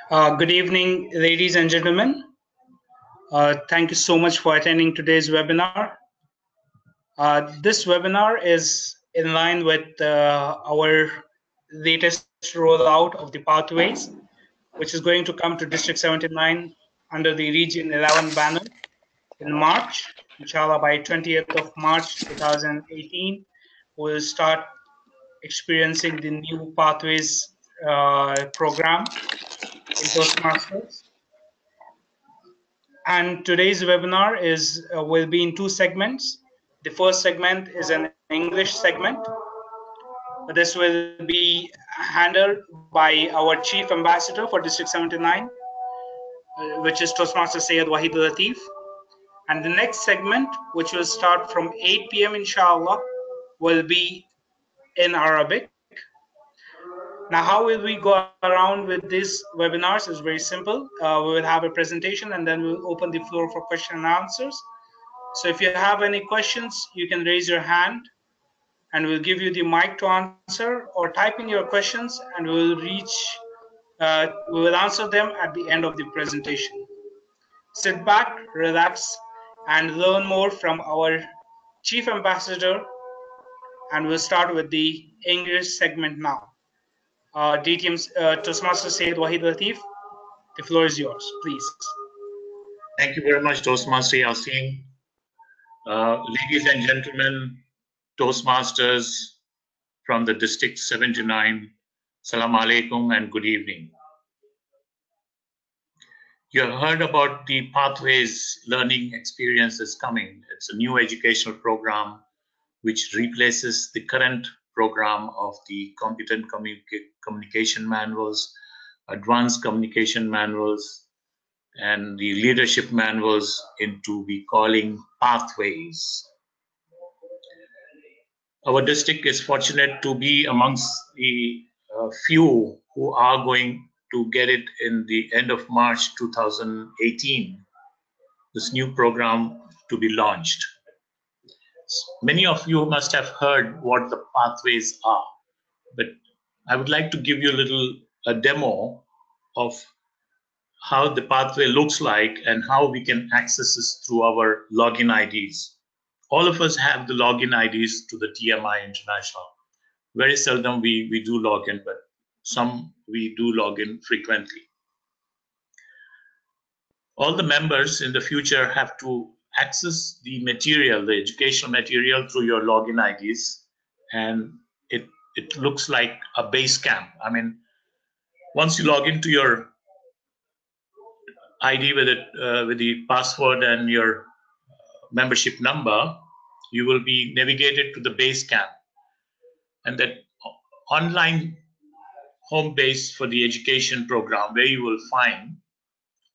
Good evening, ladies and gentlemen. Thank you so much for attending today's webinar. This webinar is in line with our latest rollout of the pathways, which is going to come to District 79 under the Region 11 banner in March. Inshallah, by 20th of March 2018, we'll start experiencing the new pathways program in Toastmasters. And today's webinar will be in two segments. The first segment is an English segment. This will be handled by our Chief Ambassador for District 79, which is Toastmaster Syed Wahid Latif. And the next segment, which will start from 8 p.m. inshallah, will be in Arabic. Now, how will we go around with these webinars is very simple. We will have a presentation and then we'll open the floor for question and answers. So if you have any questions, you can raise your hand and we'll give you the mic to answer, or type in your questions and we will answer them at the end of the presentation. Sit back, relax, and learn more from our Chief Ambassador. And we'll start with the English segment now. Toastmaster Syed Wahid Latif, the floor is yours, please. Thank you very much, Toastmaster Yasin. Ladies and gentlemen, Toastmasters from the District 79, Salam Alaikum and good evening. You have heard about the Pathways learning experience is coming. It's a new educational program which replaces the current program of the competent communication manuals, advanced communication manuals, and the leadership manuals into the calling Pathways. Our district is fortunate to be amongst the few who are going to get it in the end of March 2018, this new program to be launched. Many of you must have heard what the Pathways are, but I would like to give you a demo of how the pathway looks like and how we can access this through our login IDs. All of us have the login IDs to the TMI International. Very seldom we do log in, but some we do log in frequently. All the members in the future have to access the material, the educational material, through your login IDs, and it looks like a base camp. I mean, once you log into your ID with the password and your membership number, you will be navigated to the base camp, and that online home base for the education program, where you will find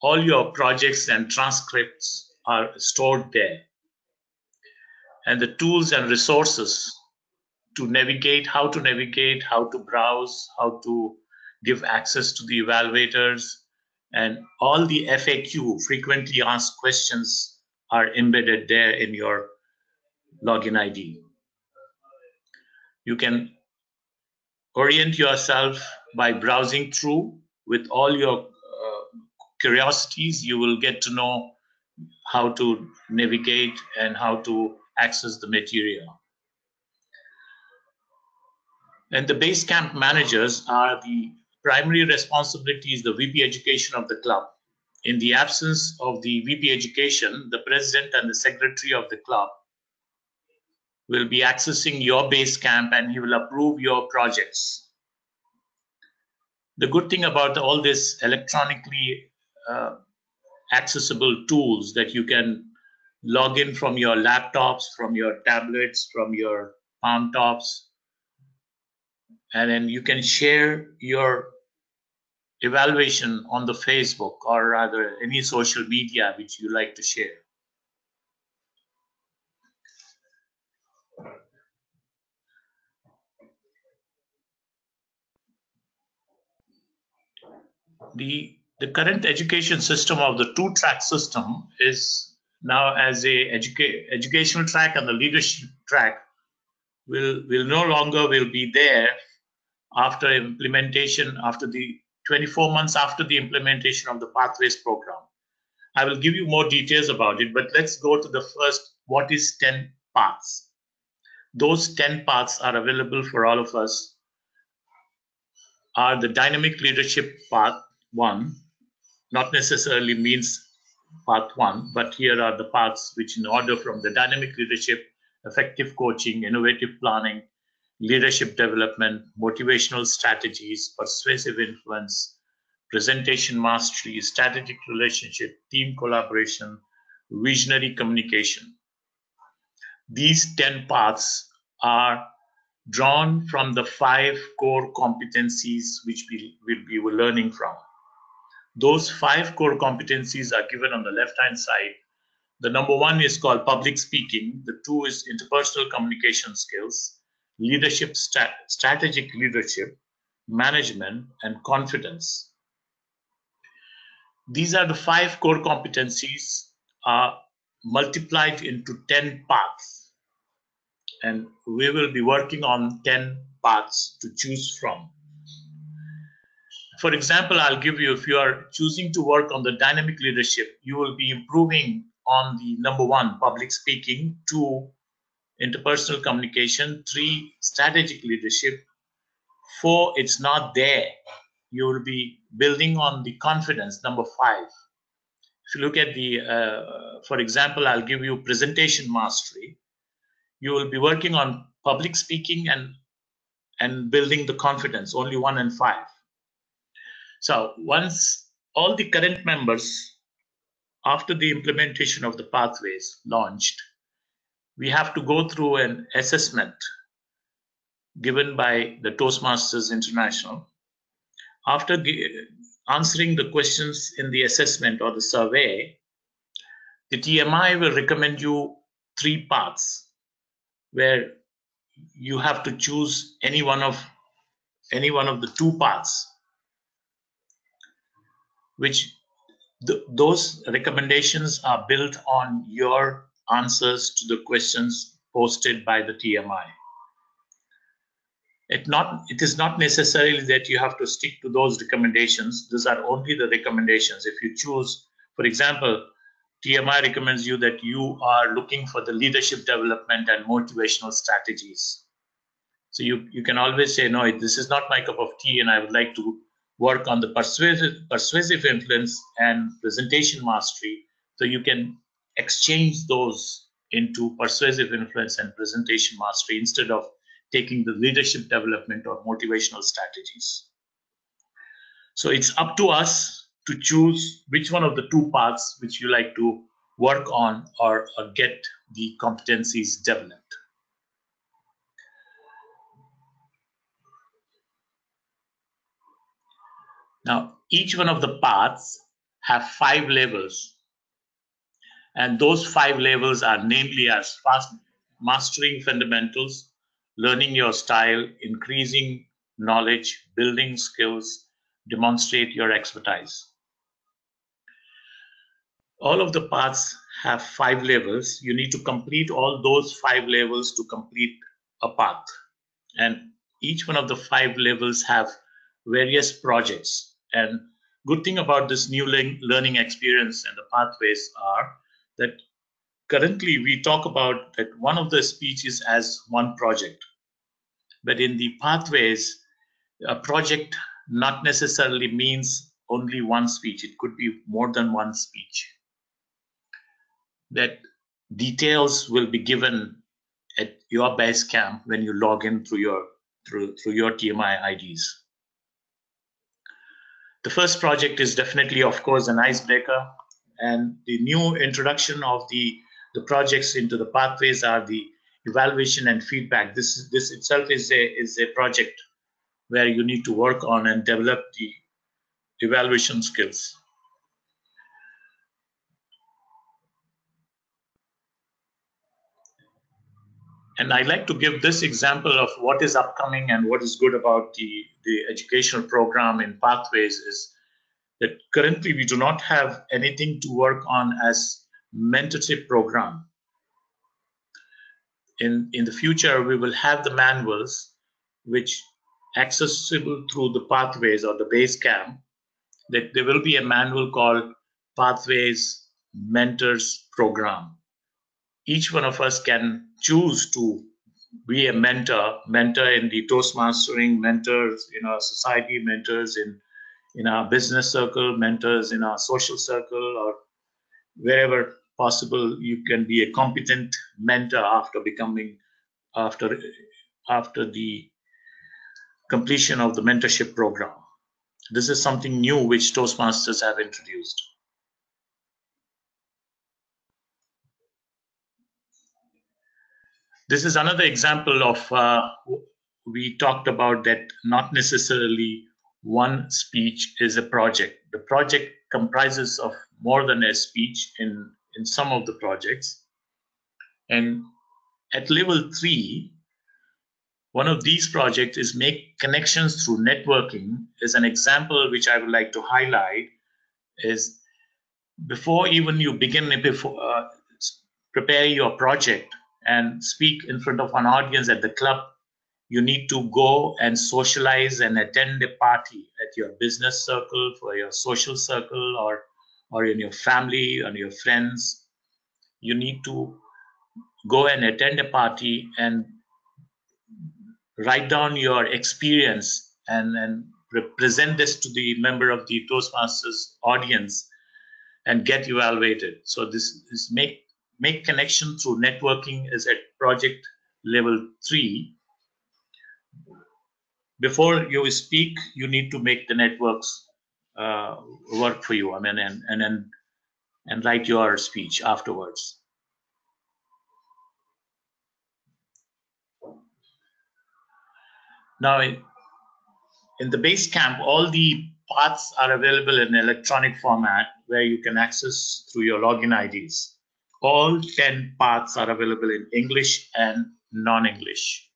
all your projects and transcripts are stored there, and the tools and resources to navigate, how to browse, how to give access to the evaluators, and all the FAQ, frequently asked questions, are embedded there in your login ID. You can orient yourself by browsing through with all your curiosities. You will get to know how to navigate and how to access the material. And the base camp managers are the primary responsibilities, the VP Education of the club. In the absence of the VP Education, the president and the secretary of the club will be accessing your base camp and he will approve your projects. The good thing about all this electronically accessible tools that you can log in from your laptops, from your tablets, from your palm tops, and then you can share your evaluation on the Facebook or rather any social media which you like to share. The current education system of the two-track system is now as a educational track, and the leadership track will no longer be there after implementation, after the 24 months after the implementation of the Pathways program. I will give you more details about it, but let's go to the first, what is 10 paths? Those 10 paths are available for all of us, are the dynamic leadership path 1, not necessarily means path 1, but here are the paths which in order from the dynamic leadership, effective coaching, innovative planning, leadership development, motivational strategies, persuasive influence, presentation mastery, strategic relationship, team collaboration, visionary communication. These 10 paths are drawn from the 5 core competencies which we were learning from. Those 5 core competencies are given on the left-hand side. The number 1 is called public speaking. The 2 is interpersonal communication skills, leadership, strategic leadership, management, and confidence. These are the 5 core competencies multiplied into 10 paths. And we will be working on 10 paths to choose from. For example, I'll give you, if you are choosing to work on the dynamic leadership, you will be improving on the number 1, public speaking, 2, interpersonal communication, 3, strategic leadership, 4, it's not there. You will be building on the confidence, number 5. If you look at the, for example, I'll give you presentation mastery. You will be working on public speaking and building the confidence, only 1 and 5. So once all the current members, after the implementation of the pathways launched, we have to go through an assessment given by the Toastmasters International. After answering the questions in the assessment or the survey, the TMI will recommend you 3 paths where you have to choose any one of the 2 paths, which those recommendations are built on your answers to the questions posted by the TMI. It is not necessarily that you have to stick to those recommendations. These are only the recommendations. If you choose, for example, TMI recommends you that you are looking for the leadership development and motivational strategies. So you can always say, no, this is not my cup of tea, and I would like to work on the persuasive influence and presentation mastery. So you can exchange those into persuasive influence and presentation mastery instead of taking the leadership development or motivational strategies. So it's up to us to choose which one of the 2 paths which you like to work on or get the competencies developed. Now, each one of the paths have 5 levels. And those 5 levels are namely as mastering fundamentals, learning your style, increasing knowledge, building skills, demonstrate your expertise. All of the paths have 5 levels. You need to complete all those 5 levels to complete a path. And each one of the 5 levels have various projects. And good thing about this new learning experience and the pathways are that currently we talk about that one of the speeches as one project. But in the pathways, a project not necessarily means only one speech. It could be more than one speech. That details will be given at your base camp when you log in through your TMI IDs. The first project is definitely, of course, an icebreaker, and the new introduction of the projects into the pathways are the evaluation and feedback. This itself is a project where you need to work on and develop the evaluation skills. And I'd like to give this example of what is upcoming and what is good about the educational program in Pathways is that currently we do not have anything to work on as mentorship program. In the future, we will have the manuals which accessible through the Pathways or the Basecamp, that there will be a manual called Pathways Mentors Program. Each one of us can choose to be a mentor in the Toastmastering, mentors in our society, mentors in our business circle, mentors in our social circle, or wherever possible. You can be a competent mentor after the completion of the mentorship program. This is something new which Toastmasters have introduced. This is another example of we talked about that not necessarily one speech is a project. The project comprises of more than a speech in some of the projects. And at level 3, one of these projects is make connections through networking. Is an example which I would like to highlight is before even you begin, prepare your project and speak in front of an audience at the club, you need to go and socialize and attend a party at your business circle, for your social circle, or in your family and your friends. You need to go and attend a party and write down your experience and present this to the member of the Toastmasters audience and get evaluated. So this is make connection through networking is at project level 3. Before you speak, you need to make the networks work for you. I mean, and write your speech afterwards. Now, in the Basecamp, all the paths are available in electronic format where you can access through your login IDs. All 10 paths are available in English and non-English.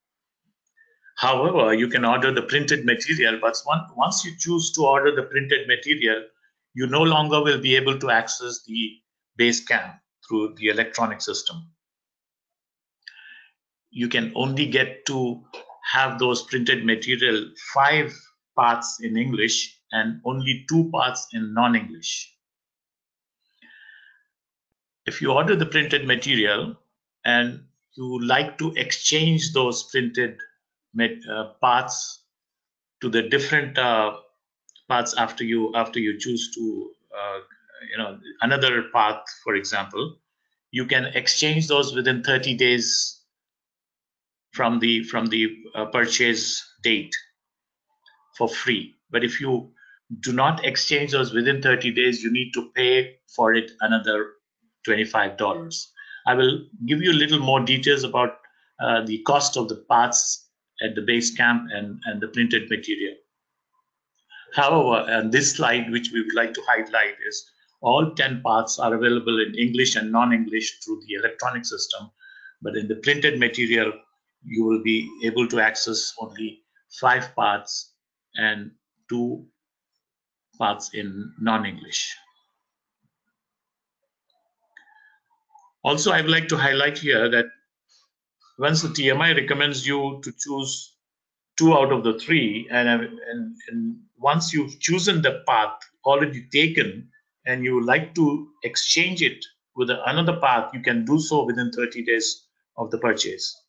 However, you can order the printed material, but once you choose to order the printed material, you no longer will be able to access the Basecamp through the electronic system. You can only get to have those printed material 5 parts in English and only 2 parts in non-English. If you order the printed material and you like to exchange those printed parts to the different parts after you choose to another path, for example, you can exchange those within 30 days from the purchase date for free. But if you do not exchange those within 30 days, you need to pay for it another $25. I will give you a little more details about the cost of the parts at the Basecamp and the printed material. However, on this slide, which we would like to highlight, is all 10 parts are available in English and non-English through the electronic system. But in the printed material, you will be able to access only 5 parts and 2 parts in non-English. Also, I would like to highlight here that once the TMI recommends you to choose 2 out of the 3, and once you've chosen the path already taken and you would like to exchange it with another path, you can do so within 30 days of the purchase.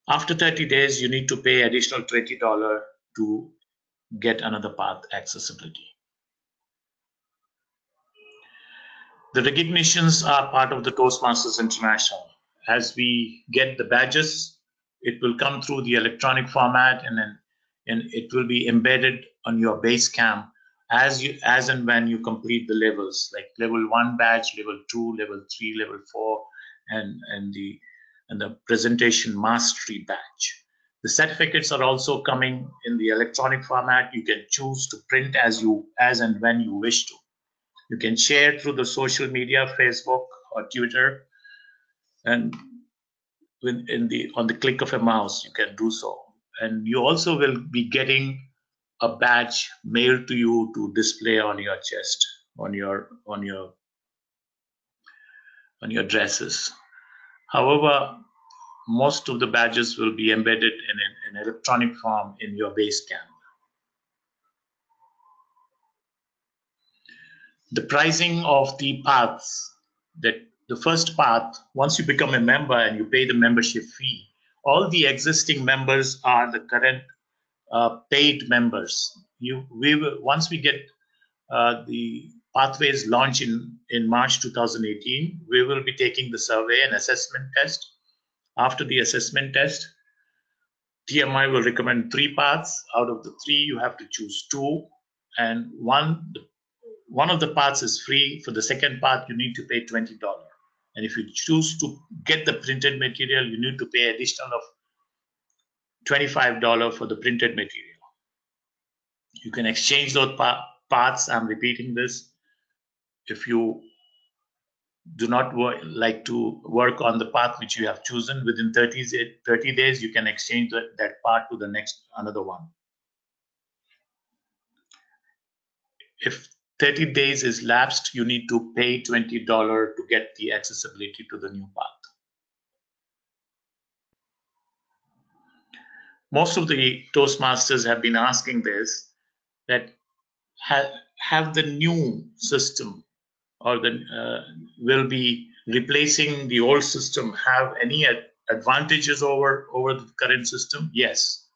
After 30 days, you need to pay additional $20 to get another path accessibility. The recognitions are part of the Toastmasters International. As we get the badges, it will come through the electronic format, and it will be embedded on your Basecamp as and when you complete the levels, like level 1 badge, level 2, level 3, level 4, and the presentation mastery badge. The certificates are also coming in the electronic format. You can choose to print as and when you wish to. You can share through the social media, Facebook or Twitter, and on the click of a mouse, you can do so. And you also will be getting a badge mailed to you to display on your chest, on your dresses. However, most of the badges will be embedded in an electronic form in your Basecamp. The pricing of the paths, that the first path, once you become a member and you pay the membership fee, all the existing members are the current paid members. Once we get the Pathways launch in March 2018, we will be taking the survey and assessment test. After the assessment test, TMI will recommend 3 paths. Out of the 3, you have to choose 2, and one of the paths is free. For the second path, you need to pay $20. And if you choose to get the printed material, you need to pay additional of $25 for the printed material. You can exchange those paths. I'm repeating this. If you do not like to work on the path which you have chosen, within 30 days, you can exchange that path to the another one. If 30 days is lapsed, you need to pay $20 to get the accessibility to the new path. Most of the Toastmasters have been asking this, that have the new system or will be replacing the old system have any advantages over the current system? Yes,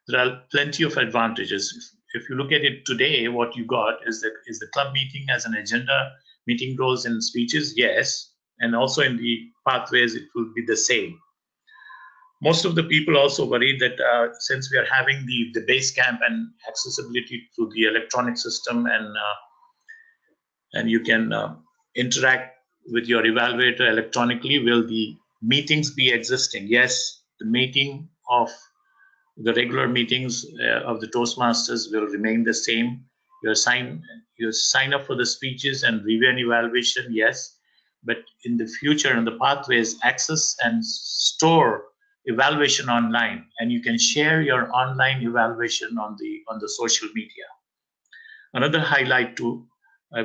there are plenty of advantages. If you look at it today, what you got is the club meeting as an agenda, meeting roles and speeches, yes, and also in the Pathways it will be the same. Most of the people also worry that since we are having the Basecamp and accessibility through the electronic system, and you can interact with your evaluator electronically, will the meetings be existing? Yes, the meeting of the regular meetings of the Toastmasters will remain the same. You sign up for the speeches and review and evaluation, yes, but in the future, in the Pathways, access and store evaluation online, and you can share your online evaluation on the social media. Another highlight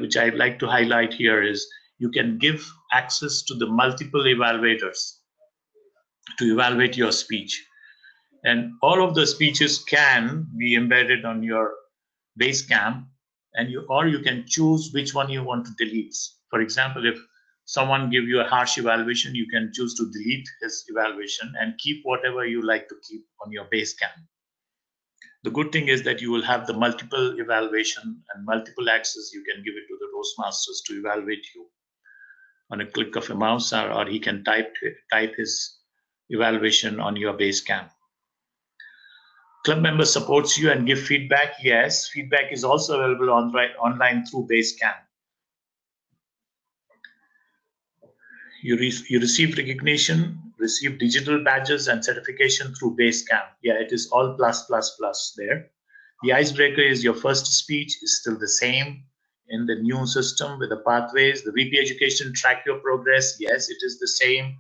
which I'd like to highlight here is you can give access to the multiple evaluators to evaluate your speech, and all of the speeches can be embedded on your Basecamp, and you can choose which one you want to delete. For example, if someone give you a harsh evaluation, you can choose to delete his evaluation and keep whatever you like to keep on your Basecamp. The good thing is that you will have the multiple evaluation and multiple access. You can give it to the Toastmasters to evaluate you on a click of a mouse, or he can type his evaluation on your Basecamp. Club member supports you and give feedback. Yes, feedback is also available online through Basecamp. You receive recognition, receive digital badges and certification through Basecamp. Yeah, it is all plus there. The icebreaker is your first speech is still the same in the new system with the Pathways. The VP Education track your progress. Yes, it is the same.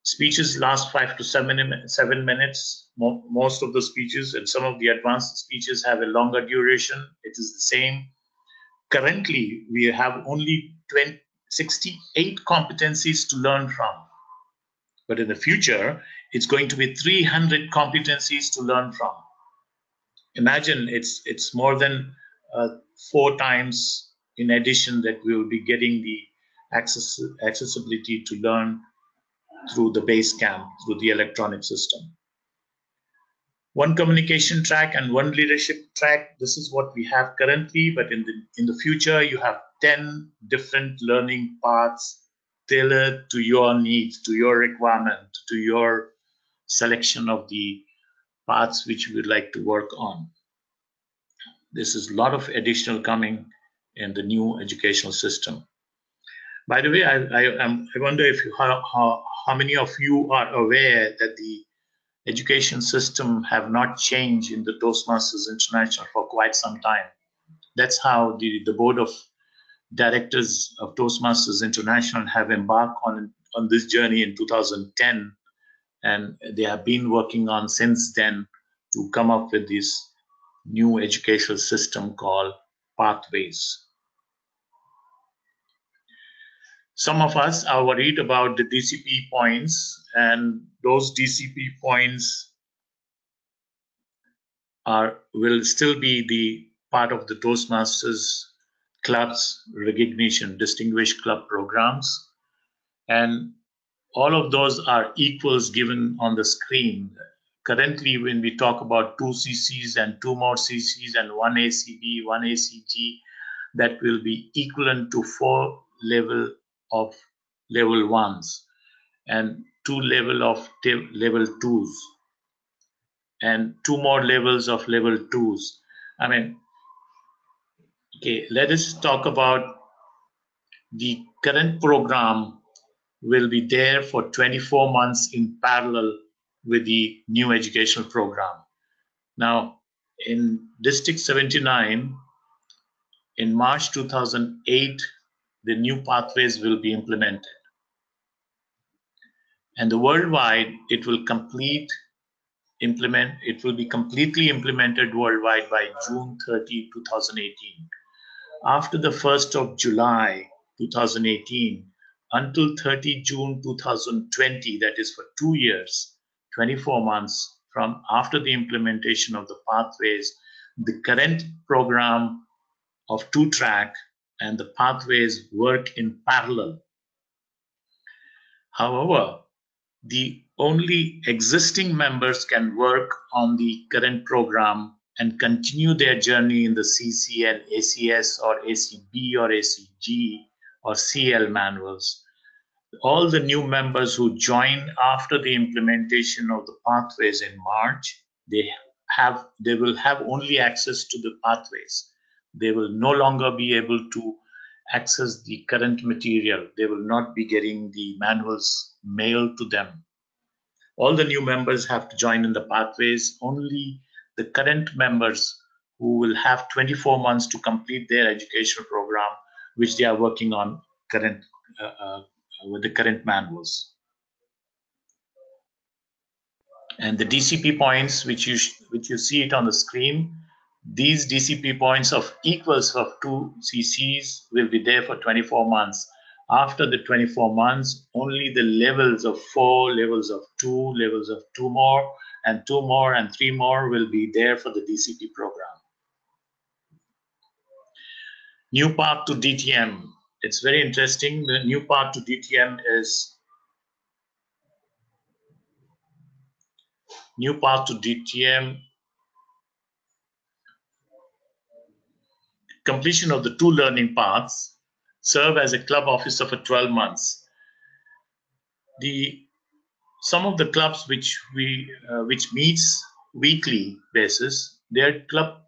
Speeches last 5 to 7 minutes. Most of the speeches, and some of the advanced speeches have a longer duration. It is the same. Currently, we have only 68 competencies to learn from. But in the future, it's going to be 300 competencies to learn from. Imagine it's more than 4 times in addition that we will be getting the accessibility to learn through the Basecamp, through the electronic system. One communication track and one leadership track. This is what we have currently, but in the future, you have 10 different learning paths tailored to your needs, to your requirement, to your selection of the paths which you would like to work on. This is a lot of additional coming in the new educational system. By the way, I wonder if how many of you are aware that the education system have not changed in the Toastmasters International for quite some time. That's how the board of directors of Toastmasters International have embarked on this journey in 2010, and they have been working on since then to come up with this new educational system called Pathways. Some of us are worried about the DCP points, and those DCP points will still be the part of the Toastmasters club's recognition, distinguished club programs, and all of those are equals given on the screen. Currently, when we talk about 2 CCs and 2 more CCs and 1 ACB, 1 ACG, that will be equivalent to 4 level of level 1s and 2 level of level 2s and 2 more levels of level 2s. I mean, okay, let us talk about the current program will be there for 24 months in parallel with the new educational program. Now, in District 79, in March 2008, the new pathways will be implemented. And the worldwide, it will be completely implemented worldwide by June 30, 2018. After the 1st of July 2018 until 30 June 2020, that is for 2 years, 24 months from after the implementation of the pathways, the current program of 2-track and the pathways work in parallel. However, the only existing members can work on the current program and continue their journey in the CC and ACS or ACB or ACG or CL manuals. All the new members who join after the implementation of the pathways in March, they will have only access to the pathways. They will no longer be able to access the current material. They will not be getting the manuals mailed to them. All the new members have to join in the pathways. Only the current members who will have 24 months to complete their educational program, which they are working on with the current manuals. And the DCP points, which you see it on the screen, these DCP points of equals of 2 CCs will be there for 24 months. After the 24 months, only the levels of 4, levels of 2, levels of 2 more, and 2 more and 3 more will be there for the DCP program. New path to DTM. It's very interesting. The new path to DTM is completion of the 2 learning paths, serve as a club officer for 12 months. Some of the clubs which meets weekly basis, their club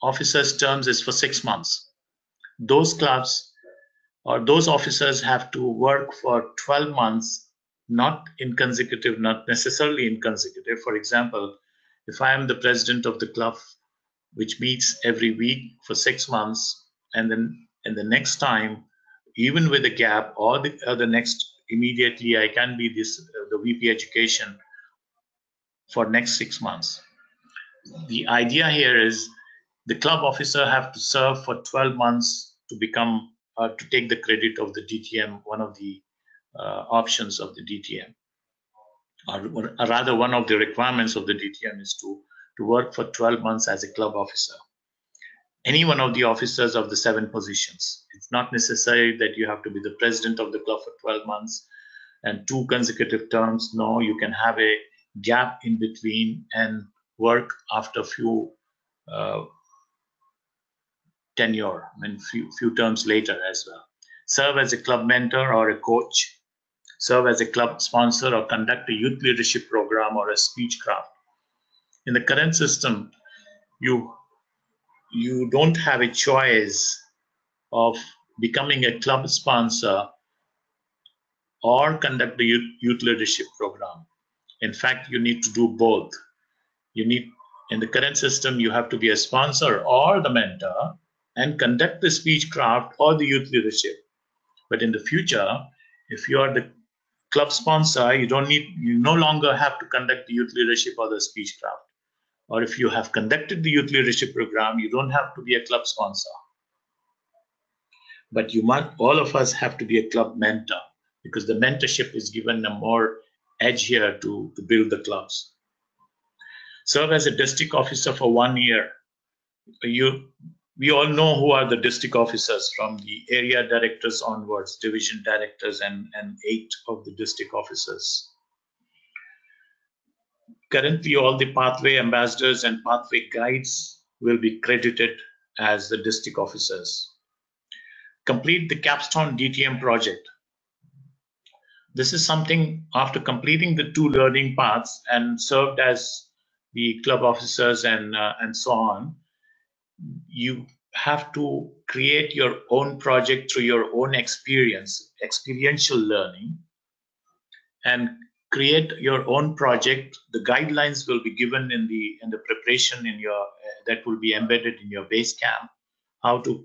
officers' terms is for 6 months. Those clubs or those officers have to work for 12 months, not necessarily in consecutive. For example, if I am the president of the club, which meets every week for 6 months, and then in the next time, even with a gap or the next immediately, I can be the VP education for next 6 months. The idea here is the club officer have to serve for 12 months to become to take the credit of the DTM, one of the options of the DTM, or rather one of the requirements of the DTM is to work for 12 months as a club officer. Any one of the officers of the 7 positions. It's not necessary that you have to be the president of the club for 12 months and 2 consecutive terms. No, you can have a gap in between and work after few tenure, few terms later as well. Serve as a club mentor or a coach. Serve as a club sponsor or conduct a youth leadership program or a speech craft. In the current system, you don't have a choice of becoming a club sponsor or conduct the youth leadership program. In fact, you need to do both. In the current system, you have to be a sponsor or the mentor and conduct the speech craft or the youth leadership. But in the future, if you are the club sponsor, you no longer have to conduct the youth leadership or the speech craft. Or if you have conducted the youth leadership program, you don't have to be a club sponsor. But all of us have to be a club mentor, because the mentorship is given a more edge here to build the clubs. Serve as a district officer for 1 year. We all know who are the district officers, from the area directors onwards, division directors, and 8 of the district officers. Currently, all the pathway ambassadors and pathway guides will be credited as the district officers. Complete the capstone DTM project. This is something, after completing the 2 learning paths and served as the club officers and so on, you have to create your own project through your own experiential learning, and create your own project. The guidelines will be given in the preparation that will be embedded in your base camp, how to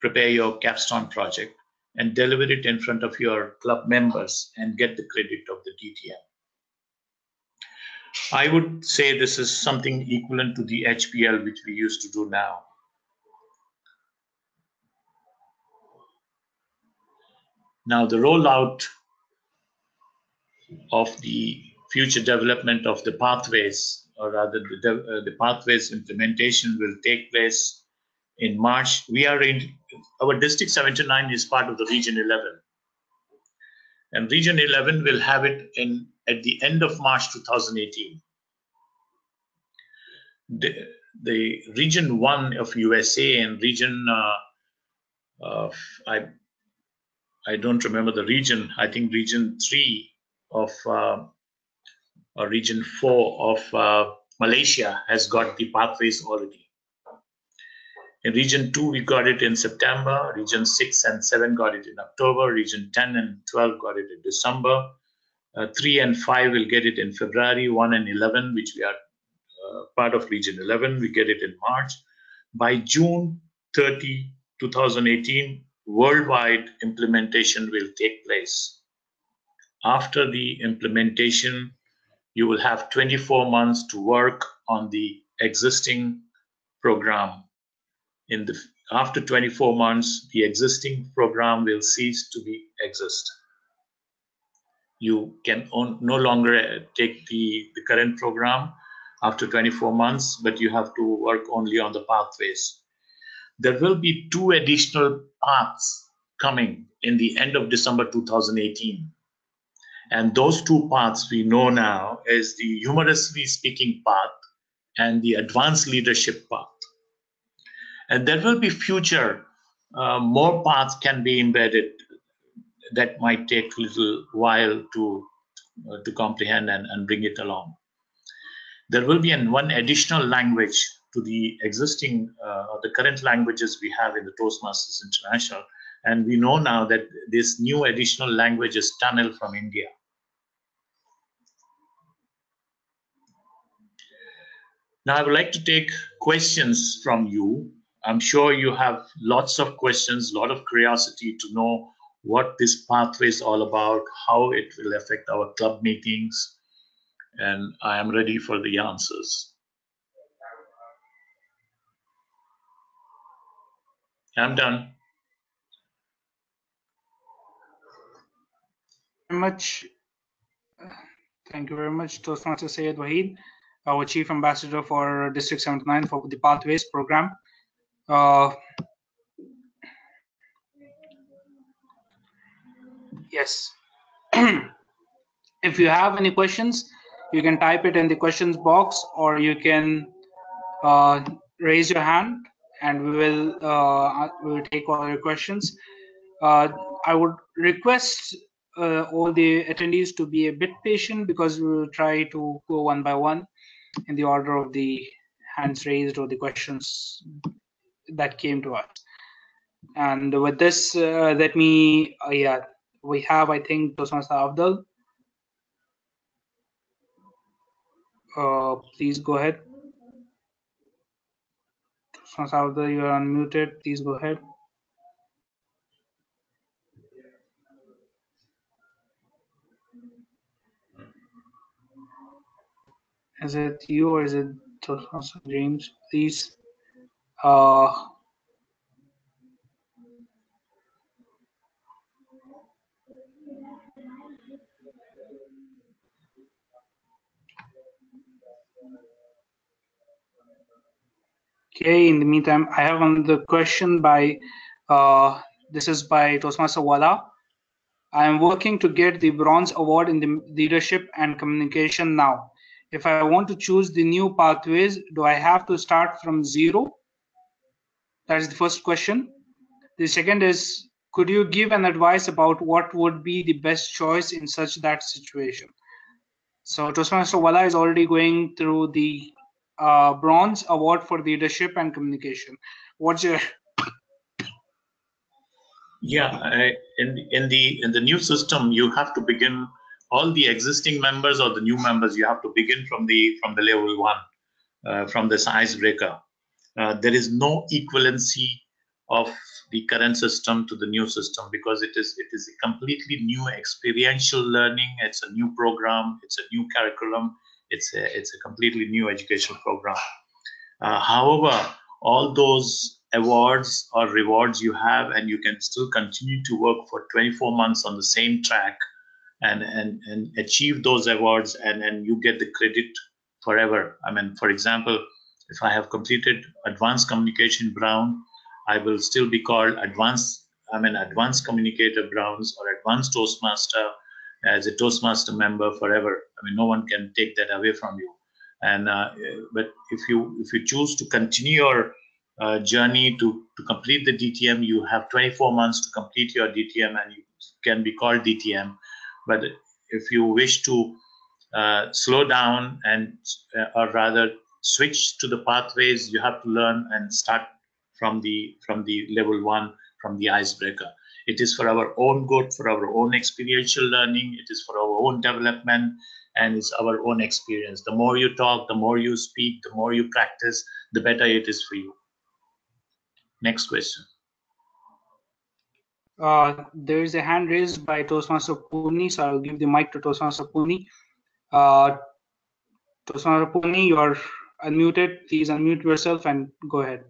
prepare your capstone project and deliver it in front of your club members and get the credit of the DTM. I would say this is something equivalent to the HPL, which we used to do now. Now, the rollout of the future development of the pathways, or rather the pathways implementation, will take place in March. Our District 79 is part of the Region 11. And Region 11 will have it at the end of March 2018. The Region 1 of USA and Region, I don't remember the region, I think Region 3 of, or Region 4 of Malaysia has got the pathways already. In Region 2, we got it in September. Region 6 and 7 got it in October. Region 10 and 12 got it in December. 3 and 5 will get it in February. 1 and 11, which we are part of Region 11, we get it in March. By June 30, 2018, worldwide implementation will take place. After the implementation, you will have 24 months to work on the existing program. After 24 months, the existing program will cease to exist. You can no longer take the current program after 24 months, but you have to work only on the pathways. There will be 2 additional paths coming in the end of December 2018. And those 2 paths we know now is the humorously speaking path and the advanced leadership path. And there will be future, more paths can be embedded that might take a little while to comprehend and bring it along. There will be one additional language to the existing, the current languages we have in the Toastmasters International. And we know now that this new additional language is Tamil from India. Now I would like to take questions from you. I'm sure you have lots of questions, a lot of curiosity to know what this pathway is all about, how it will affect our club meetings, and I am ready for the answers. I'm done. Thank you very much, Toastmaster Syed Waheed, our Chief Ambassador for District 79 for the Pathways program. Yes. If you have any questions, you can type it in the questions box, or you can raise your hand, and we will take all your questions. I would request all the attendees to be a bit patient, because we will try to go one by one in the order of the hands raised or the questions that came to us. And with this, let me, we have, I think, Toastmaster Afdal. Please go ahead. Toastmaster Afdal, you are unmuted. Please go ahead. Is it you or is it Toastmaster James? Please. Okay, in the meantime, I have another question by, this is by Toastmaster Wala. I am working to get the Bronze Award in the Leadership and Communication now. If I want to choose the new pathways, do I have to start from zero? That is the first question. The second is, could you give an advice about what would be the best choice in such that situation? So Toastmaster Wala is already going through the Bronze Award for Leadership and Communication. What's your in the new system, you have to begin all the existing members or the new members. You have to begin from the level one, from this icebreaker. There is no equivalency of the current system to the new system because it is a completely new experiential learning. It's a new program. It's a new curriculum. It's a completely new educational program. However, all those awards or rewards you have, and you can still continue to work for 24 months on the same track and achieve those awards, and you get the credit forever. I mean, for example, if I have completed advanced communication Brown, I will still be called advanced communicator Browns or advanced Toastmaster as a Toastmaster member forever. I mean, no one can take that away from you. And but if you choose to continue your journey to complete the DTM, you have 24 months to complete your DTM, and you can be called DTM. But if you wish to slow down and or rather switch to the pathways, you have to learn and start from the level one, from the icebreaker. It is for our own good, for our own experiential learning. It is for our own development, and it's our own experience. The more you talk, the more you speak, the more you practice, the better it is for you. Next question. There is a hand raised by Toastmaster Puni, so I'll give the mic to Toastmaster Puni. Toastmaster Puni, you are unmuted. Please unmute yourself and go ahead.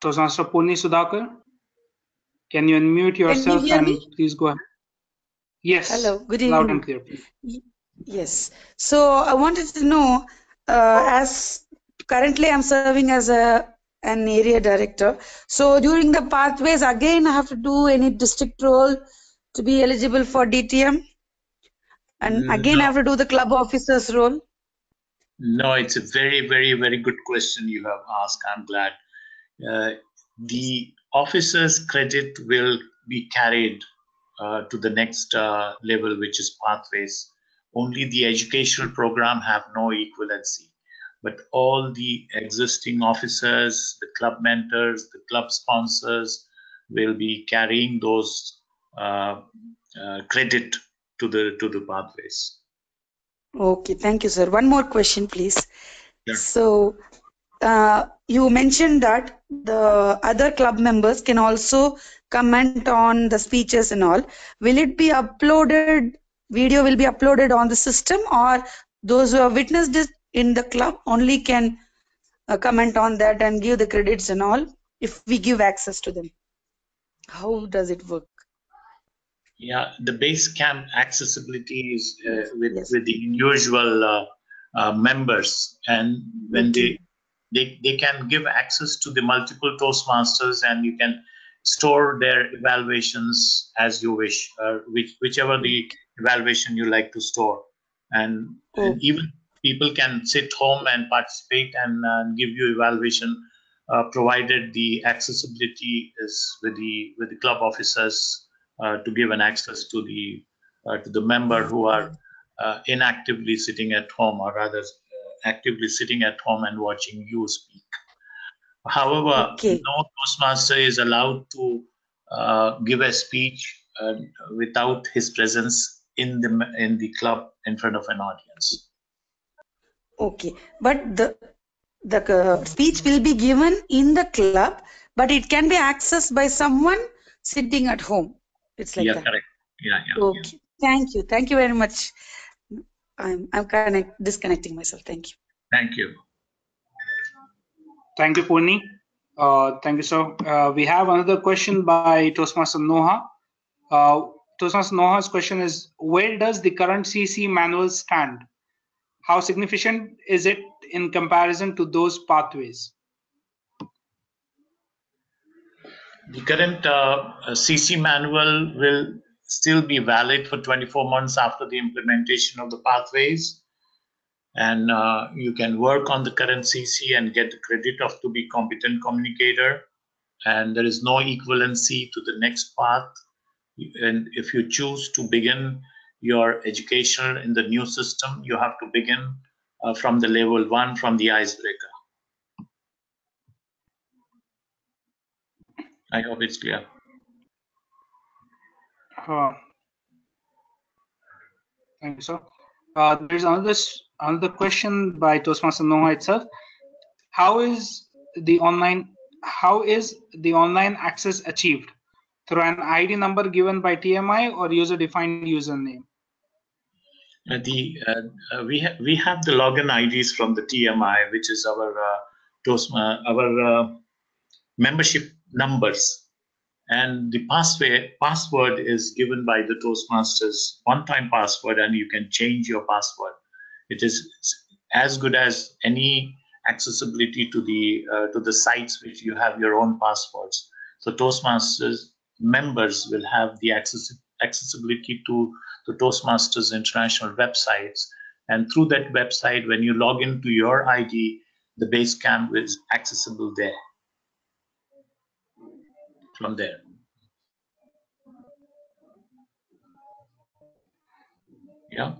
Toastmaster Puni Sudhakar, can you unmute yourself and please go ahead? Yes. Hello, good evening. Loud and clear, please. Yes. So I wanted to know, as currently I'm serving as an area director. So during the pathways, again, I have to do any district role to be eligible for DTM? And again, I have to do the club officer's role? No, it's a very, very, very good question you have asked. I'm glad. The officer's credit will be carried to the next level, which is pathways. Only the educational program have no equivalency, but all the existing officers, the club mentors, the club sponsors will be carrying those credit to the pathways. Okay, thank you, sir. One more question, please. Sure. So you mentioned that the other club members can also comment on the speeches and all. Will it be uploaded, video will be uploaded on the system, or those who have witnessed it in the club only can comment on that and give the credits and all if we give access to them? How does it work? Yeah, the base camp accessibility is with the individual members, and when they can give access to the multiple Toastmasters, and you can store their evaluations as you wish, whichever the evaluation you like to store, and even people can sit home and participate and give you evaluation, provided the accessibility is with the club officers to give an access to the member who are inactively sitting at home, or rather actively sitting at home and watching you speak. However, no Toastmaster is allowed to give a speech without his presence in the club in front of an audience. Okay, but the speech will be given in the club, but it can be accessed by someone sitting at home. It's like that. Correct. Yeah. Okay. Yeah. Thank you very much. I'm disconnecting myself. Thank you. Thank you. Thank you, Puni. Thank you, sir. We have another question by Toastmaster Noha. Toastmasters Noha's question is, where does the current CC manual stand? How significant is it in comparison to those pathways? The current CC manual will still be valid for 24 months after the implementation of the pathways. And you can work on the current CC and get the credit of to be competent communicator. And there is no equivalency to the next path. And if you choose to begin your education in the new system, you have to begin from the level 1, from the icebreaker. I hope it's clear. Thank you, sir. There's another question by Toastmaster Noha itself. How is the online access achieved? Through an ID number given by TMI or user-defined username? We have the login IDs from the TMI, which is our membership numbers, and the password is given by the Toastmasters, one-time password, and you can change your password. It is as good as any accessibility to the sites which you have your own passwords. So Toastmasters members will have the accessibility to the Toastmasters International websites, and through that website, when you log into your ID, the Basecamp is accessible there. From there. Yeah.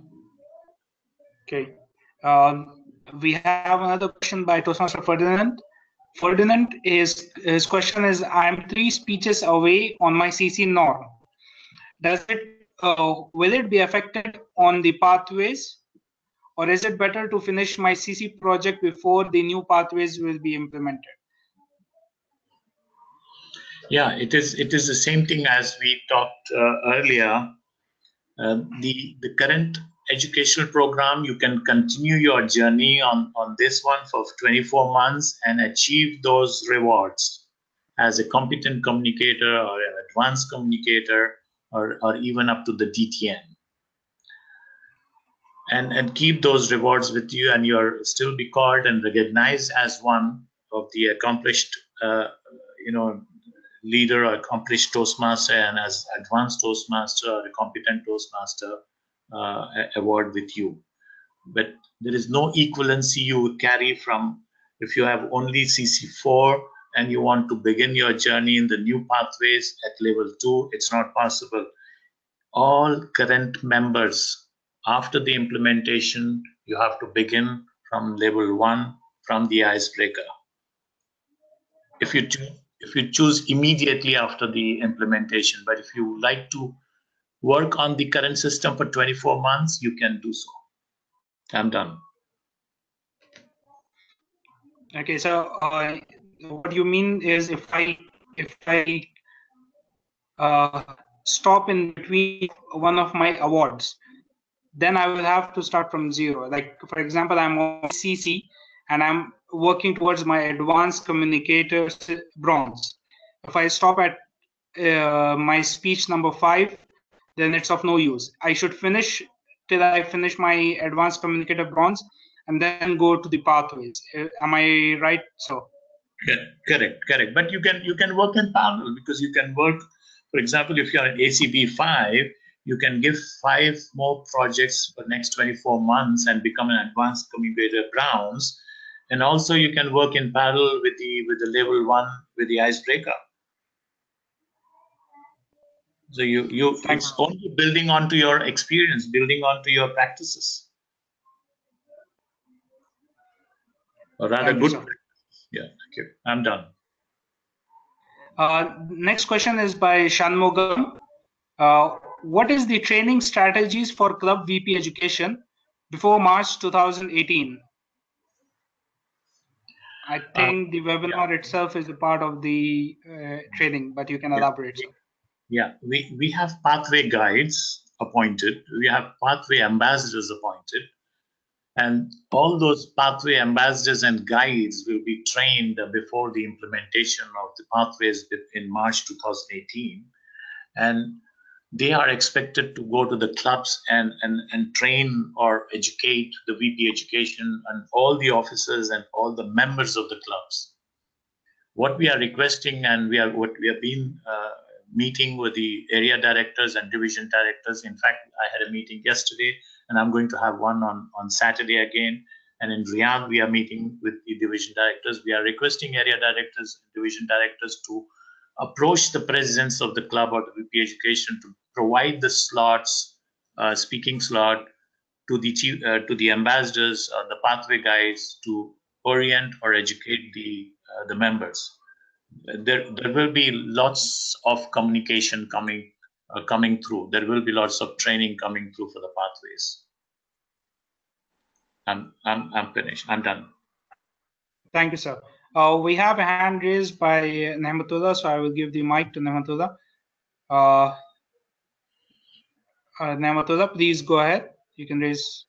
Okay. We have another question by Toastmaster Ferdinand. Ferdinand, his question is, I'm 3 speeches away on my CC norm. Will it be affected on the pathways, or is it better to finish my CC project before the new pathways will be implemented? Yeah, it is the same thing as we talked earlier. The current educational program, you can continue your journey on this one for 24 months and achieve those rewards as a competent communicator or an advanced communicator, or even up to the DTN. And keep those rewards with you, and you're still be called and recognized as one of the accomplished leader or accomplished Toastmaster, and as advanced Toastmaster or a competent Toastmaster award with you. But there is no equivalency you would carry from if you have only CC4 and you want to begin your journey in the new pathways at level 2, it's not possible. All current members, after the implementation, you have to begin from level 1, from the icebreaker. If you choose immediately after the implementation, but if you like to work on the current system for 24 months, you can do so. I'm done. Okay, so what you mean is if I stop in between one of my awards, then I will have to start from 0. Like, for example, I'm on CC and I'm working towards my advanced communicator bronze. If I stop at my speech number 5, then it's of no use. I should finish till I finish my advanced communicator bronze and then go to the pathways. Am I right? So correct. But you can work in parallel, because you can work, for example, if you're an ACB 5, you can give 5 more projects for the next 24 months and become an advanced communicator bronze. And also you can work in parallel with the level 1 with the icebreaker. So it's only building onto your experience, building onto your practices. Or rather good practices. Yeah, thank you. I'm done. Next question is by Shanmugam. What is the training strategies for Club VP education before March 2018? I think the webinar itself is a part of the training, but you can elaborate. Yeah, we have pathway guides appointed. We have pathway ambassadors appointed. And all those pathway ambassadors and guides will be trained before the implementation of the pathways in March 2018. And they are expected to go to the clubs and train or educate the VP education and all the officers and all the members of the clubs. What we are requesting, and what we have been meeting with the area directors and division directors. In fact, I had a meeting yesterday, and I'm going to have one on Saturday again. And in Riyadh, we are meeting with the division directors. We are requesting area directors, division directors to approach the presidents of the club or the VP education to provide the slots, speaking slot to the ambassadors or the pathway guides to orient or educate the members. There will be lots of communication coming through. There will be lots of training coming through for the pathways. I'm finished. I'm done. Thank you, sir. We have a hand raised by Nehmatullah, so I will give the mic to Nehmatullah. Nehmatullah, please go ahead. You can raise.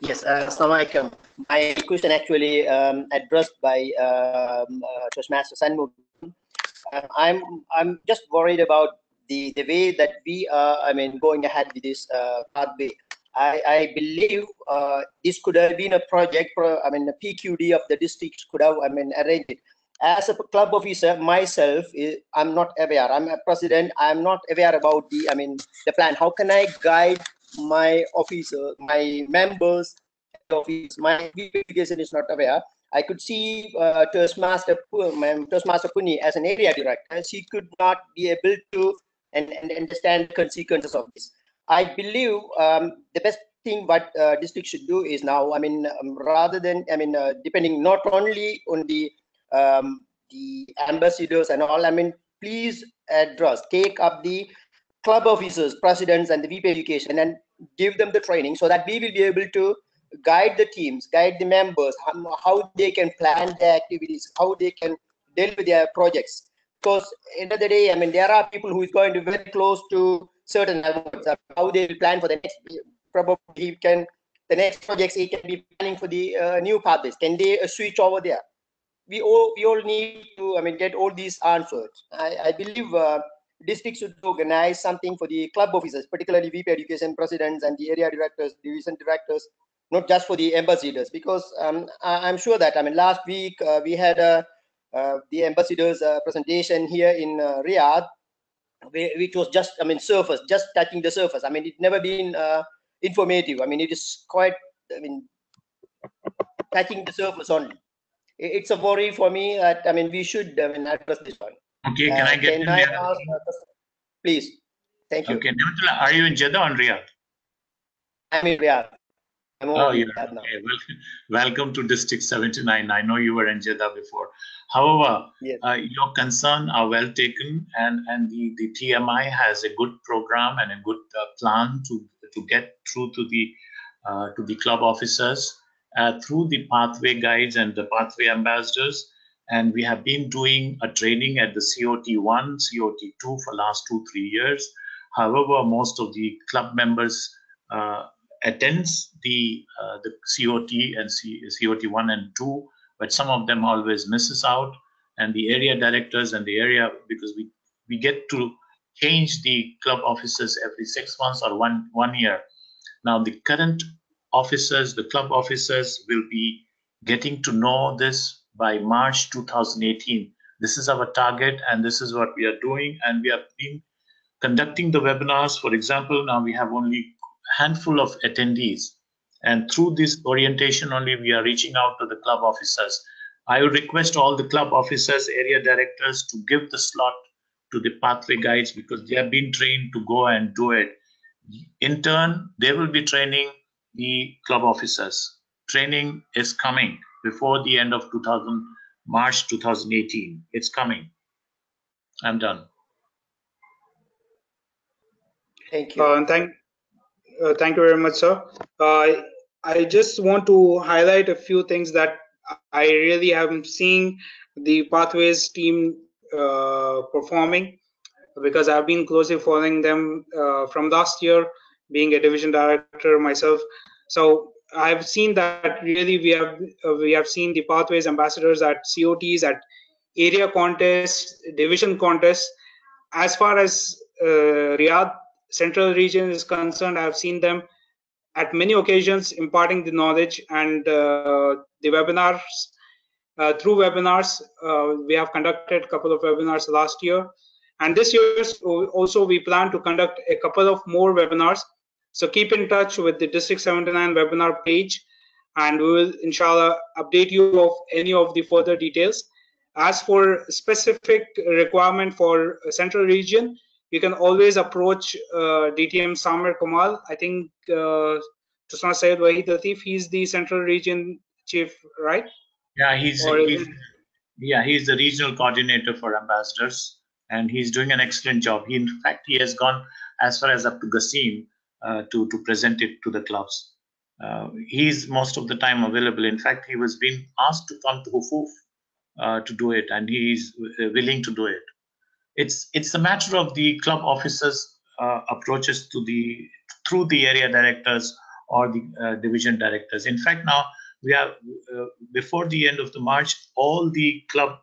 Yes, Assalamualaikum. My question actually addressed by Toastmaster Sanmugam. I'm just worried about the way that we are, going ahead with this pathway. I believe this could have been a project, the PQD of the district could have, arranged it. As a club officer myself, I'm not aware. I'm a president. I'm not aware about the plan. How can I guide my officer, my members, office? My education is not aware. I could see Toastmaster Puni as an area director. She could not be able to and understand the consequences of this. I believe the best thing what district should do is now, rather than, depending not only on the ambassadors and all, please take up the club officers, presidents, and the VP education and give them the training so that we will be able to guide the teams, guide the members, how they can plan their activities, how they can deal with their projects. Because end of the day, there are people who is going to be very close to certain awards, how they will plan for the next, probably the next projects he can be planning for the new pathways. Can they switch over there? We all need to get all these answered. I believe districts should organize something for the club officers, particularly VP education presidents and the area directors, division directors, not just for the ambassadors, because I'm sure that last week we had the ambassadors presentation here in Riyadh, which was just surface, just touching the surface. It's never been informative. It is quite touching the surface only. It's a worry for me that we should address this one. Okay, can I get in there? Please, thank you. Okay, Nehmatullah, are you in Jeddah or in Riyadh? I'm in Riyadh. Okay. Welcome to District 79. I know you were in Jeddah before. However, yes, your concern are well taken, and the TMI has a good program and a good plan to get through to the club officers through the pathway guides and the pathway ambassadors. And we have been doing a training at the COT1, COT2 for last 2-3 years. However, most of the club members attends the COT and COT1 and 2, but some of them always misses out. And the area directors and the area, because we get to change the club officers every 6 months or one year. Now the current officers, the club officers, will be getting to know this by March 2018. This is our target, and this is what we are doing. And we have been conducting the webinars. For example, now we have only handful of attendees, and through this orientation only we are reaching out to the club officers. I would request all the club officers, area directors to give the slot to the pathway guides, because they have been trained to go and do it. In turn, they will be training the club officers. Training is coming before the end of March 2018. It's coming. I'm done. Thank you. Thank you very much, sir. I just want to highlight a few things that I really am seeing the Pathways team performing, because I've been closely following them from last year, being a division director myself. So I've seen that really we have seen the Pathways ambassadors at COTs, at area contests, division contests. As far as Riyadh Central Region is concerned, I've seen them at many occasions imparting the knowledge and the webinars. Through webinars, we have conducted a couple of webinars last year, and this year also we plan to conduct a couple of more webinars. So keep in touch with the District 79 webinar page, and we will inshallah update you of any of the further details. As for specific requirement for Central Region, you can always approach DTM Samer Kamal. I think Tusma Syed Wahid Latif, he's the Central Region Chief, right? Yeah, he's the regional coordinator for ambassadors, and he's doing an excellent job. In fact, he has gone as far as up to Qasim to present it to the clubs. He's most of the time available. In fact, he was being asked to come to Hufuf to do it, and he's willing to do it. It's a matter of the club officers' approaches through the area directors or the division directors. In fact, now we have before the end of the March, all the club,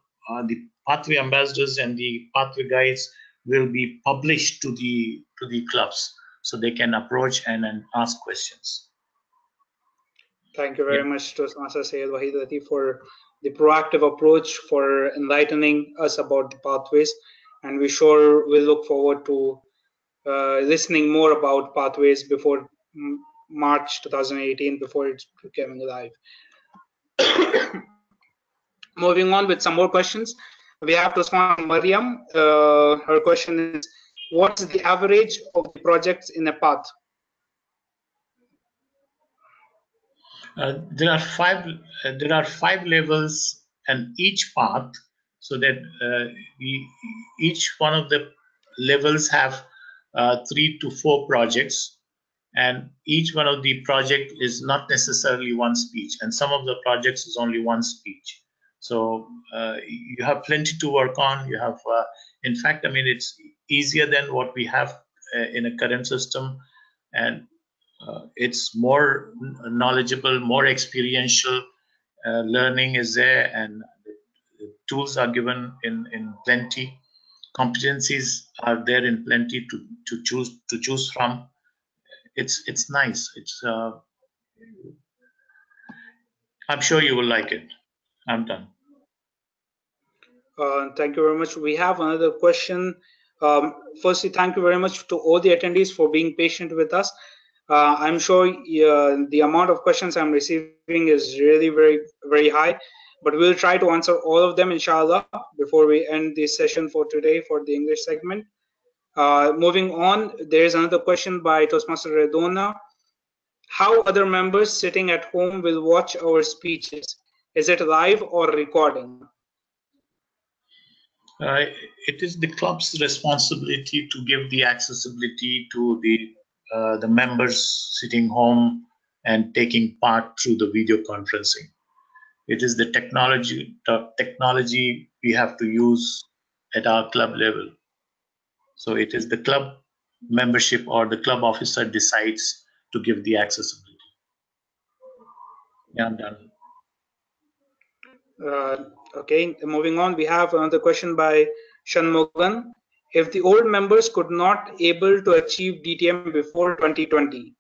the pathway ambassadors and the pathway guides will be published to the clubs, so they can approach and ask questions. Thank you very much to Masa Syed Wahid Latif for the proactive approach, for enlightening us about the pathways, and we sure will look forward to listening more about pathways before March 2018, before it's becoming live. Moving on with some more questions, we have to respond to Mariam. Her question is, what's the average of the projects in a path? There are five levels and each path, so that each one of the levels have 3 to 4 projects, and each one of the project is not necessarily one speech, and some of the projects is only one speech. So you have plenty to work on. You have, in fact, I mean, it's easier than what we have in a current system, and it's more knowledgeable, more experiential. Learning is there, and the tools are given in plenty. Competencies are there in plenty to choose from. It's nice. It's I'm sure you will like it. I'm done. Thank you very much. We have another question. Firstly, thank you very much to all the attendees for being patient with us. I'm sure the amount of questions I'm receiving is really very high, but we'll try to answer all of them, inshallah, before we end this session for today for the English segment. Moving on, there is another question by Toastmaster Redona. How other members sitting at home will watch our speeches? Is it live or recording? It is the club's responsibility to give the accessibility to the members sitting home and taking part through the video conferencing. It is the technology we have to use at our club level. So it is the club membership or the club officer decides to give the accessibility. Yeah, I'm done. Okay, moving on, we have another question by Shanmugan. If the old members could not able to achieve DTM before 2020,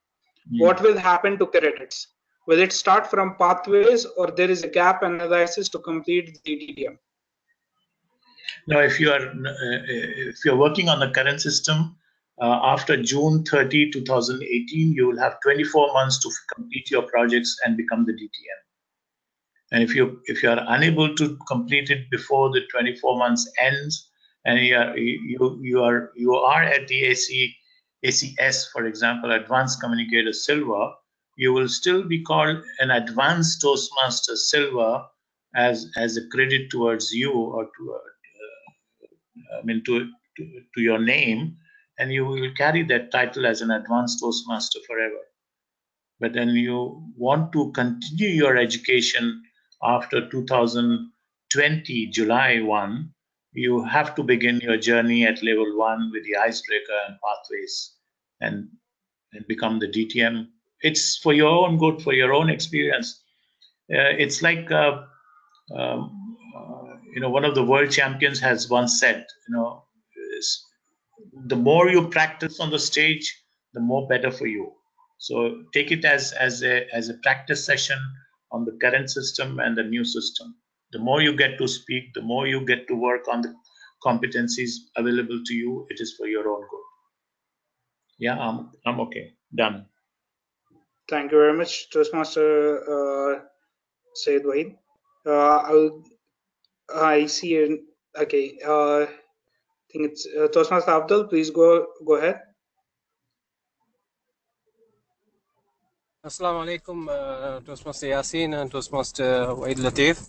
what will happen to credits? Will it start from pathways, or there is a gap analysis to complete the DTM? Now, if you are working on the current system, after June 30, 2018, you will have 24 months to complete your projects and become the DTM. And if you are unable to complete it before the 24 months ends, and you are at the ACS, for example, Advanced Communicator Silver, you will still be called an Advanced Toastmaster Silver as a credit towards you, or to your name, and you will carry that title as an Advanced Toastmaster forever. But then you want to continue your education after 2020, July 1, you have to begin your journey at level 1 with the icebreaker and pathways and become the DTM it's for your own good, for your own experience. It's like one of the world champions has once said, the more you practice on the stage, the more better for you. So take it as a practice session on the current system and the new system. The more you get to speak, the more you get to work on the competencies available to you, it is for your own good. Yeah, I'm okay. Done. Thank you very much, Toastmaster Syed Wahid. I see it. Okay. I think it's Toastmaster Abdul. Please go ahead. Assalamu alaikum, Toastmaster Yasin and Toastmaster Wahid Latif.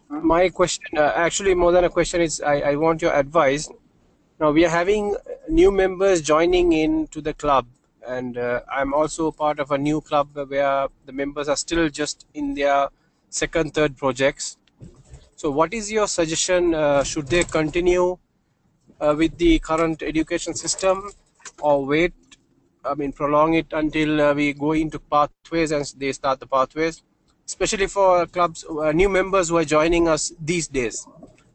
My question, actually more than a question, is I want your advice. Now we are having new members joining into the club, and I'm also part of a new club where the members are still just in their second, third projects. So what is your suggestion? Should they continue with the current education system, or wait, prolong it until we go into pathways and they start the pathways, especially for clubs, new members who are joining us these days?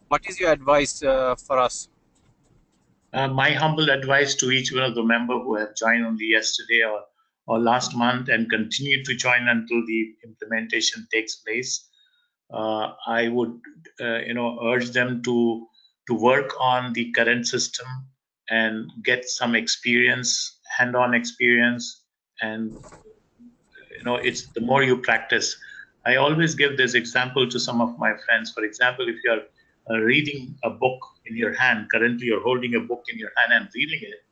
What is your advice for us? My humble advice to each one of the members who have joined only yesterday or last month and continue to join until the implementation takes place, I would urge them to work on the current system and get some experience, hand-on experience, and it's the more you practice. I always give this example to some of my friends. For example, if you're reading a book in your hand, currently you're holding a book in your hand and reading it,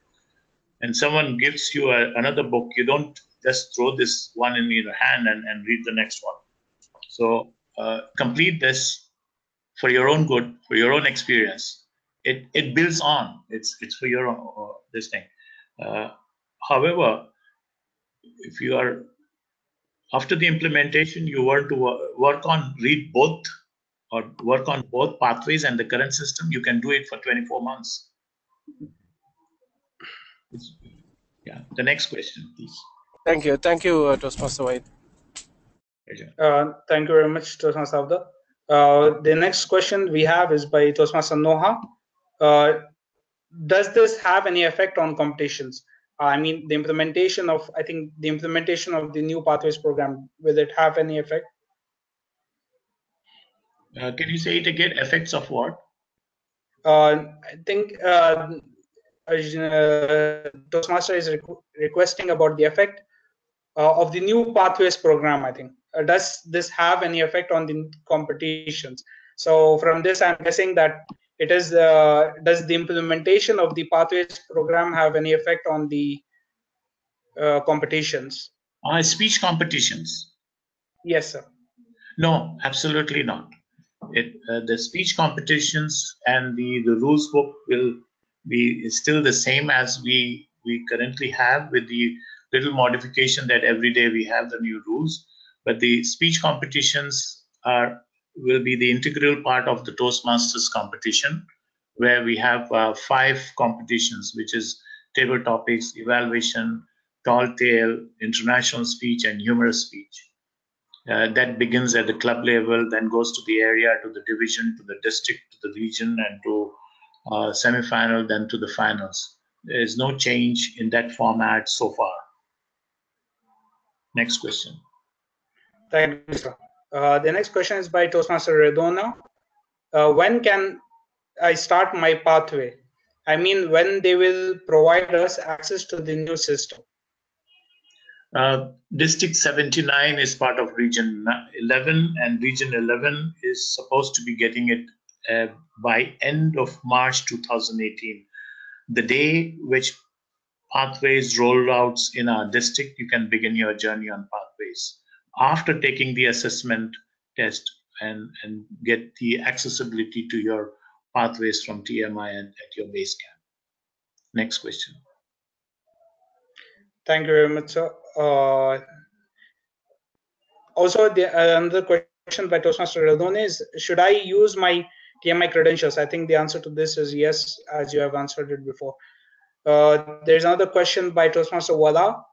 and someone gives you another book, you don't just throw this one in your hand and read the next one. So complete this for your own good, for your own experience. It builds on. It's for your own, this thing. However, if you are after the implementation, you want to read both or work on both pathways and the current system, you can do it for 24 months. Yeah. The next question, please. Thank you, Toastmaster Wahid. Thank you very much, Toastmaster Abdul. The next question we have is by Toastmaster Noha. Does this have any effect on competitions? I mean, the implementation of the new pathways program, will it have any effect? Can you say it again? Effects of what? I think Toastmaster is requesting about the effect of the new pathways program. I think does this have any effect on the competitions? So from this, I'm guessing that it is. Does the implementation of the pathways program have any effect on the competitions? Speech competitions? Yes, sir. No, absolutely not. The speech competitions and the rules book will be still the same as we currently have, with the little modification that every day we have the new rules. But the speech competitions will be the integral part of the Toastmasters competition, where we have 5 competitions, which is table topics, evaluation, tall tale, international speech, and humorous speech. That begins at the club level, then goes to the area, to the division, to the district, to the region, and to semi-final, then to the finals. There is no change in that format so far. Next question. Thank you, sir. The next question is by Toastmaster Redona. When can I start my pathway? I mean, when they will provide us access to the new system? District 79 is part of Region 11, and Region 11 is supposed to be getting it by end of March 2018. The day which pathways rollouts in our district, you can begin your journey on pathways after taking the assessment test and get the accessibility to your pathways from TMI and at your base camp. Next question. Thank you very much, sir. Also, another question by Toastmaster Radone is, should I use my TMI credentials? I think the answer to this is yes, as you have answered it before. There's another question by Toastmaster Wala.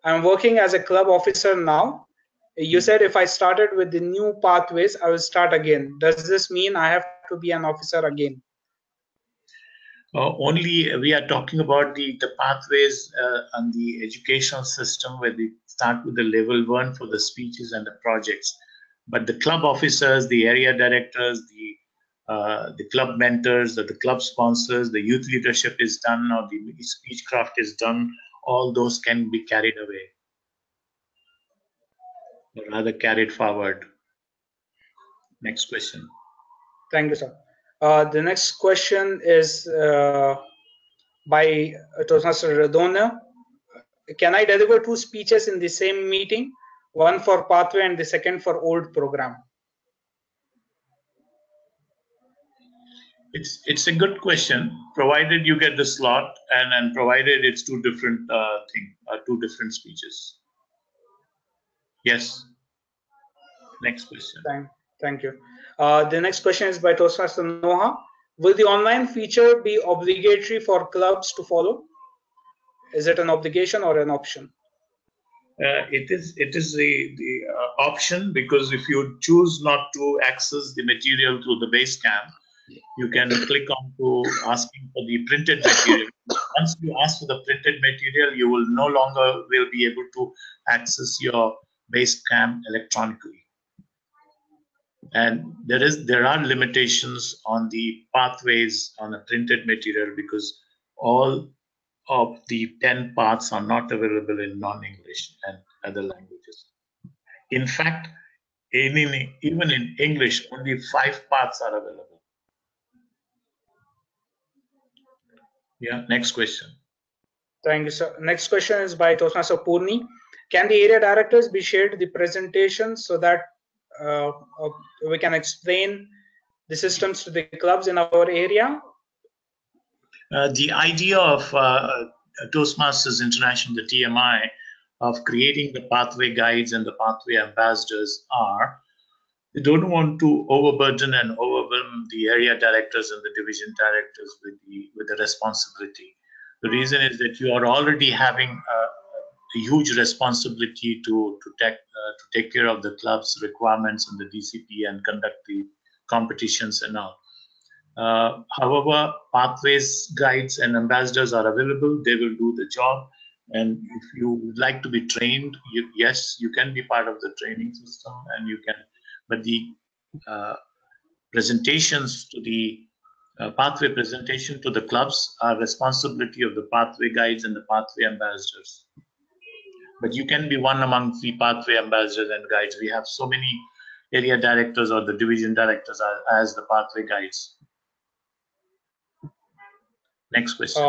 I'm working as a club officer now. You said if I started with the new pathways, I will start again. Does this mean I have to be an officer again? Only we are talking about the pathways and the educational system where they start with the level 1 for the speeches and the projects. But the club officers, the area directors, the club mentors, or the club sponsors, the youth leadership is done, or the speechcraft is done, all those can be carried away, or rather carried forward. Next question. Thank you, sir. The next question is by Toastmaster Radona. Can I deliver 2 speeches in the same meeting? One for pathway and the second for old program? It's a good question, provided you get the slot and provided it's 2 different two different speeches. Yes. Next question. Thank you. The next question is by Toastmaster Noha. Will the online feature be obligatory for clubs to follow? Is it an obligation or an option? It is the option, because if you choose not to access the material through the Basecamp, you can click on to asking for the printed material. Once you ask for the printed material, you will no longer will be able to access your Basecamp electronically. And there are limitations on the pathways on the printed material, because all of the 10 paths are not available in non-English and other languages. In fact, even in English, only 5 paths are available. Yeah, next question. Thank you, sir. Next question is by Toastmaster Purni. Can the area directors be shared the presentation so that we can explain the systems to the clubs in our area? The idea of Toastmasters International, the TMI, of creating the pathway guides and the pathway ambassadors are, they don't want to overburden and overwhelm the area directors and the division directors with the responsibility. The reason is that you are already having a huge responsibility to take care of the club's requirements and the DCP and conduct the competitions and all. However, pathways guides and ambassadors are available. They will do the job. And if you would like to be trained, yes, you can be part of the training system, and you can. But the presentations to the pathway presentation to the clubs are responsibility of the pathway guides and the pathway ambassadors. But you can be one among the pathway ambassadors and guides. We have so many area directors or the division directors as the pathway guides. Next question.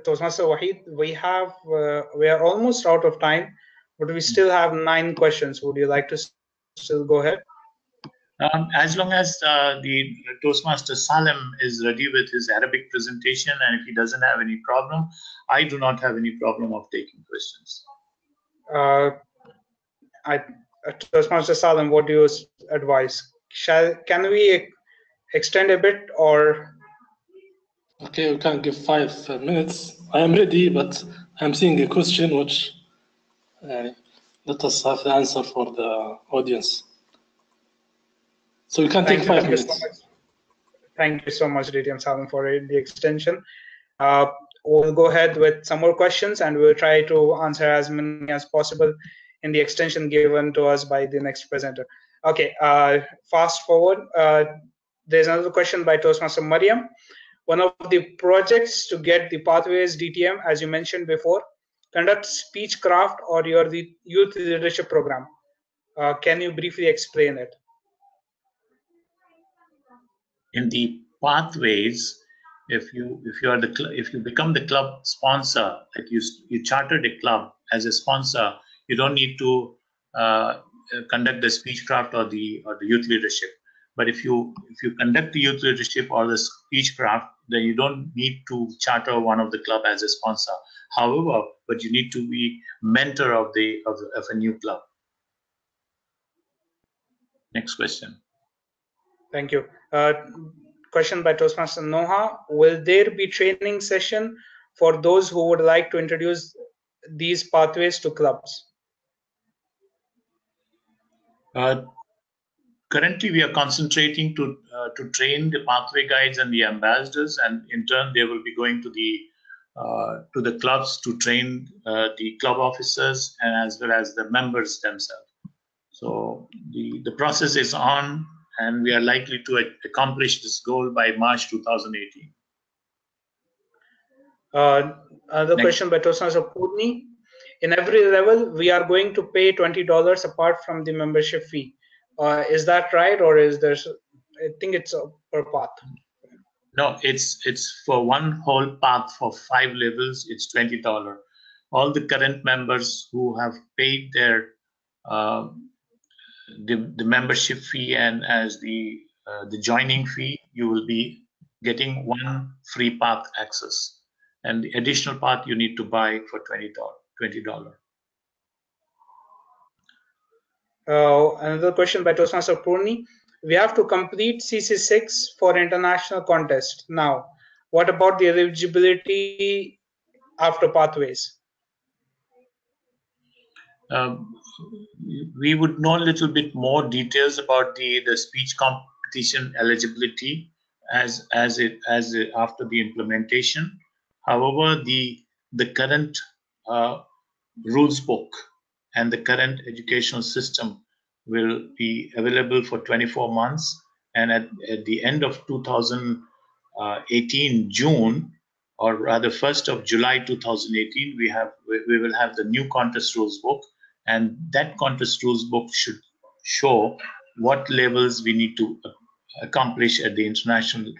Toastmaster Wahid, we are almost out of time, but we still have 9 questions. Would you like to still go ahead? As long as the Toastmaster Salem is ready with his Arabic presentation, and if he doesn't have any problem, I do not have any problem of taking questions. Toastmaster Salem, what do you advise? Can we extend a bit, or? Okay, we can give 5 minutes. I am ready, but I'm seeing a question which let us have the answer for the audience. So you can take 5 minutes. Thank you so much, DTM Salem, for the extension. We'll go ahead with some more questions, and we'll try to answer as many as possible in the extension given to us by the next presenter. Okay, fast forward. There's another question by Toastmaster Mariam. One of the projects to get the Pathways DTM, as you mentioned before, conduct Speechcraft or the youth leadership program. Can you briefly explain it? In the Pathways, if you become the club sponsor, like you chartered a club as a sponsor, you don't need to conduct the Speechcraft or the youth leadership. But if you conduct the youth leadership or the Speechcraft, then you don't need to charter one of the club as a sponsor. However, but you need to be mentor of a new club. Next question. Thank you. Question by Toastmaster Noha. Will there be training session for those who would like to introduce these pathways to clubs? Currently, we are concentrating to train the pathway guides and the ambassadors, and in turn, they will be going to the clubs to train the club officers and as well as the members themselves. So the process is on, and we are likely to accomplish this goal by March 2018. Another question by Tosna Purni. In every level, we are going to pay $20 apart from the membership fee. Is that right, or is there? I think it's per path. No, it's for one whole path for 5 levels. It's $20. All the current members who have paid their the membership fee and as the joining fee, you will be getting one free path access, and the additional path you need to buy for $20. Another question by Tosna Sapurni. We have to complete CC6 for international contest. Now, what about the eligibility after pathways? We would know a little bit more details about the speech competition eligibility as after the implementation. However, the current rules book and the current educational system will be available for 24 months, and at the end of 2018 June, or rather 1st of July 2018, we will have the new contest rules book, and that contest rules book should show what levels we need to accomplish at the international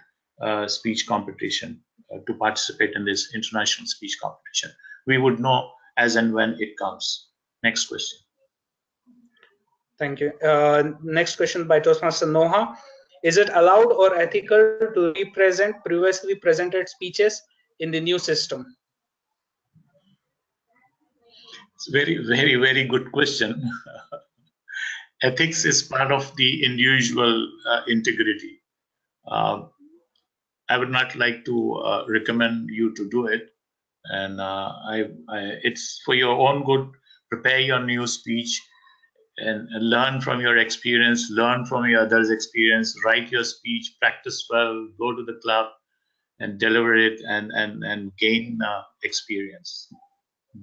speech competition to participate in this international speech competition. We would know as and when it comes. Next question. Thank you. Next question by Toastmaster Noha. Is it allowed or ethical to represent previously presented speeches in the new system? It's a very, very, very good question. Ethics is part of the individual integrity. I would not like to recommend you to do it, and it's for your own good. Prepare your new speech and learn from your experience, learn from your others' experience, write your speech, practice well, go to the club and deliver it and gain experience.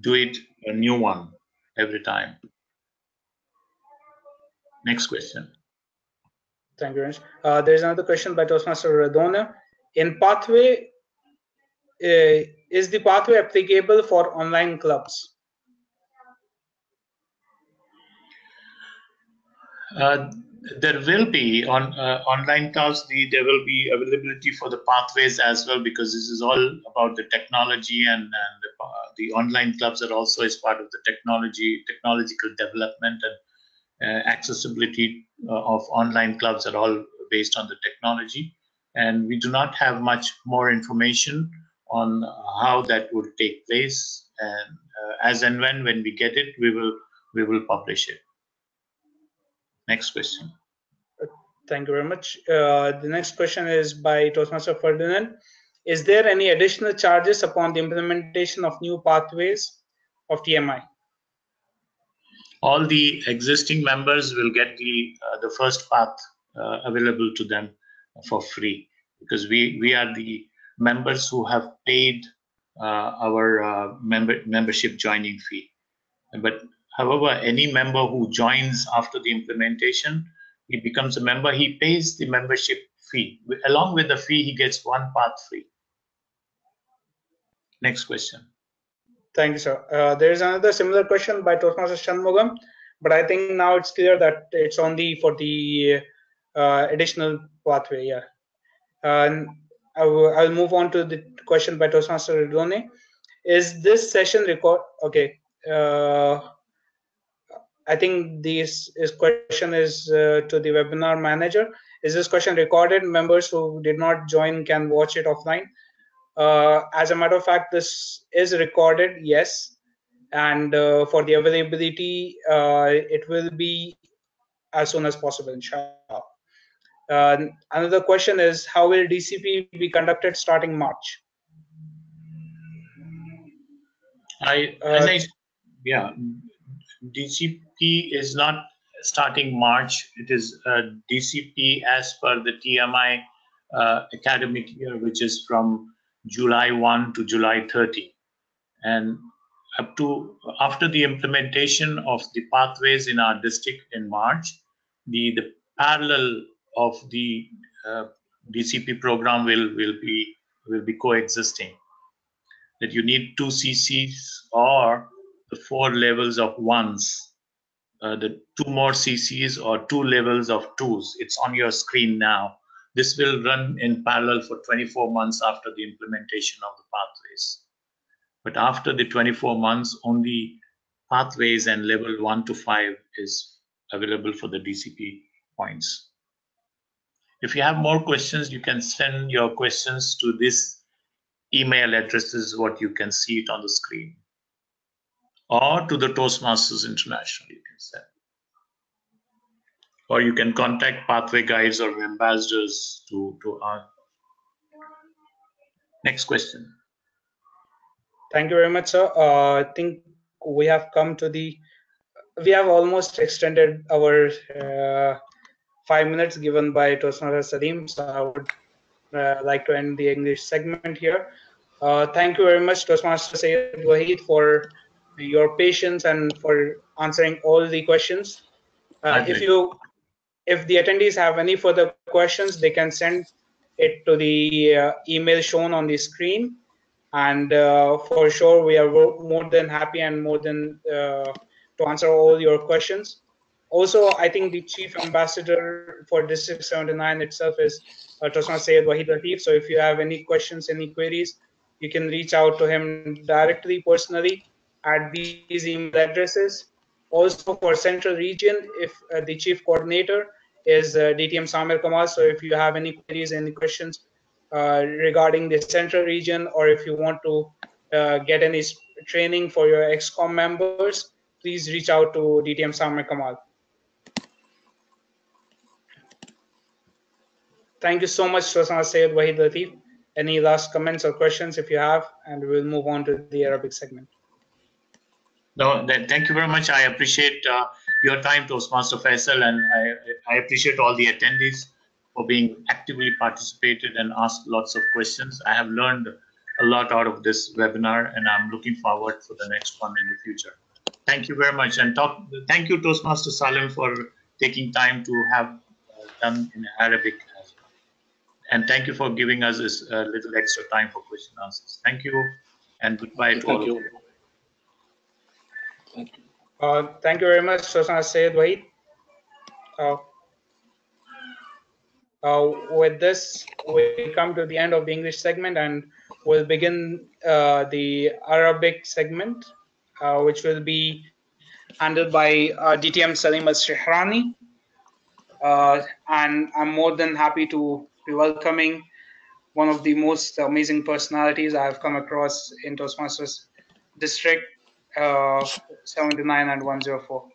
Do it a new one every time. Next question. Thank you very much. There's another question by Toastmaster Radona. In pathway, is the pathway applicable for online clubs? There will be on online clubs. There will be availability for the pathways as well, because this is all about the technology, and the online clubs are also as part of the technological development, and accessibility of online clubs are all based on the technology. And we do not have much more information on how that would take place. And as and when we get it, we will publish it. Next question. Thank you very much. The next question is by Toastmaster Ferdinand. Is there any additional charges upon the implementation of new pathways of TMI? All the existing members will get the first path available to them for free, because we are the members who have paid our membership joining fee. But however, any member who joins after the implementation, he becomes a member, he pays the membership fee. Along with the fee, he gets one path free. Next question. Thank you, sir. There is another similar question by Toastmaster Shanmugam, but I think now it's clear that it's only for the additional pathway. Yeah. I'll move on to the question by Toastmaster Redone. Is this session record? Okay. I think this question is to the webinar manager. Is this question recorded? Members who did not join can watch it offline. As a matter of fact, this is recorded, yes. And for the availability, it will be as soon as possible, inshallah. Another question is, how will DCP be conducted starting March? DCP is not starting March. It is DCP as per the TMI academic year, which is from July 1 to July 30. And up to after the implementation of the pathways in our district in March, the parallel of the DCP program will be coexisting. That you need 2 CCs or the 4 levels of 1s, the 2 more CCs or 2 levels of 2s. It's on your screen now. This will run in parallel for 24 months after the implementation of the pathways. But after the 24 months, only pathways and level 1 to 5 is available for the DCP points. If you have more questions, you can send your questions to this email address, is what you can see it on the screen, or to the Toastmasters International, you can send. Or you can contact Pathway Guides or ambassadors to Next question. Thank you very much, sir. I think we have almost extended our 5 minutes given by Toastmaster Salim, so I would like to end the English segment here. Thank you very much, Toastmaster Syed Wahid, for your patience and for answering all the questions. If the attendees have any further questions, they can send it to the email shown on the screen. And for sure, we are more than happy and more than to answer all your questions. Also, I think the Chief Ambassador for District 79 itself is Toastmaster Syed Wahid Latif. So if you have any questions, any queries, you can reach out to him directly, personally, at these email addresses. Also for Central Region, if the Chief Coordinator is DTM Samir Kamal. So if you have any queries, any questions regarding the Central Region, or if you want to get any training for your ExCom members, please reach out to DTM Samir Kamal. Thank you so much, Toastmaster Syed Wahid Latif. Any last comments or questions if you have, and we'll move on to the Arabic segment. No, thank you very much. I appreciate your time, Toastmaster Faisal, and I appreciate all the attendees for being actively participated and asked lots of questions. I have learned a lot out of this webinar, and I'm looking forward for the next one in the future. Thank you very much, and thank you, Toastmaster Salim, for taking time to have done in Arabic. And thank you for giving us this little extra time for question and answers. Thank you, and goodbye to all of you. Thank you very much, Toastmaster Syed Wahid. With this, we come to the end of the English segment, and we'll begin the Arabic segment, which will be handled by DTM Salim Al-Shihrani. And I'm more than happy to be welcoming one of the most amazing personalities I've come across in Toastmasters District 79 and 104.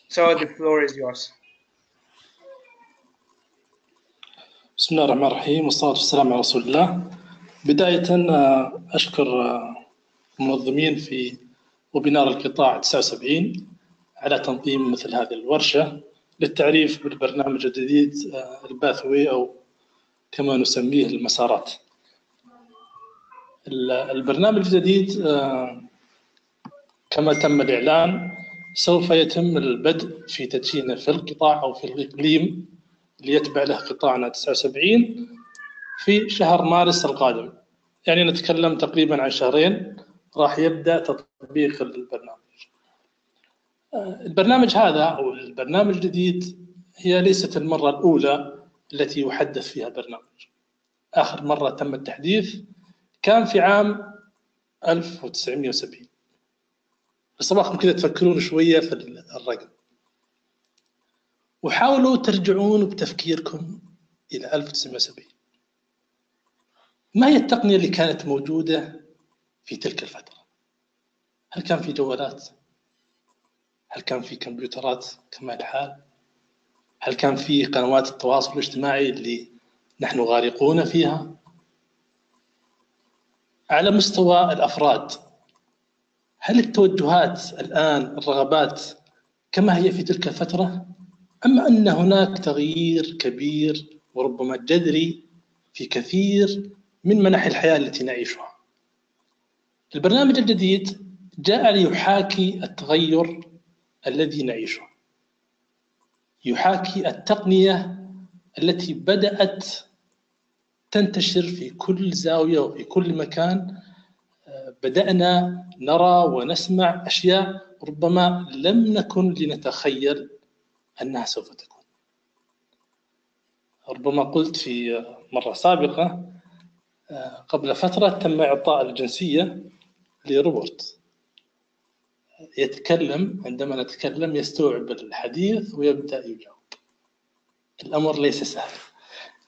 So the floor is yours. بسم الله الرحمن الرحيم والصلاة والسلام على رسول الله. بداية أشكر المنظمين في ويبينار القطاع 79 على تنظيم مثل هذه الورشة للتعريف بالبرنامج الجديد الباثوي أو كما نسميه المسارات. البرنامج الجديد كما تم الإعلان سوف يتم البدء في تدشينه في القطاع أو في الإقليم اللي يتبع له قطاعنا 79 في شهر مارس القادم. يعني نتكلم تقريبا عن شهرين راح يبدأ تطبيق البرنامج. البرنامج هذا أو البرنامج الجديد هي ليست المرة الأولى التي يحدث فيها البرنامج. آخر مرة تم التحديث كان في عام 1970. بس أبغاكم كذا تفكرون شوية في الرقم وحاولوا ترجعون بتفكيركم إلى 1970. ما هي التقنية اللي كانت موجودة في تلك الفترة؟ هل كان في جوالات؟ هل كان في كمبيوترات كما الحال؟ هل كان في قنوات التواصل الاجتماعي اللي نحن غارقون فيها؟ على مستوى الأفراد، هل التوجهات الآن الرغبات كما هي في تلك الفترة، أم أن هناك تغيير كبير وربما جذري في كثير من مناحي الحياة التي نعيشها؟ البرنامج الجديد جاء ليحاكي التغير الذي نعيشه، يحاكي التقنية التي بدأت تنتشر في كل زاوية وفي كل مكان. بدأنا نرى ونسمع أشياء ربما لم نكن لنتخيل أنها سوف تكون. ربما قلت في مرة سابقة قبل فترة تم إعطاء الجنسية لروبوت يتكلم، عندما نتكلم يستوعب الحديث ويبدأ يجاوب. الأمر ليس سهل.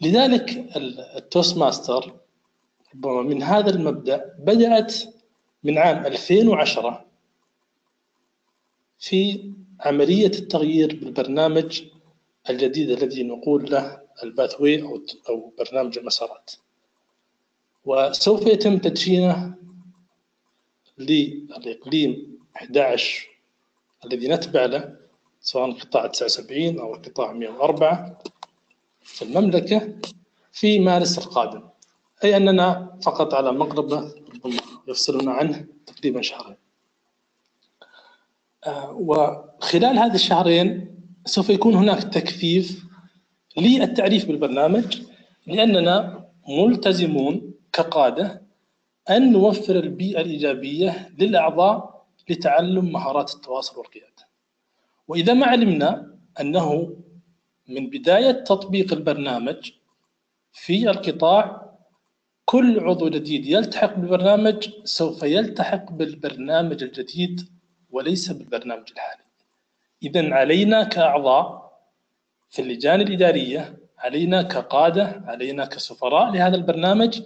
لذلك التوست ماستر ربما من هذا المبدأ بدأت من عام 2010 في عملية التغيير بالبرنامج الجديد الذي نقول له الباثوي أو برنامج المسارات، وسوف يتم تدشينه للإقليم 11 الذي نتبع له، سواء قطاع 79 أو قطاع 104 في المملكة، في مارس القادم. أي أننا فقط على مقربة ربما يفصلنا عنه تقريبا شهرين. وخلال هذه الشهرين سوف يكون هناك تكثيف للتعريف بالبرنامج، لأننا ملتزمون كقادة أن نوفر البيئة الإيجابية للأعضاء لتعلم مهارات التواصل والقيادة. وإذا ما علمنا أنه من بداية تطبيق البرنامج في القطاع كل عضو جديد يلتحق بالبرنامج سوف يلتحق بالبرنامج الجديد وليس بالبرنامج الحالي. إذن علينا كأعضاء في اللجان الإدارية، علينا كقادة، علينا كسفراء لهذا البرنامج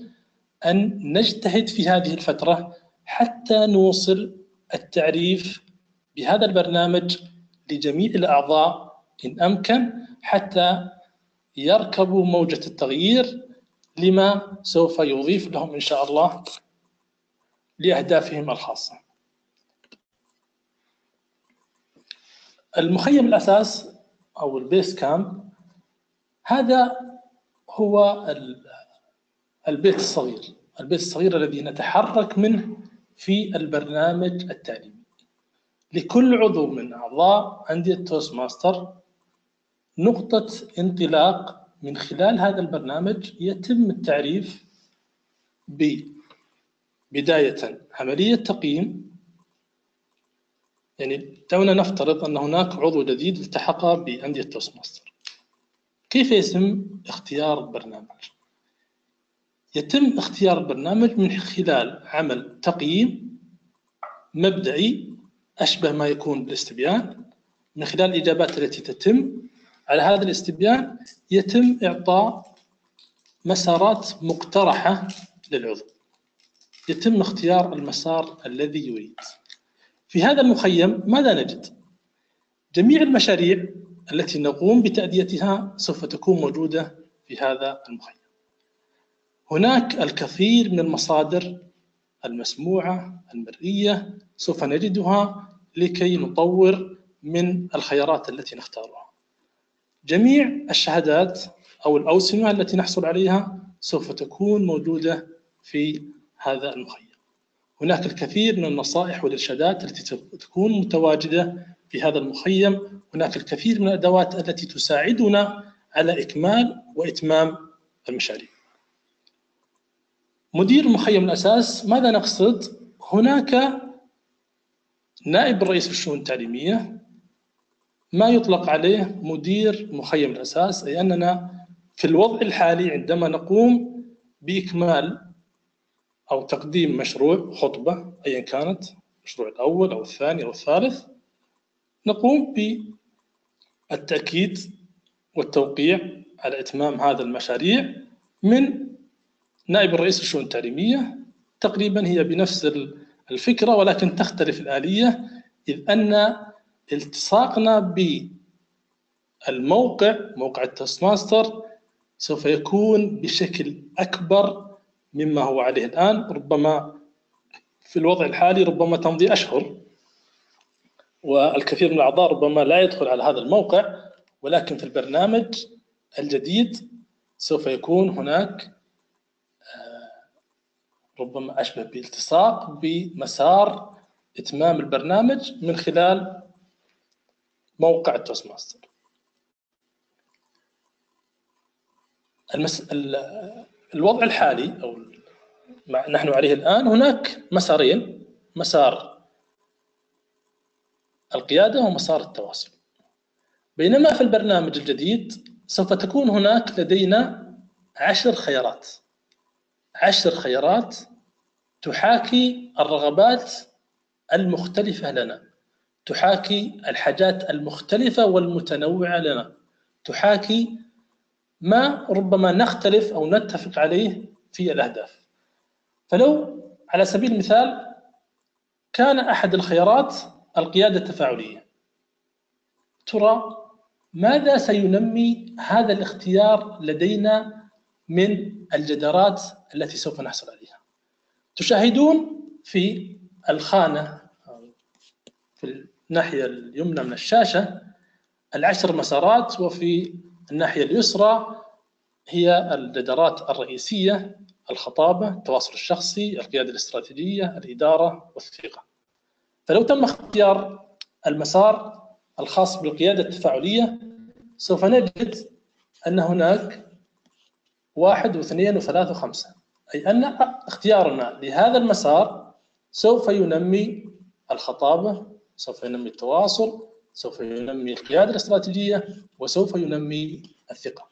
أن نجتهد في هذه الفترة حتى نوصل التعريف بهذا البرنامج لجميع الأعضاء إن أمكن، حتى يركبوا موجة التغيير لما سوف يضيف لهم إن شاء الله لأهدافهم الخاصة. المخيم الأساس أو البيس كامب هذا هو البيت الصغير، البيت الصغير الذي نتحرك منه في البرنامج التعليمي. لكل عضو من أعضاء أندية توست ماستر نقطة انطلاق من خلال هذا البرنامج يتم التعريف بداية عملية تقييم. يعني دعونا نفترض أن هناك عضو جديد التحق بأندية توست ماستر. كيف يتم اختيار البرنامج؟ يتم اختيار البرنامج من خلال عمل تقييم مبدئي أشبه ما يكون بالاستبيان. من خلال الإجابات التي تتم على هذا الاستبيان يتم إعطاء مسارات مقترحة للعضو، يتم اختيار المسار الذي يريد. في هذا المخيم ماذا نجد؟ جميع المشاريع التي نقوم بتأديتها سوف تكون موجودة في هذا المخيم. هناك الكثير من المصادر المسموعة المرئية سوف نجدها لكي نطور من الخيارات التي نختارها. جميع الشهادات أو الأوسمة التي نحصل عليها سوف تكون موجودة في هذا المخيم. هناك الكثير من النصائح والإرشادات التي تكون متواجدة في هذا المخيم. هناك الكثير من الأدوات التي تساعدنا على إكمال وإتمام المشاريع. مدير مخيم الأساس ماذا نقصد؟ هناك نائب الرئيس في الشؤون التعليمية، ما يطلق عليه مدير مخيم الأساس، أي أننا في الوضع الحالي عندما نقوم بإكمال أو تقديم مشروع خطبة أيا كانت، المشروع الأول أو الثاني أو الثالث، نقوم بالتأكيد والتوقيع على إتمام هذا المشاريع من نائب الرئيس في الشؤون التعليمية. تقريبا هي بنفس الفكرة ولكن تختلف الآلية، إذ أن التصاقنا بالموقع، موقع التوست ماستر، سوف يكون بشكل أكبر مما هو عليه الآن. ربما في الوضع الحالي ربما تمضي أشهر، والكثير من الأعضاء ربما لا يدخل على هذا الموقع، ولكن في البرنامج الجديد سوف يكون هناك ربما أشبه بالتصاق بمسار إتمام البرنامج من خلال موقع التوست ماستر. الوضع الحالي أو نحن عليه الآن هناك مسارين: مسار القيادة ومسار التواصل. بينما في البرنامج الجديد سوف تكون هناك لدينا 10 خيارات، 10 خيارات تحاكي الرغبات المختلفة لنا، تحاكي الحاجات المختلفة والمتنوعة لنا، تحاكي ما ربما نختلف أو نتفق عليه في الأهداف. فلو على سبيل المثال كان أحد الخيارات القيادة التفاعلية، ترى ماذا سينمي هذا الاختيار لدينا من الجدارات التي سوف نحصل عليها؟ تشاهدون في الخانة في الناحية اليمنى من الشاشة 10 مسارات، وفي الناحية اليسرى هي الجدارات الرئيسية: الخطابة، التواصل الشخصي، القيادة الاستراتيجية، الإدارة والثقة. فلو تم اختيار المسار الخاص بالقيادة التفاعلية سوف نجد أن هناك 1 و2 و3 و5، أي أن اختيارنا لهذا المسار سوف ينمي الخطابة، سوف ينمي التواصل، سوف ينمي القيادة الاستراتيجية، وسوف ينمي الثقة.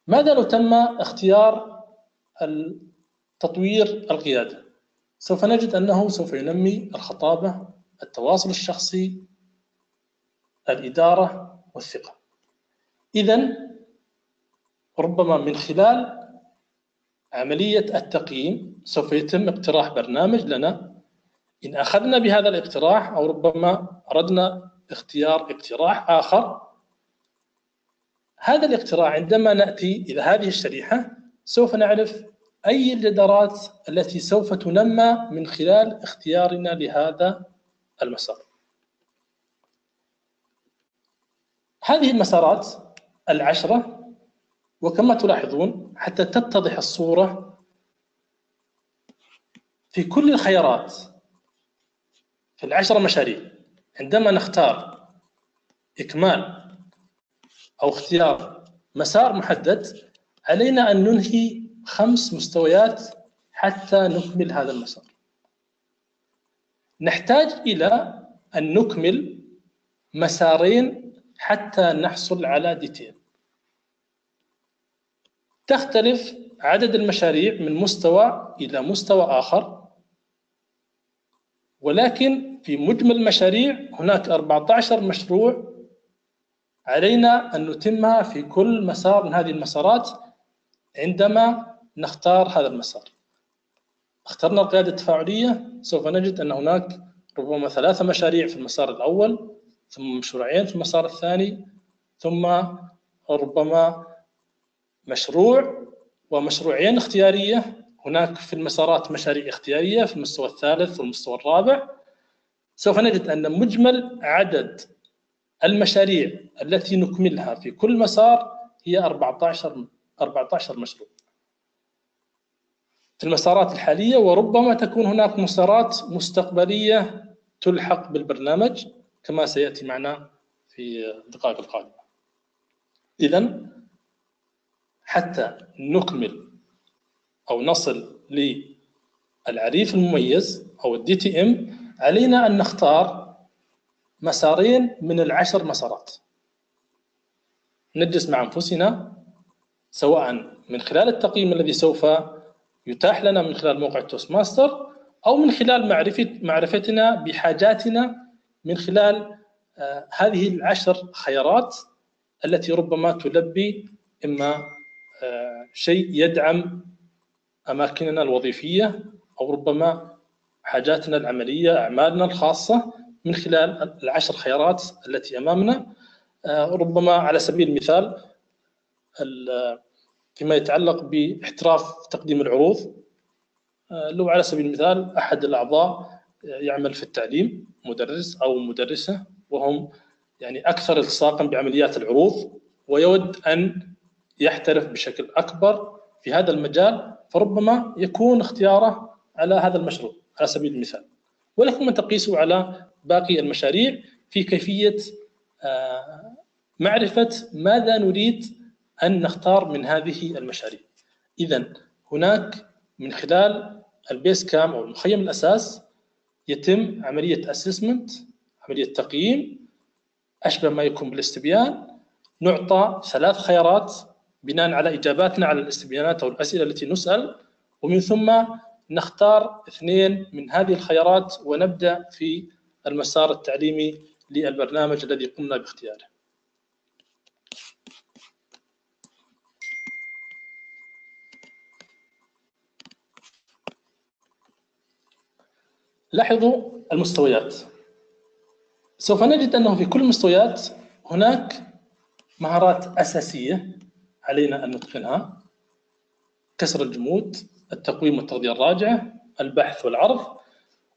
ماذا لو تم اختيار تطوير القيادة؟ سوف نجد أنه سوف ينمي الخطابة، التواصل الشخصي، الإدارة والثقة. إذن ربما من خلال عملية التقييم سوف يتم اقتراح برنامج لنا. إن أخذنا بهذا الاقتراح أو ربما أردنا اختيار اقتراح آخر، هذا الاقتراح عندما نأتي إلى هذه الشريحة سوف نعرف أي الجدارات التي سوف تنمى من خلال اختيارنا لهذا المسار. هذه المسارات 10، وكما تلاحظون حتى تتضح الصورة، في كل الخيارات في 10 مشاريع عندما نختار إكمال أو اختيار مسار محدد علينا أن ننهي 5 مستويات حتى نكمل هذا المسار. نحتاج إلى أن نكمل مسارين حتى نحصل على ديتين. تختلف عدد المشاريع من مستوى إلى مستوى آخر، ولكن في مجمل المشاريع هناك 14 مشروع علينا أن نتمها في كل مسار من هذه المسارات. عندما نختار هذا المسار، اخترنا القيادة التفاعلية، سوف نجد أن هناك ربما 3 مشاريع في المسار الأول، ثم مشروعين في المسار الثاني، ثم ربما مشروع ومشروعين اختيارية. هناك في المسارات مشاريع اختيارية في المستوى الثالث والمستوى الرابع. سوف نجد أن مجمل عدد المشاريع التي نكملها في كل مسار هي 14 مشروع في المسارات الحالية، وربما تكون هناك مسارات مستقبلية تلحق بالبرنامج كما سيأتي معنا في الدقائق القادمة. إذن حتى نكمل أو نصل للعريف المميز أو DTM علينا أن نختار مسارين من 10 مسارات. نجلس مع أنفسنا سواء من خلال التقييم الذي سوف يتاح لنا من خلال موقع توست ماستر، أو من خلال معرفتنا بحاجاتنا من خلال هذه 10 خيارات التي ربما تلبي إما شيء يدعم أماكننا الوظيفية، أو ربما حاجاتنا العملية، أعمالنا الخاصة، من خلال 10 خيارات التي أمامنا. ربما على سبيل المثال فيما يتعلق باحتراف تقديم العروض. لو على سبيل المثال أحد الأعضاء يعمل في التعليم، مدرس أو مدرسة، وهم يعني أكثر التصاقا بعمليات العروض، ويود أن يحترف بشكل أكبر في هذا المجال، فربما يكون اختياره على هذا المشروع على سبيل المثال. ولكم أن تقيسوا على باقي المشاريع في كيفية معرفة ماذا نريد أن نختار من هذه المشاريع. إذن هناك من خلال البيس كام أو المخيم الأساس يتم عملية أسسمنت، عملية تقييم أشبه ما يكون بالاستبيان. نعطى 3 خيارات بناء على إجاباتنا على الاستبيانات أو الأسئلة التي نسأل، ومن ثم نختار 2 من هذه الخيارات ونبدأ في المسار التعليمي للبرنامج الذي قمنا باختياره. لاحظوا المستويات. سوف نجد أنه في كل المستويات هناك مهارات أساسية علينا أن نتقنها: كسر الجمود، التقويم والتغذية الراجعة، البحث والعرض.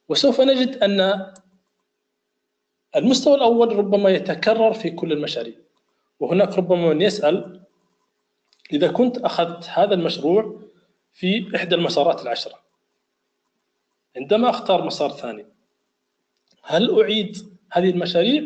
وسوف نجد أن المستوى الأول ربما يتكرر في كل المشاريع، وهناك ربما من يسأل: إذا كنت أخذت هذا المشروع في إحدى المسارات 10، عندما أختار مسار ثاني هل أعيد هذه المشاريع؟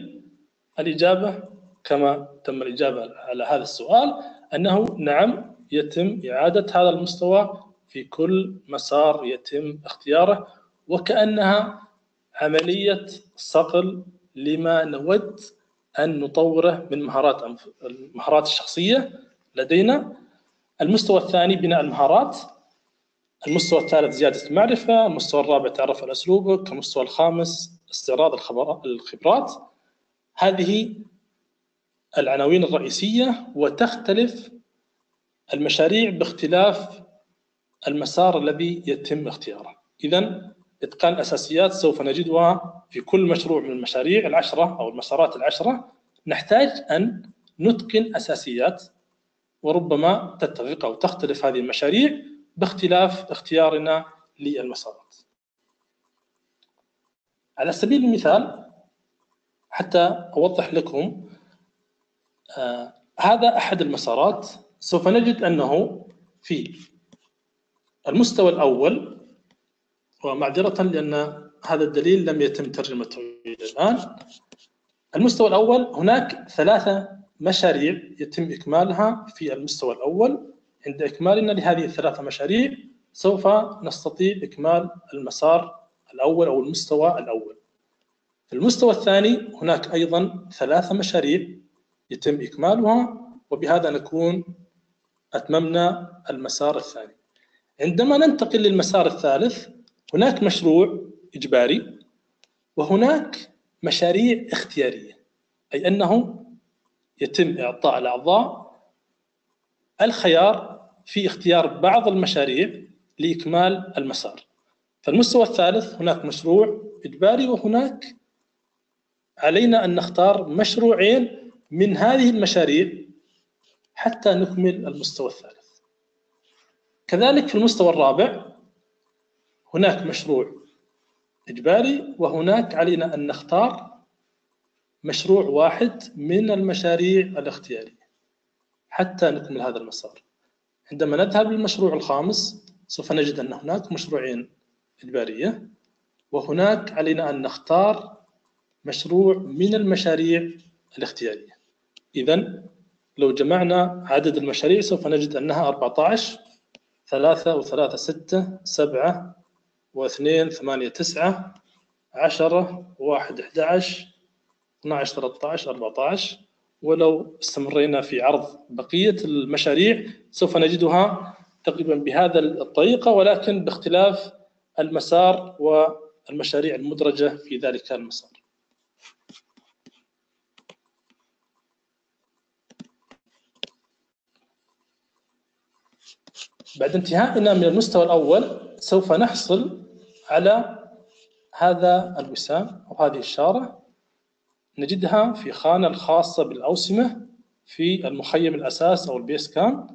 الإجابة كما تم الإجابة على هذا السؤال أنه نعم، يتم إعادة هذا المستوى في كل مسار يتم اختياره، وكأنها عملية صقل لما نود أن نطوره من المهارات الشخصية لدينا. المستوى الثاني بناء المهارات، المستوى الثالث زيادة المعرفة، المستوى الرابع تعرف على أسلوبك، المستوى الخامس استعراض الخبرات. هذه العناوين الرئيسية، وتختلف المشاريع باختلاف المسار الذي يتم اختياره. إذن إتقان الأساسيات سوف نجدها في كل مشروع من المشاريع 10 أو المسارات 10. نحتاج أن نتقن أساسيات، وربما تتفق أو تختلف هذه المشاريع باختلاف اختيارنا للمسارات. على سبيل المثال حتى أوضح لكم، هذا أحد المسارات. سوف نجد أنه في المستوى الأول، ومعذرة لأن هذا الدليل لم يتم ترجمته الآن، المستوى الأول هناك 3 مشاريع يتم إكمالها في المستوى الأول. عند إكمالنا لهذه ال3 مشاريع سوف نستطيع إكمال المسار الأول أو المستوى الأول. في المستوى الثاني هناك أيضا 3 مشاريع يتم إكمالها، وبهذا نكون أتممنا المسار الثاني. عندما ننتقل للمسار الثالث هناك مشروع إجباري وهناك مشاريع اختيارية، أي أنه يتم إعطاء الأعضاء الخيار في اختيار بعض المشاريع لإكمال المسار. فالمستوى الثالث هناك مشروع إجباري، وهناك علينا أن نختار مشروعين من هذه المشاريع حتى نكمل المستوى الثالث. كذلك في المستوى الرابع هناك مشروع إجباري، وهناك علينا أن نختار مشروع واحد من المشاريع الاختيارية حتى نكمل هذا المسار. عندما نذهب للمشروع الخامس سوف نجد أن هناك مشروعين إجبارية، وهناك علينا أن نختار مشروع من المشاريع الاختيارية. إذن لو جمعنا عدد المشاريع سوف نجد أنها 14، 3 و3 6، 7 و2 8 9، 10 و1 11، 12 13 14. ولو استمرينا في عرض بقية المشاريع سوف نجدها تقريبا بهذا الطريقة، ولكن باختلاف المسار والمشاريع المدرجة في ذلك المسار. بعد انتهائنا من المستوى الأول سوف نحصل على هذا الوسام أو هذه الشارة، نجدها في خانة الخاصة بالأوسمة في المخيم الأساس أو البيس كام.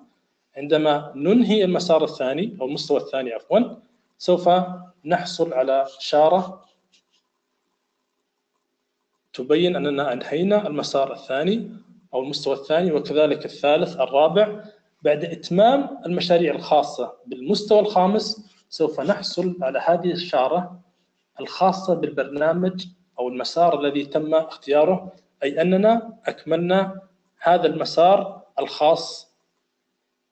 عندما ننهي المسار الثاني أو المستوى الثاني عفوا، سوف نحصل على إشارة تبين أننا أنهينا المسار الثاني أو المستوى الثاني، وكذلك الثالث الرابع. بعد إتمام المشاريع الخاصة بالمستوى الخامس سوف نحصل على هذه الإشارة الخاصة بالبرنامج أو المسار الذي تم اختياره، أي أننا أكملنا هذا المسار الخاص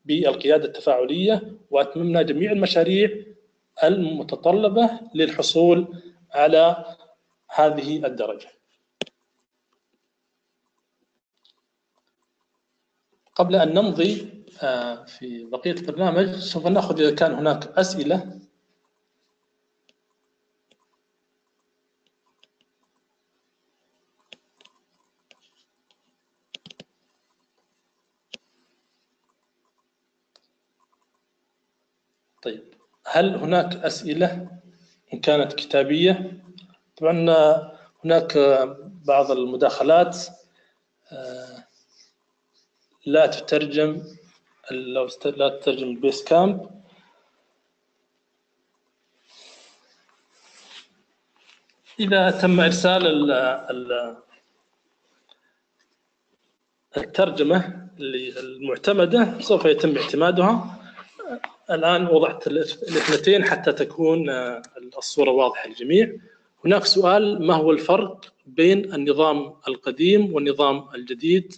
بالقيادة التفاعلية وأتممنا جميع المشاريع المتطلبة للحصول على هذه الدرجة. قبل أن نمضي في بقية البرنامج سوف نأخذ إذا كان هناك أسئلة. طيب، هل هناك أسئلة إن كانت كتابية؟ طبعا هناك بعض المداخلات لا تترجم البيس كامب. إذا تم إرسال الترجمة المعتمدة سوف يتم اعتمادها. الآن وضعت الاثنتين حتى تكون الصورة واضحة للجميع. هناك سؤال: ما هو الفرق بين النظام القديم والنظام الجديد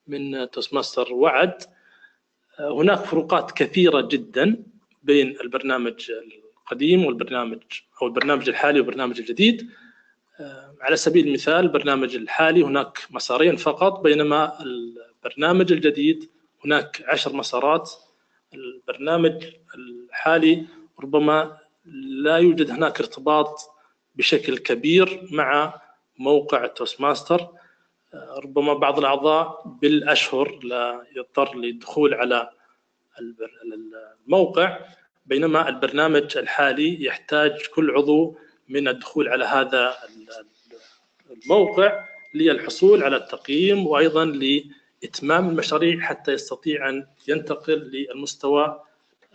من توستماستر وعد؟ هناك فروقات كثيرة جدا بين البرنامج القديم والبرنامج أو البرنامج الحالي والبرنامج الجديد. على سبيل المثال البرنامج الحالي هناك مسارين فقط، بينما البرنامج الجديد هناك 10 مسارات. البرنامج الحالي ربما لا يوجد هناك ارتباط بشكل كبير مع موقع توستماستر، ربما بعض الأعضاء بالأشهر لا يضطر للدخول على الموقع، بينما البرنامج الحالي يحتاج كل عضو من الدخول على هذا الموقع للحصول على التقييم وأيضا لإتمام المشاريع حتى يستطيع أن ينتقل للمستوى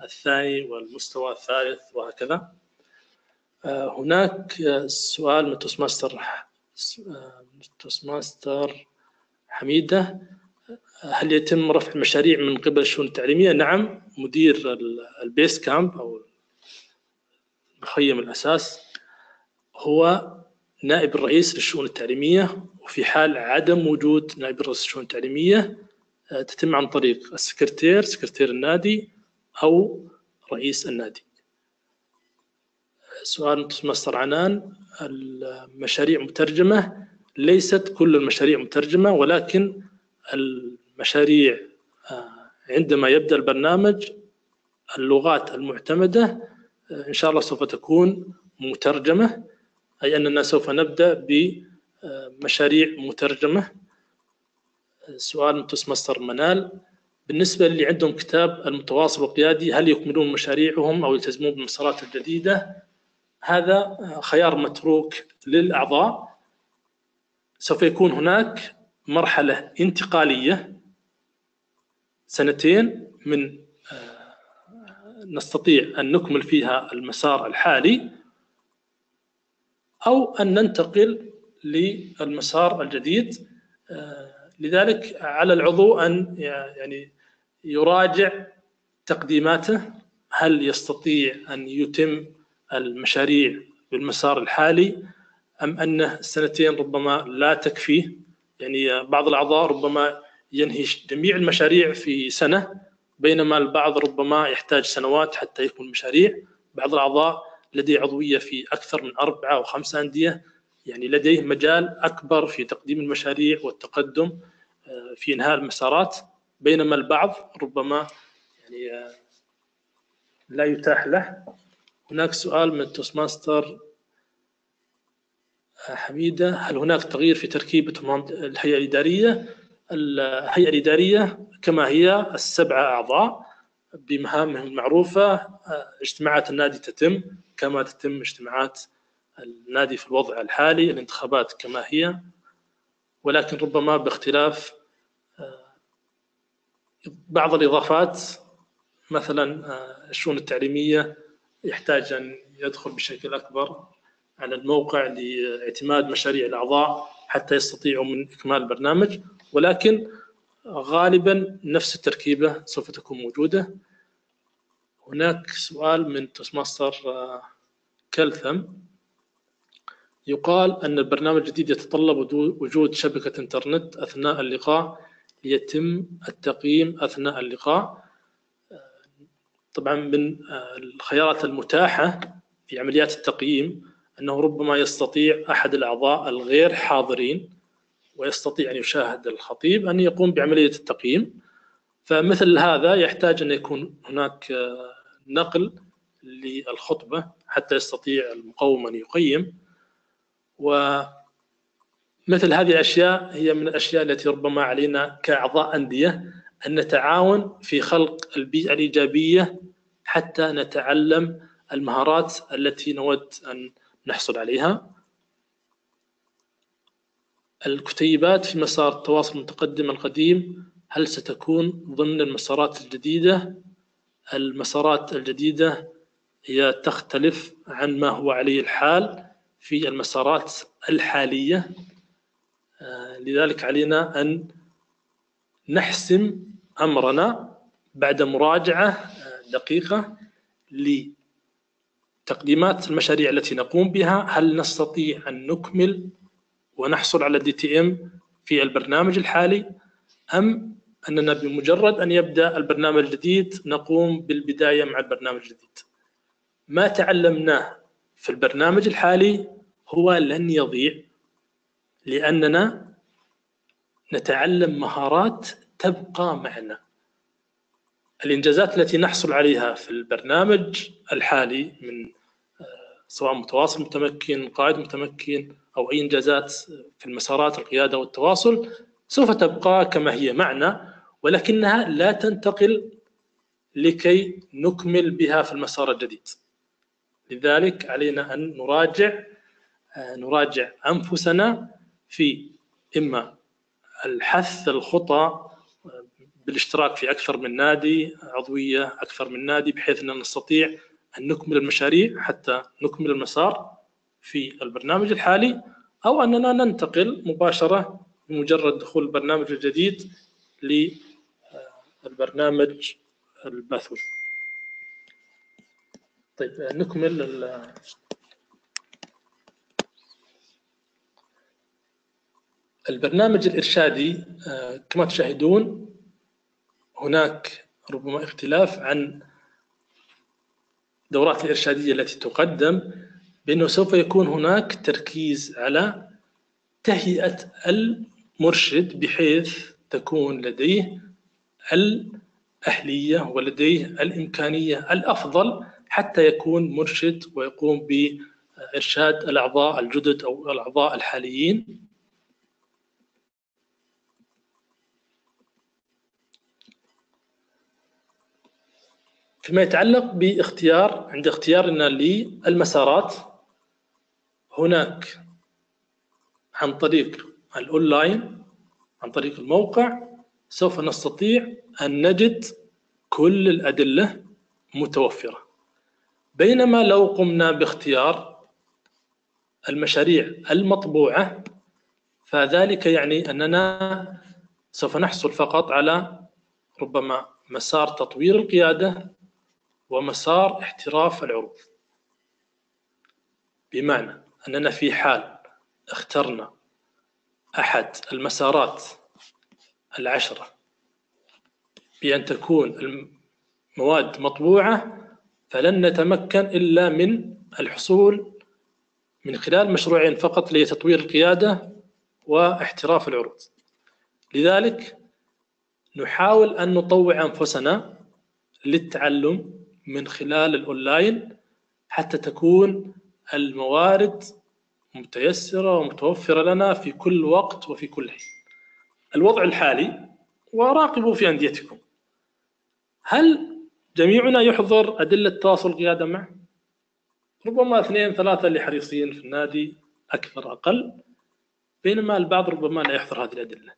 الثاني والمستوى الثالث وهكذا. هناك سؤال من توستماستر حميدة: هل يتم رفع المشاريع من قبل الشؤون التعليمية؟ نعم، مدير البيس كامب أو مخيم الأساس هو نائب الرئيس للشؤون التعليمية، وفي حال عدم وجود نائب الرئيس للشؤون التعليمية تتم عن طريق سكرتير النادي أو رئيس النادي. سؤال توستماستر عنان: المشاريع مترجمة؟ ليست كل المشاريع مترجمة، ولكن المشاريع عندما يبدأ البرنامج اللغات المعتمدة إن شاء الله سوف تكون مترجمة، أي أننا سوف نبدأ بمشاريع مترجمة. سؤال من توستماستر منال: بالنسبة اللي عندهم كتاب المتواصل وقيادي هل يكملون مشاريعهم أو يلتزمون بالمسارات الجديدة؟ هذا خيار متروك للأعضاء. سوف يكون هناك مرحلة انتقالية 2 من نستطيع أن نكمل فيها المسار الحالي أو أن ننتقل للمسار الجديد. لذلك على العضو أن يعني يراجع تقديماته، هل يستطيع أن يتم المشاريع بالمسار الحالي أم أنه 2 ربما لا تكفيه. يعني بعض الأعضاء ربما ينهي جميع المشاريع في سنة، بينما البعض ربما يحتاج سنوات حتى يكمل مشاريع. بعض الأعضاء لديه عضوية في أكثر من 4 أو 5 أندية، يعني لديه مجال أكبر في تقديم المشاريع والتقدم في إنهاء المسارات، بينما البعض ربما يعني لا يتاح له. هناك سؤال من توستماستر حميدة: هل هناك تغيير في تركيبة الهيئة الإدارية؟ الهيئة الإدارية كما هي 7 أعضاء بمهامهم المعروفة. اجتماعات النادي تتم كما تتم اجتماعات النادي في الوضع الحالي، الانتخابات كما هي، ولكن ربما باختلاف بعض الإضافات مثلا الشؤون التعليمية يحتاج أن يدخل بشكل أكبر على الموقع لاعتماد مشاريع الأعضاء حتى يستطيعوا من إكمال البرنامج، ولكن غالبا نفس التركيبة سوف تكون موجودة. هناك سؤال من توستماستر كلثم، يقال أن البرنامج الجديد يتطلب وجود شبكة إنترنت أثناء اللقاء ليتم التقييم أثناء اللقاء. طبعا من الخيارات المتاحة في عمليات التقييم أنه ربما يستطيع أحد الأعضاء الغير حاضرين ويستطيع أن يشاهد الخطيب أن يقوم بعملية التقييم، فمثل هذا يحتاج أن يكون هناك نقل للخطبة حتى يستطيع المقوم أن يقيم. ومثل هذه الأشياء هي من الأشياء التي ربما علينا كأعضاء أندية أن نتعاون في خلق البيئة الإيجابية حتى نتعلم المهارات التي نود أن نحصل عليها. الكتيبات في مسار التواصل المتقدم القديم هل ستكون ضمن المسارات الجديدة؟ المسارات الجديدة هي تختلف عن ما هو عليه الحال في المسارات الحالية، لذلك علينا أن نحسم أمرنا بعد مراجعة دقيقة لتقديمات المشاريع التي نقوم بها. هل نستطيع أن نكمل ونحصل على DTM في البرنامج الحالي، أم أننا بمجرد أن يبدأ البرنامج الجديد نقوم بالبداية مع البرنامج الجديد؟ ما تعلمناه في البرنامج الحالي هو لن يضيع، لأننا نتعلم مهارات تبقى معنا. الإنجازات التي نحصل عليها في البرنامج الحالي من سواء متواصل متمكن، قائد متمكن، أو أي إنجازات في المسارات القيادة والتواصل سوف تبقى كما هي معنا، ولكنها لا تنتقل لكي نكمل بها في المسار الجديد. لذلك علينا أن نراجع أنفسنا في إما الحث الخطى بالاشتراك في أكثر من نادي، عضوية أكثر من نادي، بحيث أن نستطيع أن نكمل المشاريع حتى نكمل المسار في البرنامج الحالي، أو أننا ننتقل مباشرة بمجرد دخول البرنامج الجديد للبرنامج البثوي. طيب نكمل البرنامج الإرشادي. كما تشاهدون هناك ربما اختلاف عن الدورات الإرشادية التي تقدم، بأنه سوف يكون هناك تركيز على تهيئة المرشد بحيث تكون لديه الأهلية ولديه الإمكانية الأفضل حتى يكون مرشد ويقوم بإرشاد الأعضاء الجدد أو الأعضاء الحاليين. فيما يتعلق باختيار، عند اختيارنا للمسارات هناك عن طريق الأونلاين، عن طريق الموقع، سوف نستطيع أن نجد كل الأدلة متوفرة. بينما لو قمنا باختيار المشاريع المطبوعة فذلك يعني أننا سوف نحصل فقط على ربما مسار تطوير القيادة ومسار احتراف العروض، بمعنى أننا في حال اخترنا أحد المسارات 10 بأن تكون المواد مطبوعة فلن نتمكن إلا من الحصول من خلال مشروعين فقط لتطوير القيادة واحتراف العروض. لذلك نحاول أن نطوع أنفسنا للتعلم من خلال الأونلاين حتى تكون الموارد متيسرة ومتوفرة لنا في كل وقت وفي كل حين. الوضع الحالي، وراقبوا في أنديتكم، هل جميعنا يحضر أدلة تواصل القيادة معه؟ ربما 2-3 اللي حريصين في النادي، أكثر أقل، بينما البعض ربما لا يحضر هذه الأدلة.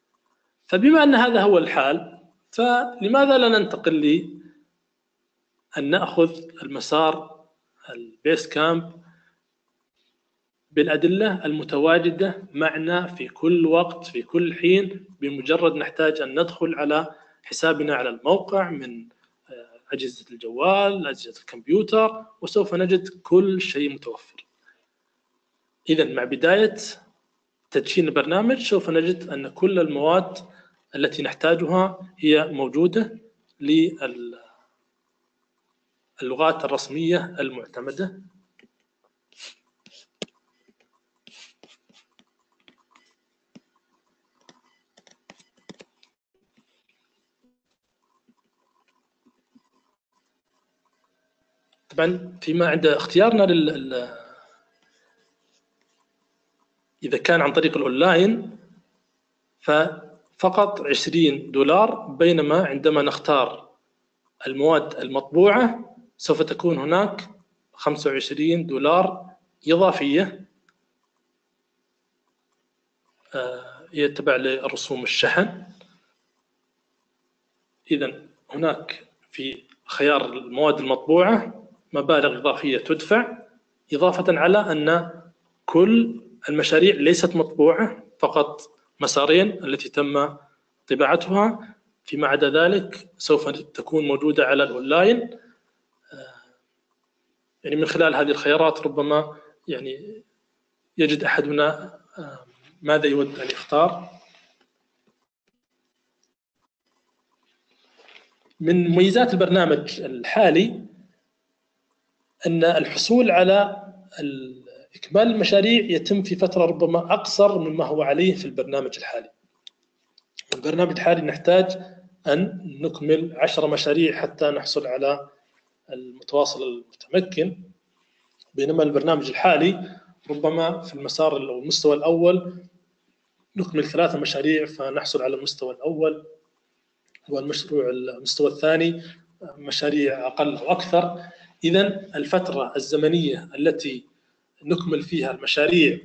فبما أن هذا هو الحال، فلماذا لا ننتقل أن نأخذ المسار البيس كامب بالأدلة المتواجدة معنا في كل وقت في كل حين، بمجرد نحتاج أن ندخل على حسابنا على الموقع من أجهزة الجوال، أجهزة الكمبيوتر، وسوف نجد كل شيء متوفر. إذا مع بداية تدشين البرنامج سوف نجد أن كل المواد التي نحتاجها هي موجودة للغات الرسمية المعتمدة. طبعا فيما عند اختيارنا إذا كان عن طريق الأونلاين ففقط $20، بينما عندما نختار المواد المطبوعة سوف تكون هناك $25 إضافية هي تبع لرسوم الشحن. إذا هناك في خيار المواد المطبوعة مبالغ إضافية تدفع، إضافة على أن كل المشاريع ليست مطبوعة، فقط مسارين التي تم طباعتها، فيما عدا ذلك سوف تكون موجودة على الأونلاين. يعني من خلال هذه الخيارات ربما يعني يجد أحدنا ماذا يود أن يختار. من مميزات البرنامج الحالي أن الحصول على إكمال المشاريع يتم في فترة ربما أقصر مما هو عليه في البرنامج الحالي. البرنامج الحالي نحتاج أن نكمل 10 مشاريع حتى نحصل على المتواصل المتمكن، بينما البرنامج الحالي ربما في المسار أو المستوى الأول نكمل 3 مشاريع فنحصل على المستوى الأول، المستوى الثاني مشاريع أقل أو أكثر. إذن الفترة الزمنية التي نكمل فيها المشاريع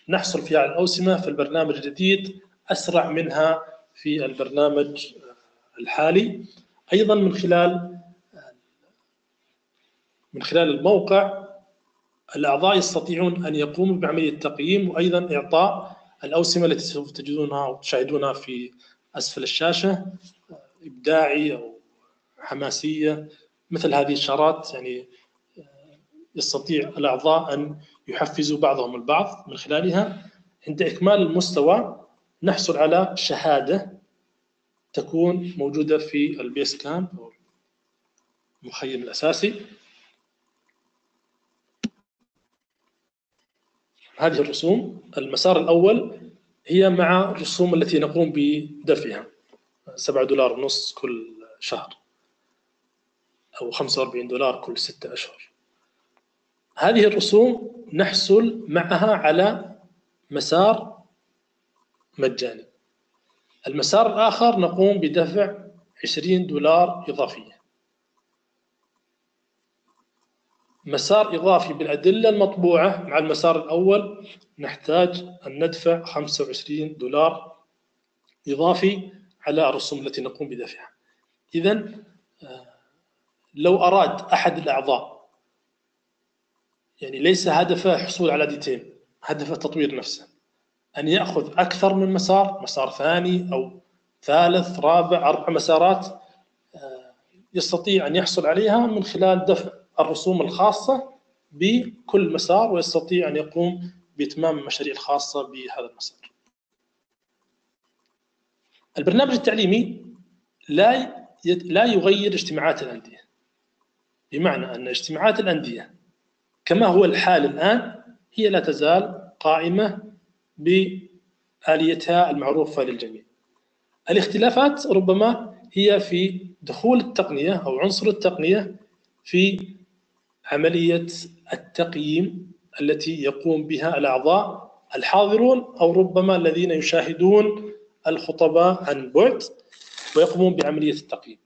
نحصل فيها على الأوسمة في البرنامج الجديد أسرع منها في البرنامج الحالي. أيضا من خلال الموقع الأعضاء يستطيعون أن يقوموا بعملية تقييم، وأيضا إعطاء الأوسمة التي سوف تجدونها أو تشاهدونها في أسفل الشاشة، إبداعي أو حماسية، مثل هذه الشارات. يعني يستطيع الأعضاء أن يحفزوا بعضهم البعض من خلالها. عند إكمال المستوى نحصل على شهادة تكون موجودة في البيس كامب أو المخيم الأساسي. هذه الرسوم، المسار الأول هي مع الرسوم التي نقوم بدفعها $7.50 كل شهر أو $45 كل 6 أشهر. هذه الرسوم نحصل معها على مسار مجاني. المسار الآخر نقوم بدفع $20 إضافية. مسار إضافي بالأدلة المطبوعة مع المسار الأول نحتاج أن ندفع $25 إضافي على الرسوم التي نقوم بدفعها. إذن لو أراد أحد الأعضاء، يعني ليس هدفه حصول على ديتين، هدفه تطوير نفسه، أن يأخذ أكثر من مسار ثاني أو ثالث رابع 4 مسارات، يستطيع أن يحصل عليها من خلال دفع الرسوم الخاصة بكل مسار، ويستطيع أن يقوم بإتمام المشاريع الخاصة بهذا المسار. البرنامج التعليمي لا يغير اجتماعات الأندية، بمعنى أن اجتماعات الأندية كما هو الحال الآن هي لا تزال قائمة بآليتها المعروفة للجميع. الاختلافات ربما هي في دخول التقنية أو عنصر التقنية في عملية التقييم التي يقوم بها الأعضاء الحاضرون، أو ربما الذين يشاهدون الخطباء عن بعد ويقومون بعملية التقييم.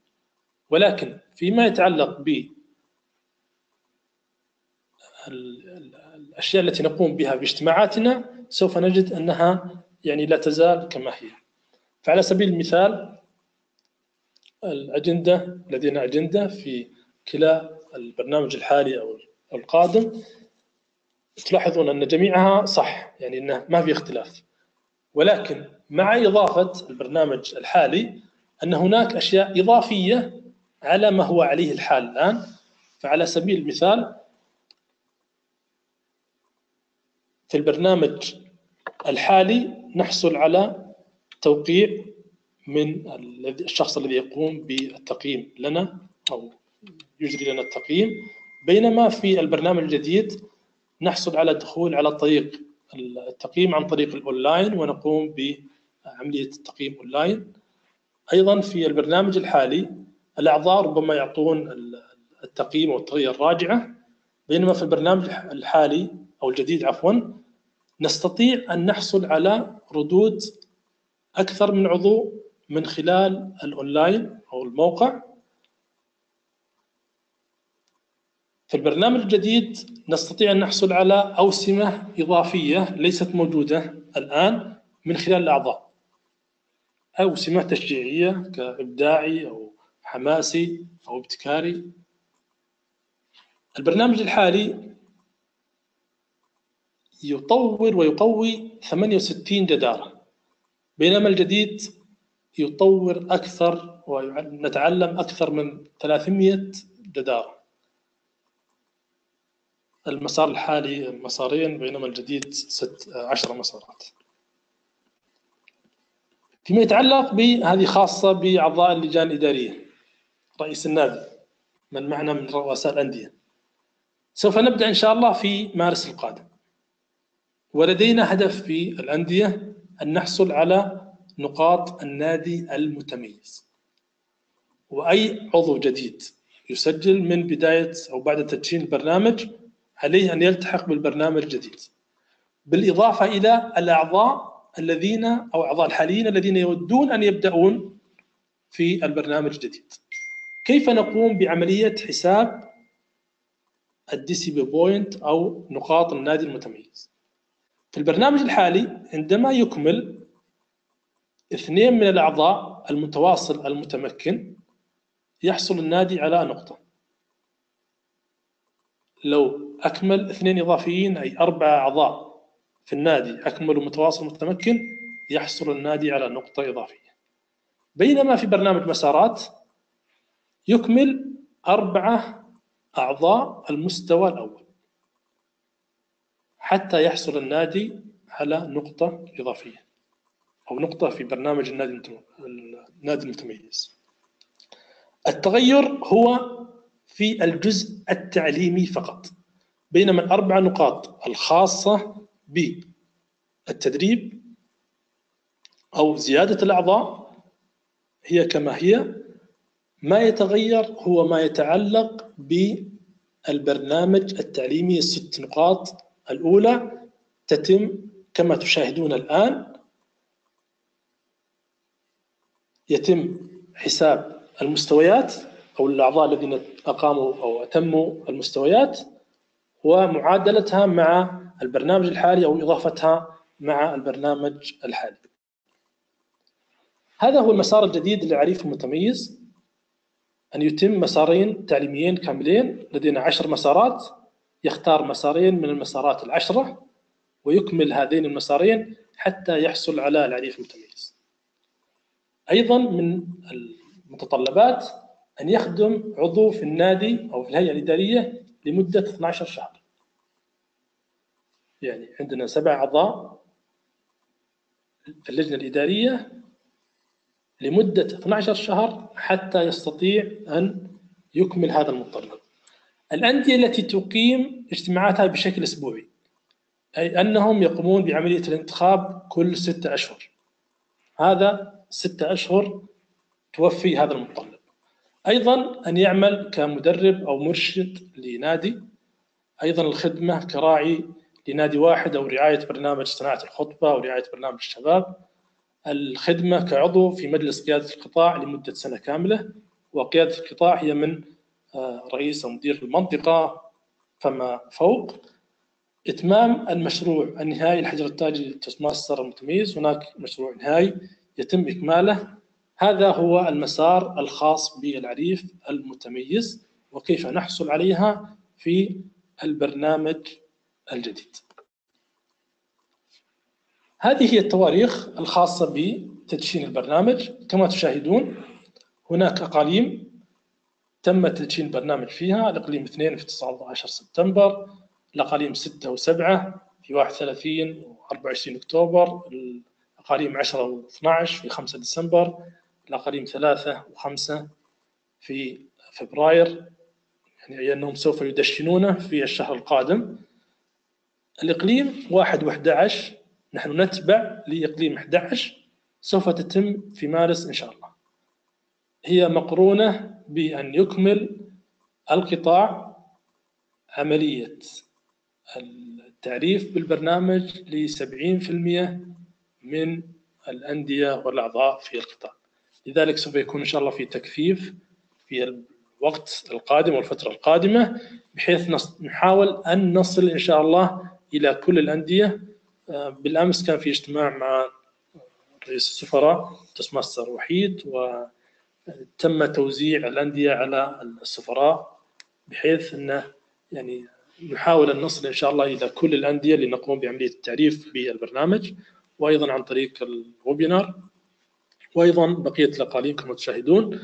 ولكن فيما يتعلق بالأشياء التي نقوم بها باجتماعاتنا سوف نجد أنها يعني لا تزال كما هي. فعلى سبيل المثال الأجندة، لدينا أجندة في كلا البرنامج الحالي أو القادم تلاحظون أن جميعها صح، يعني أنه ما في اختلاف، ولكن مع إضافة البرنامج الحالي أن هناك أشياء إضافية على ما هو عليه الحال الآن. فعلى سبيل المثال في البرنامج الحالي نحصل على توقيع من الشخص الذي يقوم بالتقييم لنا أو يجري لنا التقييم، بينما في البرنامج الجديد نحصل على الدخول على طريق التقييم عن طريق الأونلاين ونقوم بعملية التقييم أونلاين. أيضا في البرنامج الحالي الأعضاء ربما يعطون التقييم أو التغطية الراجعة، بينما في البرنامج الحالي أو الجديد عفوا نستطيع أن نحصل على ردود أكثر من عضو من خلال الأونلاين أو الموقع. في البرنامج الجديد نستطيع أن نحصل على أوسمة إضافية ليست موجودة الآن من خلال الأعضاء، أوسمة تشجيعية كإبداعي أو حماسي أو ابتكاري. البرنامج الحالي يطور ويقوي 68 جدارة، بينما الجديد يطور أكثر ونتعلم أكثر من 300 جدارة. المسار الحالي مسارين، بينما الجديد 10 مسارات. فيما يتعلق بهذه خاصة بأعضاء اللجان الإدارية، رئيس النادي، من معنا من رؤساء الأندية. سوف نبدأ إن شاء الله في مارس القادم، ولدينا هدف في الأندية أن نحصل على نقاط النادي المتميز، وأي عضو جديد يسجل من بداية أو بعد تدشين البرنامج عليه أن يلتحق بالبرنامج الجديد، بالإضافة إلى الأعضاء الذين أو أعضاء الحاليين الذين يودون أن يبدأون في البرنامج الجديد. كيف نقوم بعملية حساب الديسيبل بوينت أو نقاط النادي المتميز؟ في البرنامج الحالي عندما يكمل 2 من الأعضاء المتواصل المتمكن يحصل النادي على نقطة. لو أكمل 2 إضافيين أي 4 أعضاء في النادي أكملوا متواصل متمكن يحصل النادي على نقطة إضافية. بينما في برنامج مسارات يكمل 4 أعضاء المستوى الأول حتى يحصل النادي على نقطة إضافية أو نقطة في برنامج النادي المتميز. التغير هو في الجزء التعليمي فقط، بينما ال4 نقاط الخاصة بالتدريب أو زيادة الأعضاء هي كما هي. ما يتغير هو ما يتعلق بالبرنامج التعليمي. ال6 نقاط الأولى تتم كما تشاهدون الآن، يتم حساب المستويات أو الأعضاء الذين أقاموا أو أتموا المستويات ومعادلتها مع البرنامج الحالي أو إضافتها مع البرنامج الحالي. هذا هو المسار الجديد للعريف المتميز، أن يتم مسارين تعليميين كاملين. لدينا 10 مسارات، يختار مسارين من المسارات 10 ويكمل هذين المسارين حتى يحصل على العريف المتميز. أيضا من المتطلبات أن يخدم عضو في النادي أو في الهيئة الإدارية لمدة 12 شهر. يعني عندنا 7 أعضاء في اللجنة الإدارية لمدة 12 شهر حتى يستطيع أن يكمل هذا المتطلب. الأندية التي تقيم اجتماعاتها بشكل أسبوعي، أي أنهم يقومون بعملية الانتخاب كل 6 أشهر، هذا 6 أشهر توفي هذا المتطلب. أيضا أن يعمل كمدرب أو مرشد لنادي، أيضا الخدمة كراعي لنادي واحد أو رعاية برنامج صناعة الخطبة أو رعاية برنامج الشباب، الخدمة كعضو في مجلس قيادة القطاع لمدة سنة كاملة، وقيادة القطاع هي من رئيس أو مدير المنطقة فما فوق. إتمام المشروع النهائي الحجر التاجي للتوستماستر المتميز، هناك مشروع نهائي يتم إكماله. هذا هو المسار الخاص بالعريف المتميز، وكيف نحصل عليها في البرنامج الجديد. هذه هي التواريخ الخاصة بتدشين البرنامج. كما تشاهدون هناك أقاليم تم تدشين البرنامج فيها: الإقليم 2 في 19 سبتمبر، الأقاليم 6 و7 في 31 و24 أكتوبر، الأقاليم 10 و12 في 5 ديسمبر، الأقاليم 3 و5 في فبراير، يعني أنهم سوف يدشنونه في الشهر القادم. الإقليم 1 و11 نحن نتبع لإقليم 11 سوف تتم في مارس إن شاء الله. هي مقرونة بأن يكمل القطاع عملية التعريف بالبرنامج ل 70% من الأندية والأعضاء في القطاع. لذلك سوف يكون إن شاء الله في تكثيف في الوقت القادم والفترة القادمة، بحيث نحاول أن نصل إن شاء الله إلى كل الأندية. بالأمس كان في اجتماع مع رئيس السفراء توستماستر وحيد، وتم توزيع الأندية على السفراء، بحيث أنه يعني نحاول أن نصل إن شاء الله إلى كل الأندية لنقوم بعملية التعريف بالبرنامج، وأيضا عن طريق الويبينار، وأيضا بقية الأقاليم كما تشاهدون.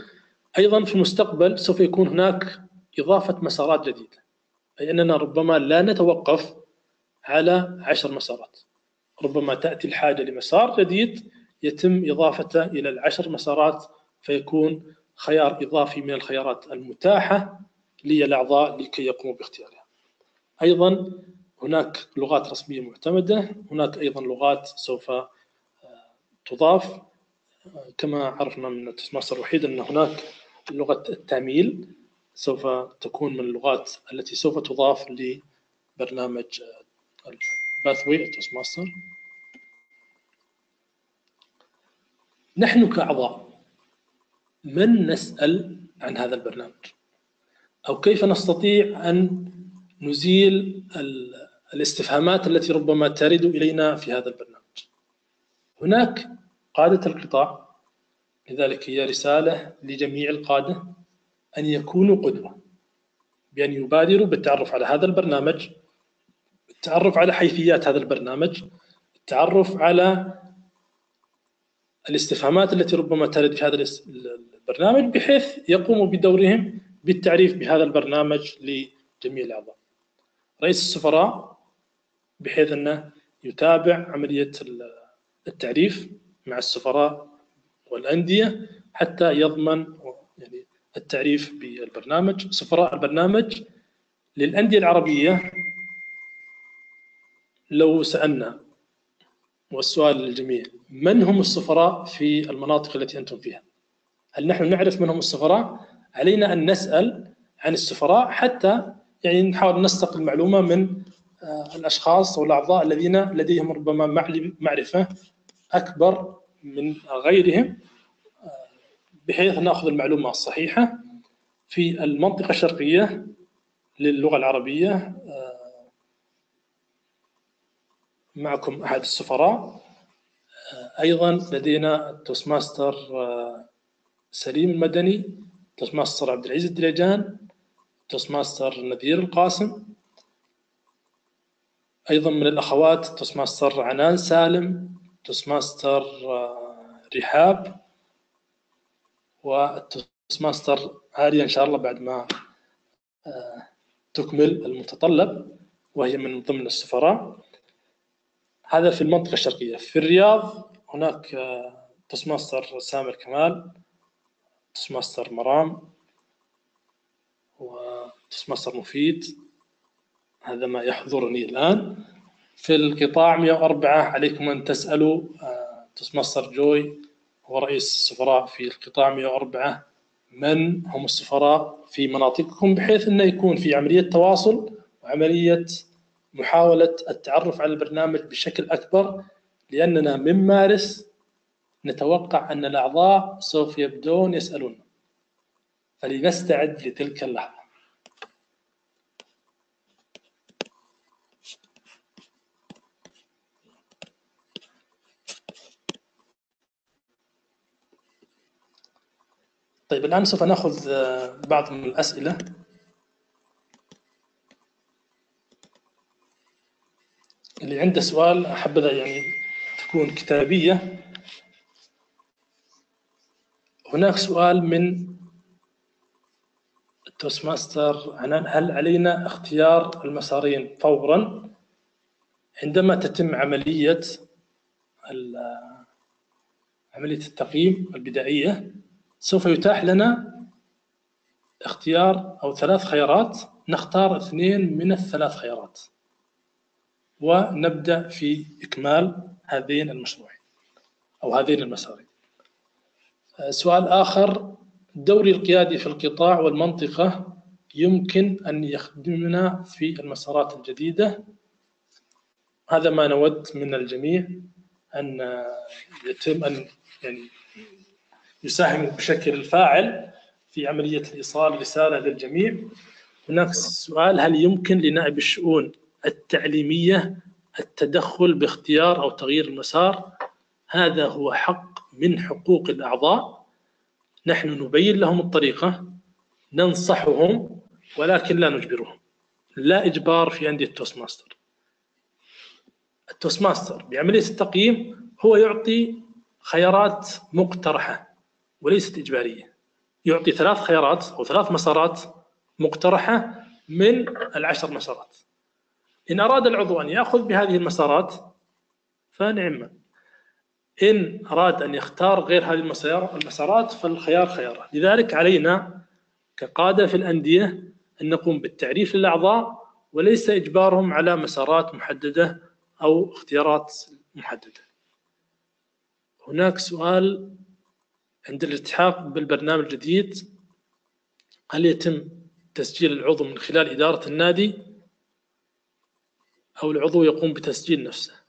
أيضا في المستقبل سوف يكون هناك إضافة مسارات جديدة، أي أننا ربما لا نتوقف على 10 مسارات، ربما تأتي الحاجة لمسار جديد يتم إضافته إلى 10 مسارات، فيكون خيار إضافي من الخيارات المتاحة للأعضاء لكي يقوموا باختيارها. أيضا هناك لغات رسمية معتمدة، هناك أيضا لغات سوف تضاف. كما عرفنا من توستماستر الوحيد أن هناك لغة التاميل سوف تكون من اللغات التي سوف تضاف لبرنامج باثوي توستماستر. نحن كأعضاء من نسأل عن هذا البرنامج، أو كيف نستطيع أن نزيل الاستفهامات التي ربما ترد إلينا في هذا البرنامج؟ هناك قادة القطاع، لذلك هي رسالة لجميع القادة أن يكونوا قدوة، بأن يبادروا بالتعرف على هذا البرنامج، التعرف على حيثيات هذا البرنامج، التعرف على الاستفهامات التي ربما ترد في هذا البرنامج، بحيث يقوموا بدورهم بالتعريف بهذا البرنامج لجميع الأعضاء. رئيس السفراء بحيث أنه يتابع عملية التعريف مع السفراء والأندية حتى يضمن يعني التعريف بالبرنامج. سفراء البرنامج للأندية العربية، لو سألنا والسؤال للجميع: من هم السفراء في المناطق التي أنتم فيها؟ هل نحن نعرف من هم السفراء؟ علينا أن نسأل عن السفراء حتى يعني نحاول نستقل معلومة من الأشخاص والأعضاء الذين لديهم ربما معرفة أكبر من غيرهم، بحيث نأخذ المعلومة الصحيحة. في المنطقة الشرقية للغة العربية معكم أحد السفراء. أيضا لدينا التوستماستر سليم المدني، توستماستر عبد العزيز الدليجان، توستماستر نذير القاسم. أيضا من الأخوات توستماستر عنان سالم، توستماستر رحاب، والتوستماستر عالية إن شاء الله بعد ما تكمل المتطلب، وهي من ضمن السفراء. هذا في المنطقة الشرقية. في الرياض هناك توستماستر سامر كمال، توستماستر مرام، وتوستماستر مفيد. هذا ما يحضرني الآن. في القطاع 104 عليكم أن تسألوا توستماستر جوي هو رئيس السفراء في القطاع 104 من هم السفراء في مناطقكم، بحيث أنه يكون في عملية تواصل وعملية محاولة التعرف على البرنامج بشكل أكبر، لأننا من مارس نتوقع أن الأعضاء سوف يبدون يسألون، فلنستعد لتلك اللحظة. طيب الآن سوف نأخذ بعض من الأسئلة اللي عنده سؤال أحبذ يعني تكون كتابية. هناك سؤال من التوست ماستر عنان: هل علينا اختيار المسارين فورا عندما تتم عملية التقييم البدائية؟ سوف يتاح لنا اختيار أو 3 خيارات، نختار 2 من ال3 خيارات ونبدأ في إكمال هذين المشروعين أو هذين المسارين. سؤال آخر: الدوري القيادي في القطاع والمنطقة يمكن أن يخدمنا في المسارات الجديدة. هذا ما نود من الجميع أن يتم أن يعني يساهم بشكل فاعل في عملية إيصال رسالة للجميع. هناك سؤال: هل يمكن لنائب الشؤون التعليمية التدخل باختيار أو تغيير المسار؟ هذا هو حق من حقوق الأعضاء، نحن نبين لهم الطريقة، ننصحهم ولكن لا نجبرهم. لا إجبار في أندية التوست ماستر. التوست ماستر بعملية التقييم هو يعطي خيارات مقترحة وليست إجبارية، يعطي 3 خيارات أو 3 مسارات مقترحة من 10 مسارات. إن أراد العضو أن يأخذ بهذه المسارات فنعم، إن أراد أن يختار غير هذه المسارات فالخيار خياره. لذلك علينا كقادة في الأندية أن نقوم بالتعريف للأعضاء وليس إجبارهم على مسارات محددة أو اختيارات محددة. هناك سؤال عند الالتحاق بالبرنامج الجديد: هل يتم تسجيل العضو من خلال إدارة النادي أو العضو يقوم بتسجيل نفسه؟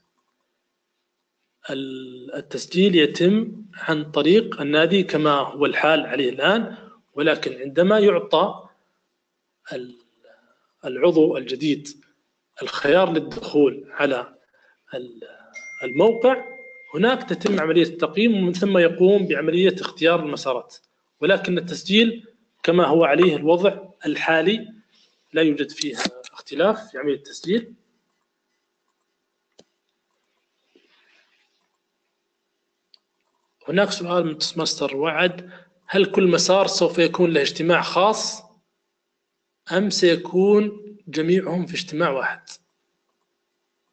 التسجيل يتم عن طريق النادي كما هو الحال عليه الآن، ولكن عندما يعطى العضو الجديد الخيار للدخول على الموقع، هناك تتم عملية التقييم ومن ثم يقوم بعملية اختيار المسارات. ولكن التسجيل كما هو عليه الوضع الحالي، لا يوجد فيه اختلاف في عملية التسجيل. هناك سؤال من توست ماستر وعد: هل كل مسار سوف يكون له اجتماع خاص أم سيكون جميعهم في اجتماع واحد؟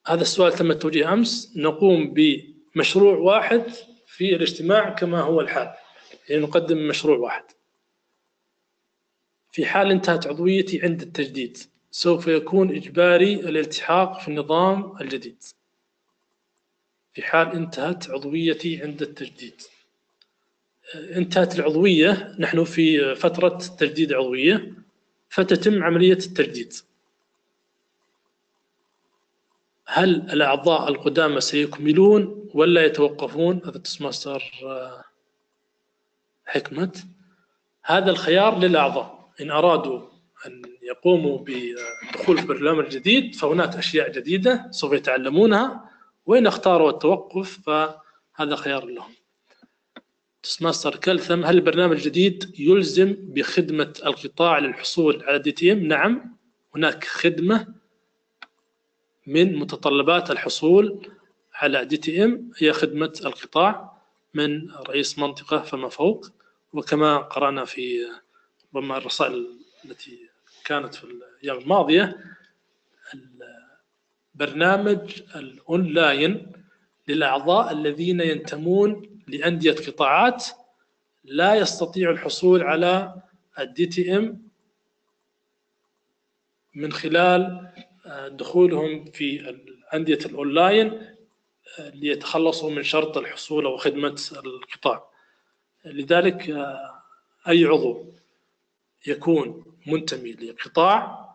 هذا السؤال تم توجيه أمس. نقوم بمشروع واحد في الاجتماع كما هو الحال، يعني نقدم مشروع واحد. في حال انتهت عضويتي عند التجديد سوف يكون إجباري الالتحاق في النظام الجديد. في حال انتهت عضويتي عند التجديد، انتهت العضوية، نحن في فترة تجديد عضوية فتتم عملية التجديد. هل الأعضاء القدامى سيكملون ولا يتوقفون؟ هذا توست ماستر حكمة. هذا الخيار للأعضاء، إن أرادوا أن يقوموا بدخول في برنامج جديد فهناك أشياء جديدة سوف يتعلمونها، وإن اختاروا التوقف فهذا خيار لهم. توست ماستر كلثم: هل البرنامج الجديد يلزم بخدمة القطاع للحصول على DTM؟ نعم، هناك خدمة من متطلبات الحصول على DTM هي خدمة القطاع من رئيس منطقة فما فوق. وكما قرأنا في ربما الرسائل التي كانت في الأيام الماضية، البرنامج الأونلاين للأعضاء الذين ينتمون لأندية قطاعات لا يستطيع الحصول على DTM من خلال دخولهم في أندية الأونلاين ليتخلصوا من شرط الحصول أو خدمة القطاع. لذلك أي عضو يكون منتمي لقطاع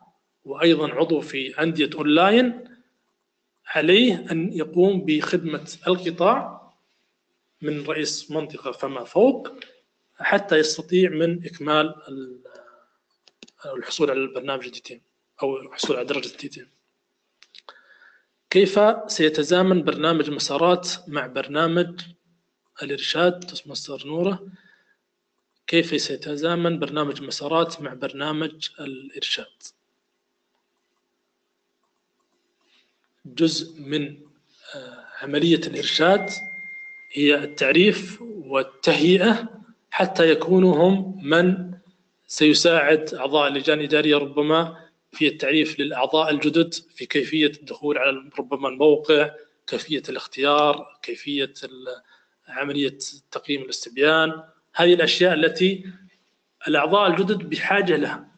وأيضا عضو في أندية أونلاين عليه أن يقوم بخدمة القطاع من رئيس منطقة فما فوق حتى يستطيع من إكمال الحصول على البرنامج DTM أو الحصول على درجة DTM. كيف سيتزامن برنامج مسارات مع برنامج الإرشاد؟ توست ماستر نورة: كيف سيتزامن برنامج مسارات مع برنامج الإرشاد؟ جزء من عملية الإرشاد هي التعريف والتهيئة حتى يكونوا هم من سيساعد أعضاء اللجان الإدارية ربما في التعريف للأعضاء الجدد في كيفية الدخول على ربما الموقع، كيفية الاختيار، كيفية عملية تقييم الاستبيان. هذه الأشياء التي الأعضاء الجدد بحاجة لها،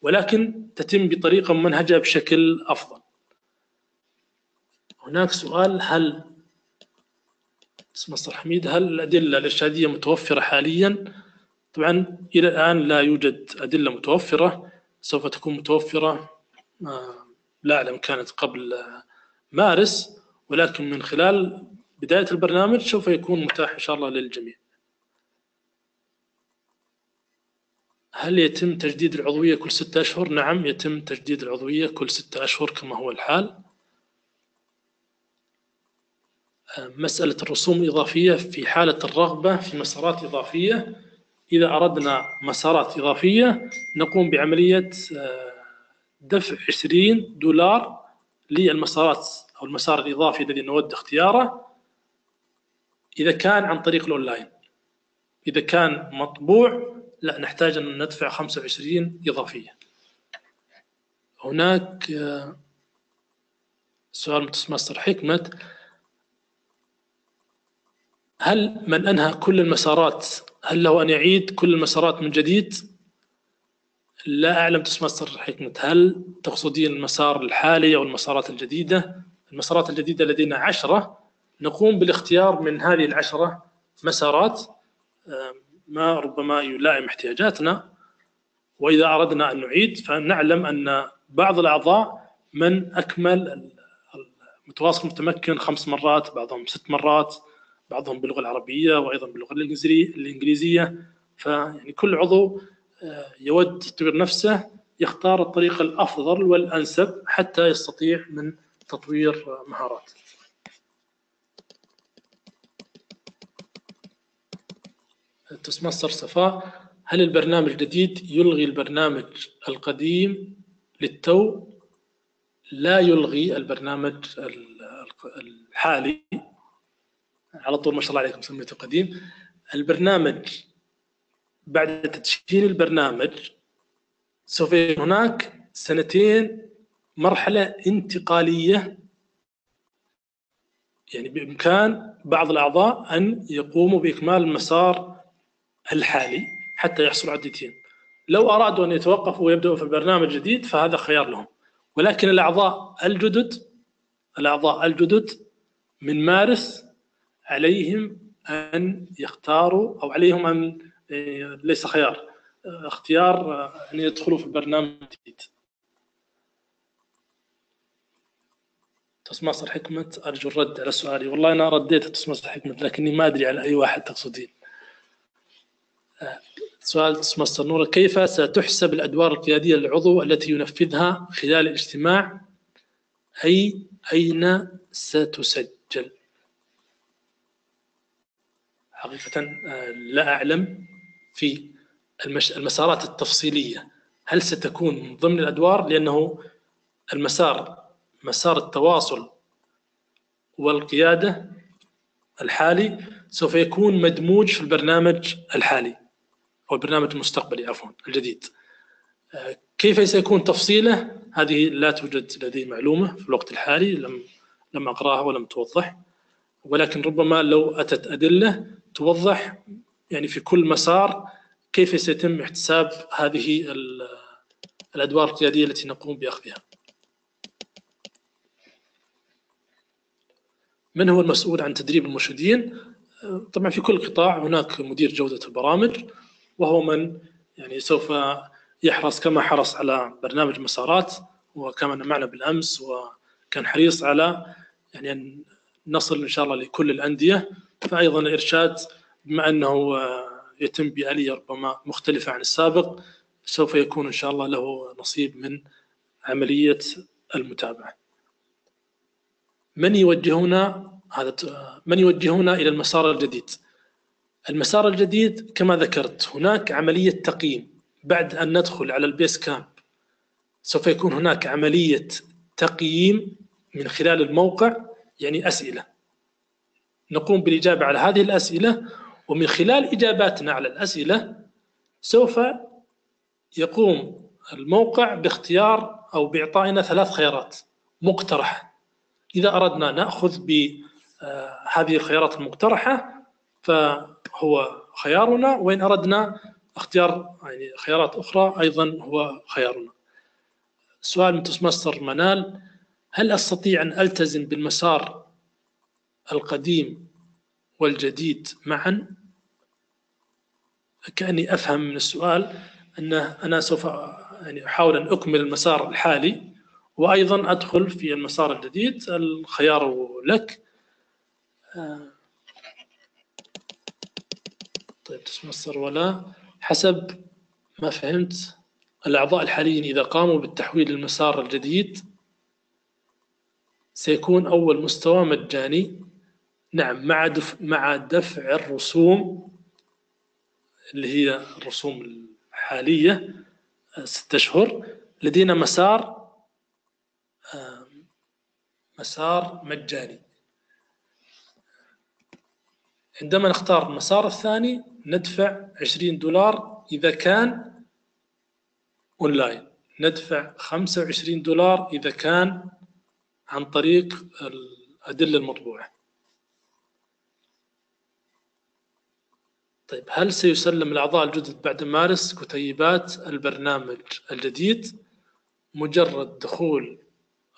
ولكن تتم بطريقة ممنهجة بشكل أفضل. هناك سؤال: هل مستر حميد هل الأدلة الإرشادية متوفرة حاليا؟ طبعا إلى الآن لا يوجد أدلة متوفرة، سوف تكون متوفرة لا أعلم كانت قبل مارس، ولكن من خلال بداية البرنامج سوف يكون متاح إن شاء الله للجميع. هل يتم تجديد العضوية كل 6 أشهر؟ نعم، يتم تجديد العضوية كل 6 أشهر كما هو الحال. مسألة الرسوم الإضافية في حالة الرغبة في مسارات إضافية، إذا أردنا مسارات إضافية نقوم بعملية دفع $20 للمسارات أو المسار الإضافي الذي نود اختياره، إذا كان عن طريق الأونلاين. إذا كان مطبوع لا، نحتاج أن ندفع 25 إضافية. هناك سؤال مستر حكمة: هل من أنهى كل المسارات هل له أن يعيد كل المسارات من جديد؟ لا أعلم مستر حكمة، هل تقصدين المسار الحالي أو المسارات الجديدة؟ المسارات الجديدة لدينا 10، نقوم بالاختيار من هذه ال10 مسارات ما ربما يلائم احتياجاتنا، وإذا أردنا أن نعيد فنعلم أن بعض الأعضاء من أكمل المتواصل متمكن 5 مرات، بعضهم 6 مرات، بعضهم باللغة العربية وأيضا باللغة الإنجليزية. فيعني كل عضو يود تطوير نفسه يختار الطريقة الأفضل والأنسب حتى يستطيع من تطوير مهارات. مستر صفاء: هل البرنامج الجديد يلغي البرنامج القديم للتو؟ لا يلغي البرنامج الحالي على طول، ما شاء الله عليكم سميته قديم. البرنامج بعد تدشين البرنامج سوف يكون هناك 2 مرحلة انتقالية، يعني بإمكان بعض الأعضاء أن يقوموا بإكمال المسار الحالي حتى يحصلوا على الديتين. لو أرادوا أن يتوقفوا ويبدأوا في البرنامج الجديد فهذا خيار لهم، ولكن الأعضاء الجدد من مارس عليهم أن يختاروا، أو عليهم أن ليس خيار، اختيار أن يدخلوا في البرنامج الجديد. مستر حكمة: أرجو الرد على سؤالي. والله أنا رديت مستر حكمة، لكني ما أدري على أي واحد تقصدين. سؤال مستر نور: كيف ستحسب الأدوار القيادية للعضو التي ينفذها خلال الاجتماع؟ أين ستسجل؟ حقيقة لا أعلم في المسارات التفصيلية هل ستكون من ضمن الأدوار، لأنه مسار التواصل والقيادة الحالي سوف يكون مدموج في البرنامج الحالي أو البرنامج المستقبلي عفوا الجديد. كيف سيكون تفصيله؟ هذه لا توجد لدي معلومة في الوقت الحالي، لم أقرأها ولم توضح، ولكن ربما لو أتت أدلة توضح يعني في كل مسار كيف سيتم احتساب هذه الأدوار القيادية التي نقوم بأخذها. من هو المسؤول عن تدريب المرشدين؟ طبعا في كل قطاع هناك مدير جودة البرامج، وهو من يعني سوف يحرص كما حرص على برنامج مسارات، وكما معنا بالأمس وكان حريص على يعني أن نصل إن شاء الله لكل الأندية. فأيضا الإرشاد بما أنه يتم بآلية ربما مختلفة عن السابق سوف يكون إن شاء الله له نصيب من عملية المتابعة. من يوجهنا إلى المسار الجديد؟ المسار الجديد كما ذكرت هناك عملية تقييم بعد أن ندخل على البيس كامب، سوف يكون هناك عملية تقييم من خلال الموقع يعني أسئلة، نقوم بالإجابة على هذه الأسئلة، ومن خلال إجاباتنا على الأسئلة سوف يقوم الموقع باختيار أو بإعطائنا 3 خيارات مقترحة. إذا أردنا نأخذ بهذه الخيارات المقترحة فهو خيارنا، وإن أردنا اختيار يعني خيارات أخرى أيضا هو خيارنا. سؤال من توستماستر منال: هل أستطيع أن ألتزم بالمسار القديم والجديد معا؟ كأني أفهم من السؤال أن أنا سوف يعني أحاول أن أكمل المسار الحالي وأيضا أدخل في المسار الجديد. الخيار لك. طيب تسمصر ولا حسب ما فهمت الأعضاء الحاليين إذا قاموا بالتحويل للمسار الجديد سيكون أول مستوى مجاني. نعم، مع دفع الرسوم اللي هي الرسوم الحالية 6 أشهر. لدينا مسار مجاني. عندما نختار المسار الثاني ندفع $20 إذا كان أونلاين، ندفع $25 إذا كان عن طريق الأدلة المطبوعة. طيب، هل سيسلم الأعضاء الجدد بعد مارس كتيبات البرنامج الجديد؟ مجرد دخول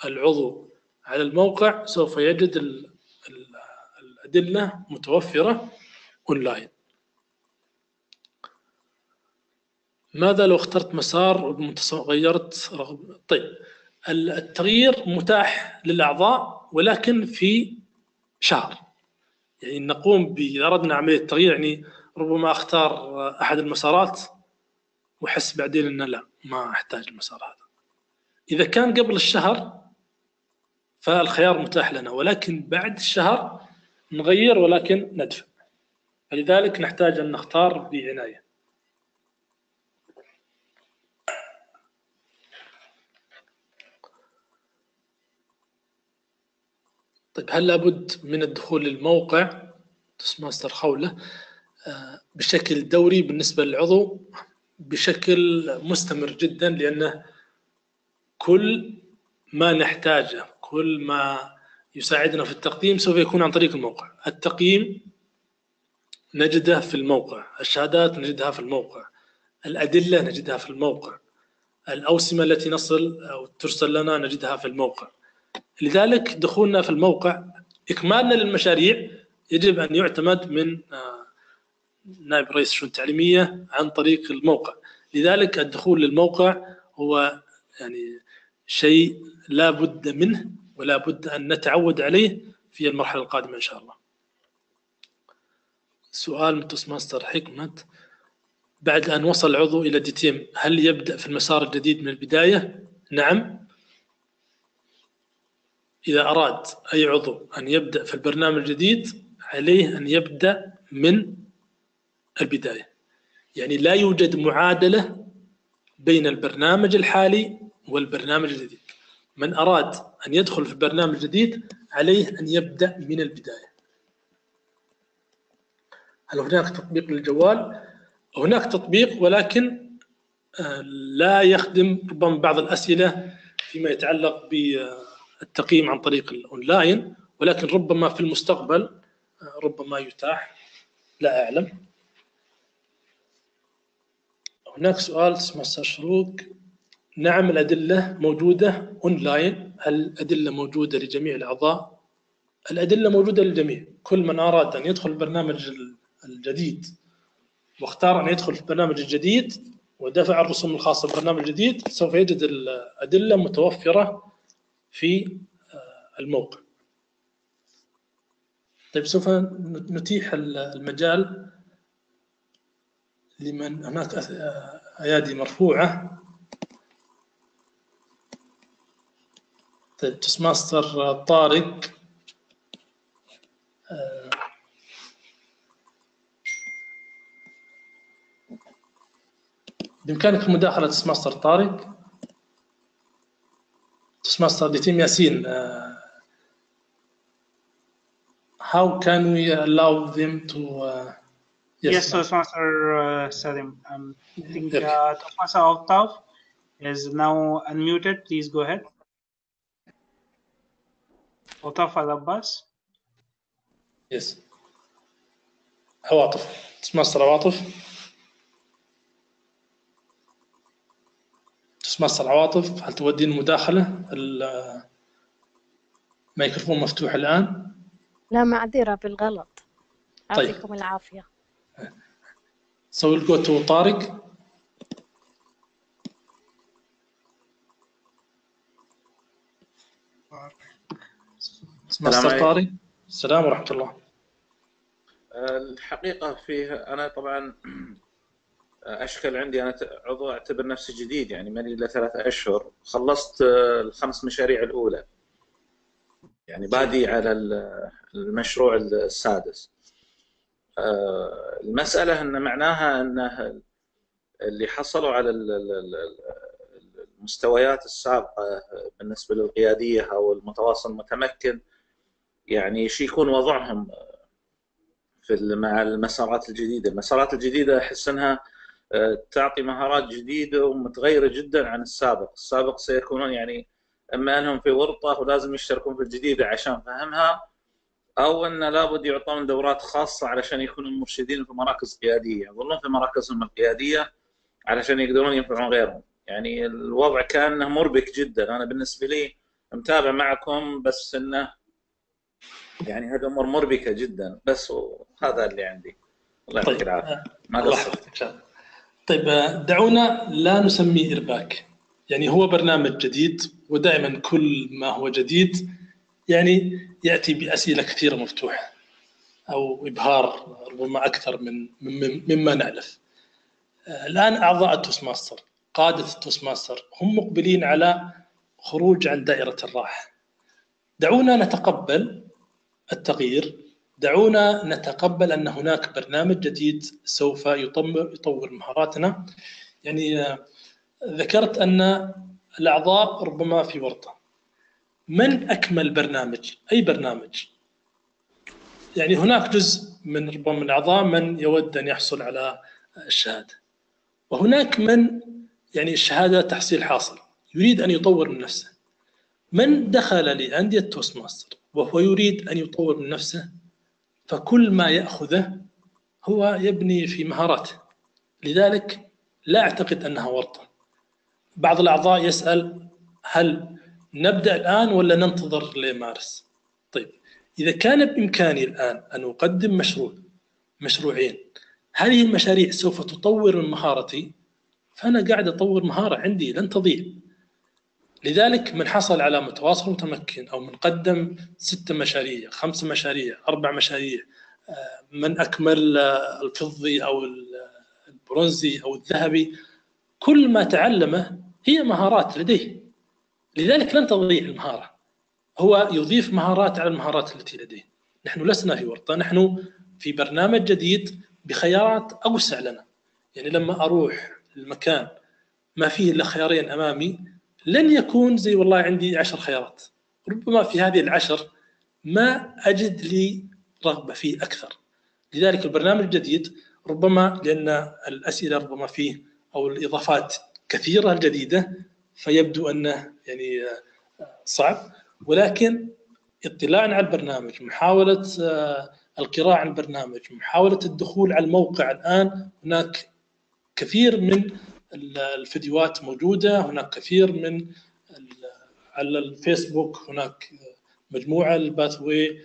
العضو على الموقع سوف يجد الأدلة متوفرة أونلاين. ماذا لو اخترت مسار غيرت رغبة؟ طيب، التغيير متاح للأعضاء ولكن في شهر. يعني نقوم إذا أردنا عملية تغيير، يعني ربما أختار أحد المسارات وأحس بعدين أن لا، ما أحتاج المسار هذا. إذا كان قبل الشهر فالخيار متاح لنا، ولكن بعد الشهر نغير ولكن ندفع، فلذلك نحتاج أن نختار بعناية. طيب، هل لابد من الدخول للموقع توستماستر خولة بشكل دوري بالنسبة للعضو؟ بشكل مستمر جدا، لأنه كل ما نحتاجه، كل ما يساعدنا في التقديم سوف يكون عن طريق الموقع. التقييم نجده في الموقع، الشهادات نجدها في الموقع، الأدلة نجدها في الموقع، الأوسمة التي نصل أو ترسل لنا نجدها في الموقع. لذلك دخولنا في الموقع، إكمالنا للمشاريع يجب أن يعتمد من نائب رئيس الشؤون التعليمية عن طريق الموقع. لذلك الدخول للموقع هو يعني شيء لا بد منه ولا بد أن نتعود عليه في المرحلة القادمة إن شاء الله. سؤال من توستماستر حكمة: بعد أن وصل العضو إلى DTM هل يبدأ في المسار الجديد من البداية؟ نعم، إذا أراد أي عضو أن يبدأ في البرنامج الجديد عليه أن يبدأ من البداية. يعني لا يوجد معادلة بين البرنامج الحالي والبرنامج الجديد. من أراد أن يدخل في البرنامج الجديد عليه أن يبدأ من البداية. هل هناك تطبيق للجوال؟ هناك تطبيق، ولكن لا يخدم ربما بعض الأسئلة فيما يتعلق بالتقييم عن طريق الأونلاين، ولكن ربما في المستقبل ربما يتاح، لا أعلم. هناك سؤال اسمه شروق: نعم، الأدلة موجودة أونلاين. هل الأدلة موجودة لجميع الأعضاء؟ الأدلة موجودة للجميع. كل من أراد أن يدخل البرنامج الجديد واختار أن يدخل في البرنامج الجديد ودفع الرسوم الخاصة بالبرنامج الجديد سوف يجد الأدلة متوفرة في الموقع. طيب، سوف نتيح المجال لمن هناك أيادي مرفوعة. طيب، توستماستر طارق، بإمكانك المداخلة توستماستر طارق. توستماستر DTM ياسين how can we allow them to? Yes, Toastmaster Salim. I think Okay. Toastmaster Altaf is now unmuted. Please go ahead. Altaf Al-Abbas. Yes. عواطف. Toastmaster عواطف. Toastmaster عواطف، هل تودين مداخلة؟ الميكروفون مفتوح الآن. لا، معذرة بالغلط. طيب. يعطيكم العافية. So we'll go to طارق. مستر طارق. السلام ورحمة الله. الحقيقة فيه أنا طبعا أشكل عندي، أنا عضو أعتبر نفسي جديد، يعني مالي إلا 3 أشهر، خلصت ال5 مشاريع الأولى، يعني بادي على المشروع السادس. المسألة أن معناها أن اللي حصلوا على المستويات السابقة بالنسبة للقيادية أو المتواصل المتمكن، يعني شي يكون وضعهم مع المسارات الجديدة. المسارات الجديدة أحس أنها تعطي مهارات جديدة ومتغيرة جدا عن السابق. السابق سيكونون يعني إما أنهم في ورطة ولازم يشتركون في الجديدة عشان فهمها، أو أن لابد يعطون دورات خاصة علشان يكونوا مرشدين في مراكز قيادية، يظلون في مراكزهم القيادية علشان يقدرون ينفعون غيرهم. يعني الوضع كأنه مربك جدا. أنا بالنسبة لي متابع معكم، بس إنه يعني هذه أمور مربكة جدا. بس وهذا اللي عندي. الله يعطيك العافية. الله يحفظك. طيب دعونا لا نسميه إرباك، يعني هو برنامج جديد، ودائما كل ما هو جديد يعني يأتي بأسئلة كثيرة مفتوحة أو إبهار ربما أكثر مما نألف. الآن أعضاء التوستماستر، قادة التوستماستر، هم مقبلين على خروج عن دائرة الراحة. دعونا نتقبل التغيير، دعونا نتقبل أن هناك برنامج جديد سوف يطور مهاراتنا. يعني ذكرت أن الأعضاء ربما في ورطة. من أكمل برنامج؟ أي برنامج؟ يعني هناك جزء من ربما من الأعضاء من يود أن يحصل على الشهادة، وهناك من يعني الشهادة تحصيل حاصل يريد أن يطور من نفسه. من دخل لأندية توستماستر وهو يريد أن يطور من نفسه، فكل ما يأخذه هو يبني في مهاراته. لذلك لا أعتقد أنها ورطة. بعض الأعضاء يسأل هل نبدأ الآن ولا ننتظر لمارس؟ طيب إذا كان بإمكاني الآن أن أقدم مشروعين، هذه المشاريع سوف تطور من مهارتي، فأنا قاعد أطور مهارة عندي لن تضيع. لذلك من حصل على متواصل متمكن، أو من قدم 6 مشاريع 5 مشاريع 4 مشاريع، من أكمل الفضي أو البرونزي أو الذهبي، كل ما تعلمه هي مهارات لديه. لذلك لن تضيع المهارة، هو يضيف مهارات على المهارات التي لديه. نحن لسنا في ورطة، نحن في برنامج جديد بخيارات أوسع لنا. يعني لما أروح المكان ما فيه إلا خيارين أمامي، لن يكون زي والله عندي 10 خيارات. ربما في هذه ال10 ما أجد لي رغبة فيه أكثر. لذلك البرنامج الجديد ربما لأن الأسئلة ربما فيه أو الإضافات كثيرة جديدة، فيبدو أنه يعني صعب، ولكن اطلاعا على البرنامج، محاولة القراءة عن البرنامج، محاولة الدخول على الموقع. الآن هناك كثير من الفيديوهات موجودة، هناك كثير من على الفيسبوك، هناك مجموعة الباثوي،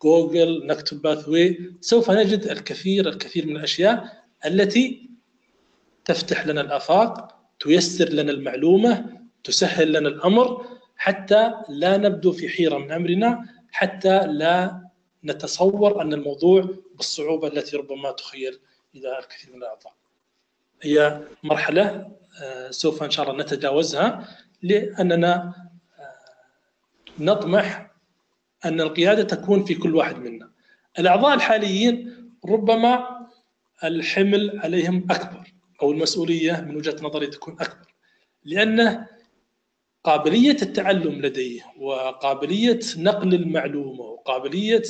جوجل نكتب باثوي، سوف نجد الكثير من الأشياء التي تفتح لنا الآفاق، تيسر لنا المعلومة، تسهل لنا الأمر، حتى لا نبدو في حيرة من أمرنا، حتى لا نتصور أن الموضوع بالصعوبة التي ربما تخيل إلى الكثير من الأعضاء. هي مرحلة سوف إن شاء الله نتجاوزها، لأننا نطمح أن القيادة تكون في كل واحد منا. الأعضاء الحاليين ربما الحمل عليهم أكبر، أو المسؤولية من وجهة نظري تكون أكبر، لأنه قابلية التعلم لديه وقابلية نقل المعلومة وقابلية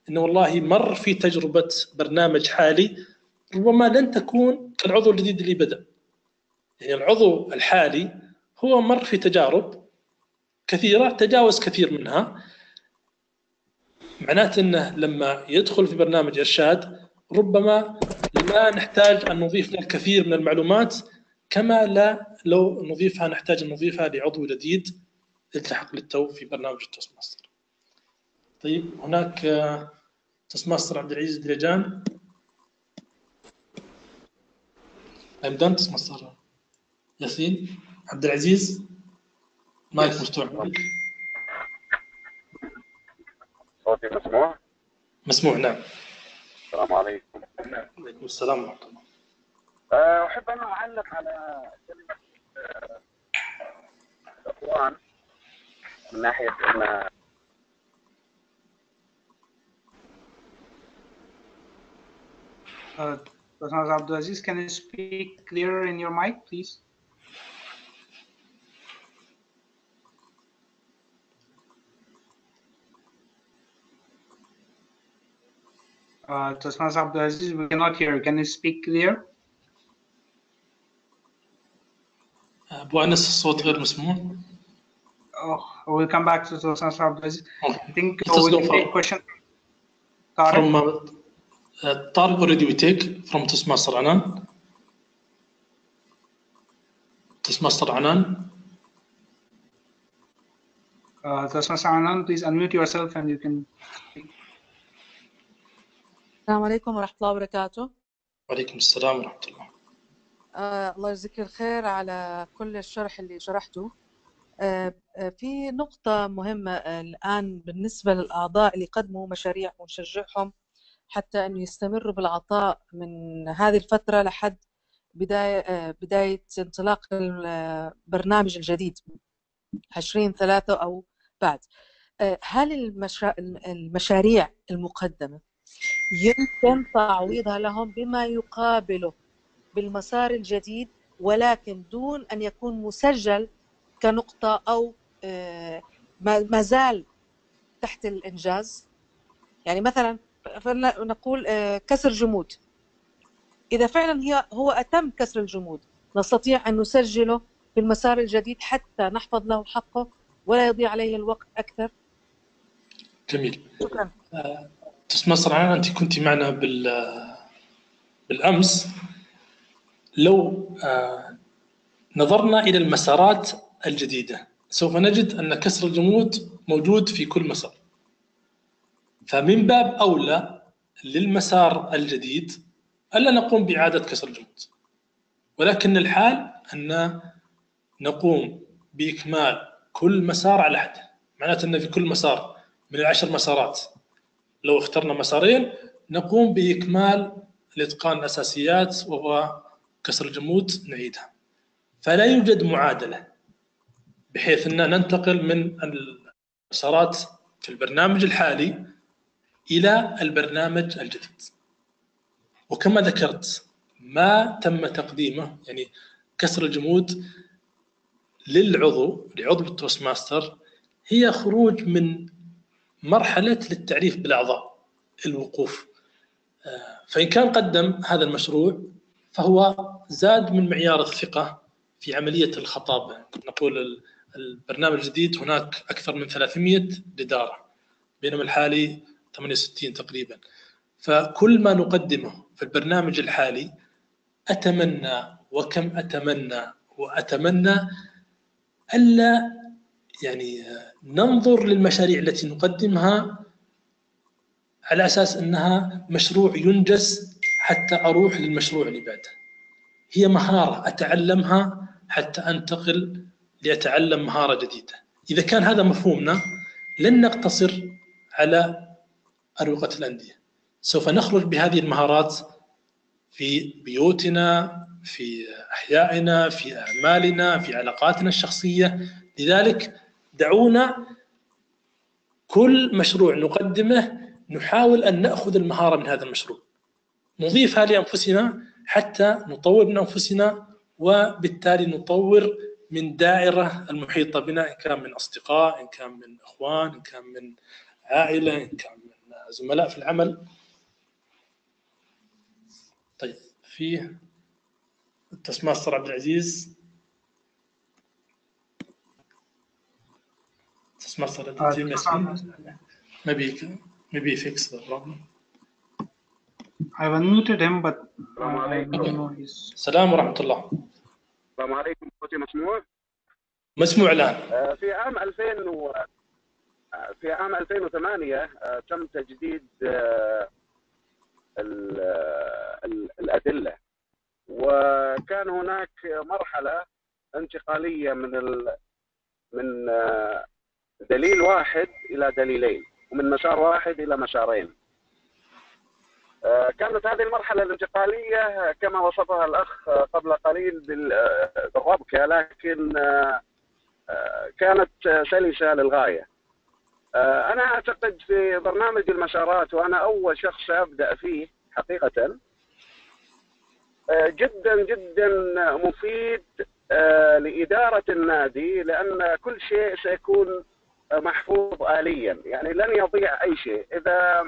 أنه والله مر في تجربة برنامج حالي ربما لن تكون كالعضو الجديد اللي بدأ. يعني العضو الحالي هو مر في تجارب كثيرة، تجاوز كثير منها، معناته أنه لما يدخل في برنامج إرشاد ربما لا نحتاج أن نضيف له الكثير من المعلومات كما لا لو نضيفها نحتاج أن نضيفها لعضو جديد يلتحق للتو في برنامج التوست ماستر. طيب هناك توست ماستر عبد العزيز درجان. I'm done توست ماستر ياسين. عبد العزيز مايك مفتوح. صوتي مسموع؟ مسموع نعم. السلام عليكم. وعليكم السلام ورحمة الله. أحب أن أعلق على كلمة الإخوان من ناحية أن Dr. Abdulaziz, can you speak clearer in your mic, please? Dr. Abdulaziz, we cannot hear. Can you speak clear? أبو أنس الصوت غير مسموع. Oh, we'll come back to Dr. Abdulaziz. I think we can take question. From Tariq already we take from Toastmaster Anan. Toastmaster Anan. Toastmaster Anan, please unmute yourself and you can speak. السلام عليكم ورحمة الله وبركاته. وعليكم السلام ورحمة الله. الله يجزيك الخير على كل الشرح اللي شرحته. في نقطة مهمة الآن بالنسبة للأعضاء اللي قدموا مشاريع ونشجعهم حتى أن يستمروا بالعطاء من هذه الفترة لحد بداية انطلاق البرنامج الجديد 2023 أو بعد. هل المشاريع المقدمة يمكن تعويضها لهم بما يقابله بالمسار الجديد ولكن دون أن يكون مسجل كنقطة أو ما زال تحت الإنجاز؟ يعني مثلا نقول كسر جمود، إذا فعلا هو أتم كسر الجمود نستطيع أن نسجله بالمسار الجديد حتى نحفظ له حقه ولا يضيع عليه الوقت أكثر. جميل. شكرا. تسمى عنان أنت كنت معنا بالأمس. لو نظرنا إلى المسارات الجديدة سوف نجد أن كسر الجمود موجود في كل مسار، فمن باب أولى للمسار الجديد ألا نقوم بإعادة كسر الجمود، ولكن الحال أن نقوم بإكمال كل مسار على حده. معناته أن في كل مسار من 10 مسارات لو اخترنا مسارين نقوم بإكمال الإتقان الأساسيات وهو كسر الجمود نعيدها. فلا يوجد معادلة بحيث أن ننتقل من المسارات في البرنامج الحالي إلى البرنامج الجديد. وكما ذكرت ما تم تقديمه يعني كسر الجمود لعضو التوست ماستر هي خروج من مرحلة للتعريف بالأعضاء الوقوف. فإن كان قدم هذا المشروع فهو زاد من معيار الثقة في عملية الخطابة. نقول البرنامج الجديد هناك أكثر من 300 إدارة بينما الحالي 68 تقريبا. فكل ما نقدمه في البرنامج الحالي أتمنى وكم أتمنى ألا يعني ننظر للمشاريع التي نقدمها على أساس أنها مشروع ينجز حتى أروح للمشروع اللي بعده. هي مهارة أتعلمها حتى أنتقل لأتعلم مهارة جديدة. إذا كان هذا مفهومنا لن نقتصر على أروقة الأندية، سوف نخرج بهذه المهارات في بيوتنا، في أحيائنا، في أعمالنا، في علاقاتنا الشخصية. لذلك دعونا كل مشروع نقدمه نحاول أن نأخذ المهارة من هذا المشروع نضيفها لأنفسنا حتى نطور من أنفسنا وبالتالي نطور من دائرة المحيطة بنا، إن كان من أصدقاء، إن كان من إخوان، إن كان من عائلة، إن كان من زملاء في العمل. طيب في ماستر عبد العزيز. ماستر maybe fix the problem. I've unmuted him, but I don't know his. السلام ورحمة الله. السلام عليكم. صوتي مسموع؟ مسموع الآن. في عام 2008 تم تجديد الأدلة، وكان هناك مرحلة انتقالية من دليل واحد إلى دليلين، ومن مسار واحد إلى مسارين. كانت هذه المرحلة الانتقالية كما وصفها الأخ قبل قليل بالربكة، لكن كانت سلسة للغاية. أنا أعتقد في برنامج المسارات، وأنا أول شخص أبدأ فيه حقيقة، جدا جدا مفيد لإدارة النادي، لأن كل شيء سيكون محفوظ آليا، يعني لن يضيع أي شيء. إذا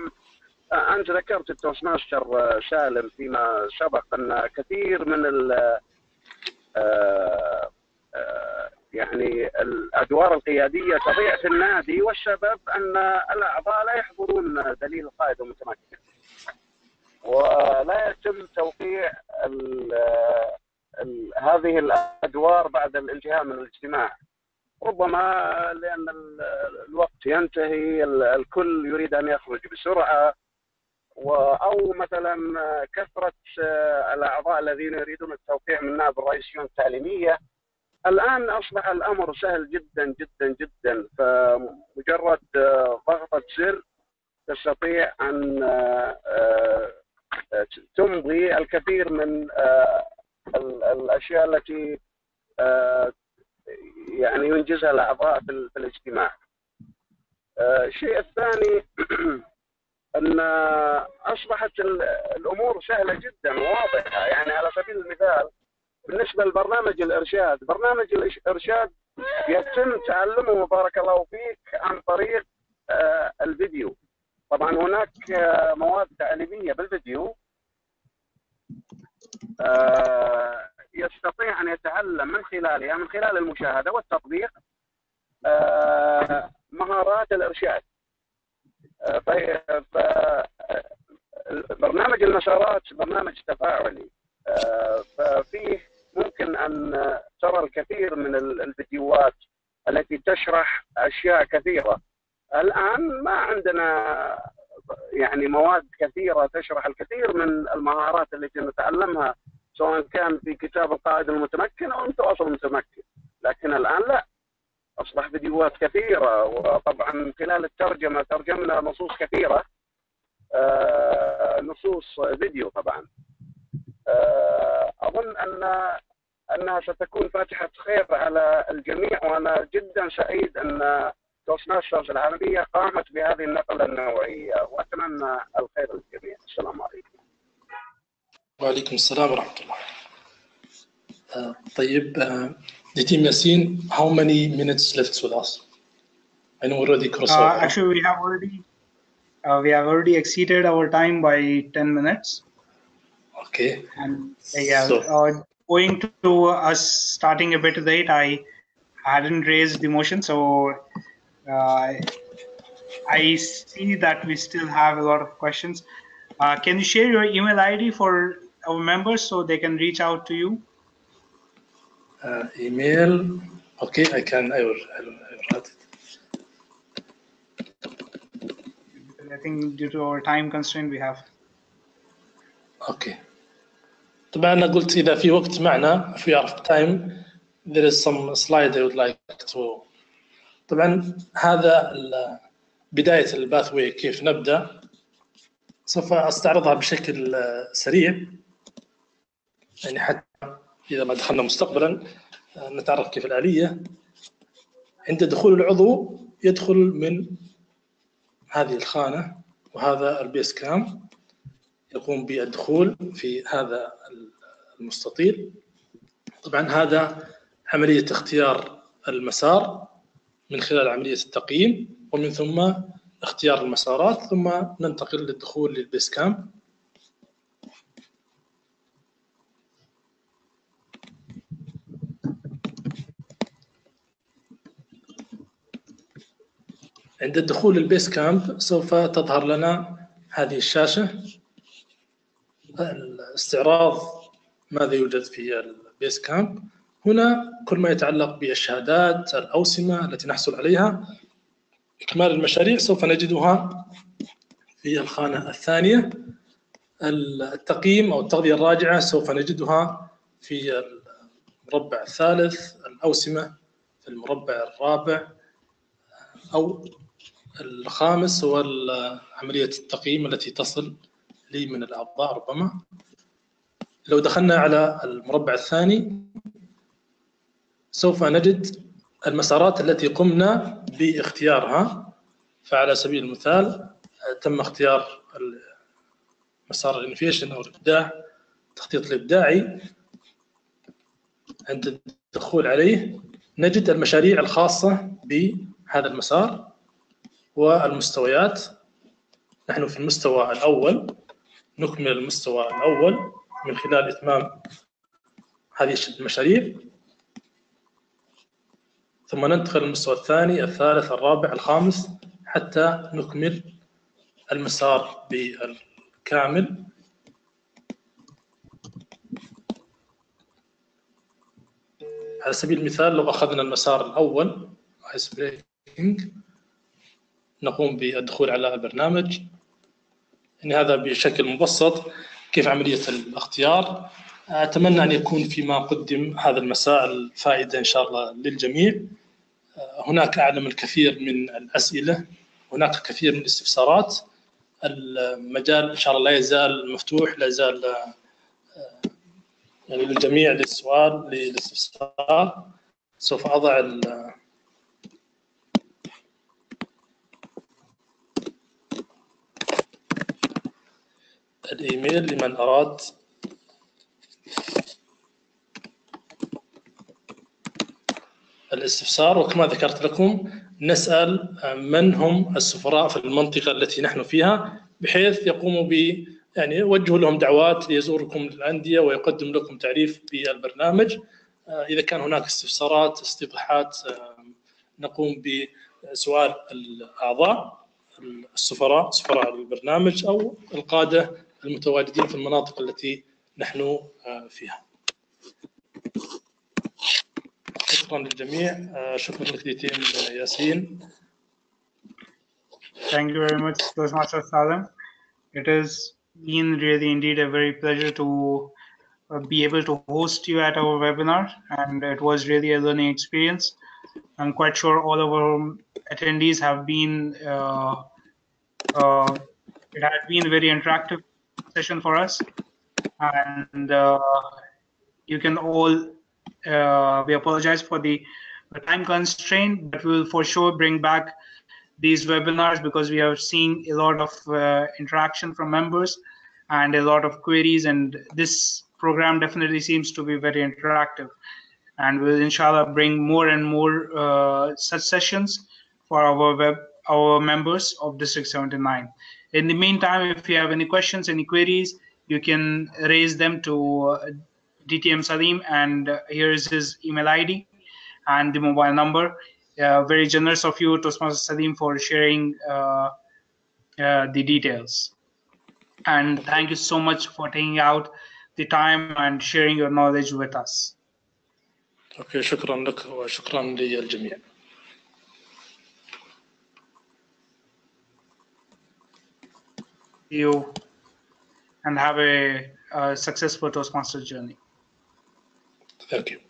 أنت ذكرت التوست ماستر سالم فيما سبق أن كثير من يعني الأدوار القيادية تضيع في النادي، والسبب أن الأعضاء لا يحضرون دليل القائد المتمكن، ولا يتم توقيع هذه الأدوار بعد الانتهاء من الاجتماع، ربما لأن الوقت ينتهي، الكل يريد أن يخرج بسرعة، أو مثلا كثرة الأعضاء الذين يريدون التوقيع من نائب الرئيسيون التعليمية. الآن أصبح الأمر سهل جدا جدا جدا، فمجرد ضغطة زر تستطيع أن تمضي الكثير من الأشياء التي يعني ينجزها الأعضاء في الاجتماع. الشيء الثاني أن أصبحت الأمور سهلة جدا وواضحة. يعني على سبيل المثال بالنسبة لبرنامج الإرشاد، برنامج الإرشاد يتم تعلمه بارك الله فيك عن طريق الفيديو. طبعا هناك مواد تعليمية بالفيديو يستطيع أن يتعلم من خلالها، من خلال المشاهدة والتطبيق، مهارات الإرشاد. برنامج المسارات برنامج تفاعلي، ففيه ممكن أن ترى الكثير من الفيديوهات التي تشرح أشياء كثيرة. الآن ما عندنا يعني مواد كثيرة تشرح الكثير من المهارات التي نتعلمها، سواء كان في كتاب القائد المتمكن أو التواصل المتمكن، لكن الآن لا، أصبح فيديوهات كثيرة. وطبعا من خلال الترجمة ترجمنا نصوص كثيرة، نصوص فيديو طبعا. أظن أنها ستكون فاتحة خير على الجميع، وأنا جدا سعيد أن توست ماسترز العالمية قامت بهذه النقلة النوعية، وأتمنى الخير للجميع. السلام عليكم. وعليكم السلام ورحمة الله. طيب, the team Yasin, how many minutes left with us? I know already crossed over. Actually, we have already exceeded our time by 10 minutes. Okay. And owing to us starting a bit late, I hadn't raised the motion, so I see that we still have a lot of questions. Can you share your email ID for our members so they can reach out to you? Email. Okay, I will write it. I think due to our time constraint we have. Okay. طبعا أنا قلت إذا في وقت معنا, if we have time, there is some slide I would like to. طبعا هذا بداية الباثوي كيف نبدأ. سوف أستعرضها بشكل سريع, يعني حتى إذا ما دخلنا مستقبلا نتعرف كيف الآلية. عند دخول العضو يدخل من هذه الخانة, وهذا البيس كام يقوم بالدخول في هذا المستطيل. طبعا عملية اختيار المسار من خلال عملية التقييم، ومن ثم اختيار المسارات، ثم ننتقل للدخول للبيس كامب. عند الدخول للبيس كامب سوف تظهر لنا هذه الشاشة، استعراض ماذا يوجد في البيس كامب. هنا كل ما يتعلق بالشهادات، الأوسمة التي نحصل عليها، إكمال المشاريع سوف نجدها في الخانة الثانية. التقييم أو التغذية الراجعة سوف نجدها في المربع الثالث، الأوسمة في المربع الرابع أو الخامس، هو عملية التقييم التي تصل لي من الأعضاء. ربما لو دخلنا على المربع الثاني سوف نجد المسارات التي قمنا باختيارها. فعلى سبيل المثال تم اختيار مسار الانوفيشن أو الإبداع، التخطيط الإبداعي. عند الدخول عليه نجد المشاريع الخاصة بهذا المسار والمستويات. نحن في المستوى الأول، نكمل المستوى الأول من خلال إتمام هذه المشاريع، ثم ننتقل للمستوى الثاني، الثالث، الرابع، الخامس، حتى نكمل المسار بالكامل. على سبيل المثال لو أخذنا المسار الأول آيس بريكنج، نقوم بالدخول على البرنامج. يعني هذا بشكل مبسط كيف عملية الاختيار. أتمنى أن يكون فيما قدم هذا المساء الفائدة إن شاء الله للجميع. هناك أعلم الكثير من الأسئلة، هناك الكثير من الاستفسارات. المجال إن شاء الله لا يزال مفتوح، لا يزال يعني للجميع للسؤال للاستفسار. سوف أضع الإيميل لمن أراد الاستفسار. وكما ذكرت لكم نسأل من هم السفراء في المنطقة التي نحن فيها، بحيث يقوموا يعني يوجهوا لهم دعوات ليزوركم الأندية ويقدم لكم تعريف بالبرنامج. إذا كان هناك استفسارات، استيضاحات، نقوم بسؤال الأعضاء السفراء، سفراء البرنامج أو القادة المتواجدين في المناطق التي نحن فيها. شكرا للجميع. شكرا لك ديتين ياسين. Thank you very much, Toastmaster Salim. It has been really indeed a very pleasure to be able to host you at our webinar, and it was really a learning experience. I'm quite sure all of our attendees have been, it had been a very interactive session for us, and you can all, we apologize for the time constraint, but we will for sure bring back these webinars because we are seeing a lot of interaction from members and a lot of queries, and this program definitely seems to be very interactive, and we'll inshallah bring more and more such sessions for our members of District 79. In the meantime, if you have any questions, any queries, you can raise them to DTM Salim, and here is his email ID and the mobile number. Very generous of you, Toastmaster Salim, for sharing the details. And thank you so much for taking out the time and sharing your knowledge with us. Okay, شكرا لك وشكرا للجميع. See you and have a successful Toastmaster journey. Thank you.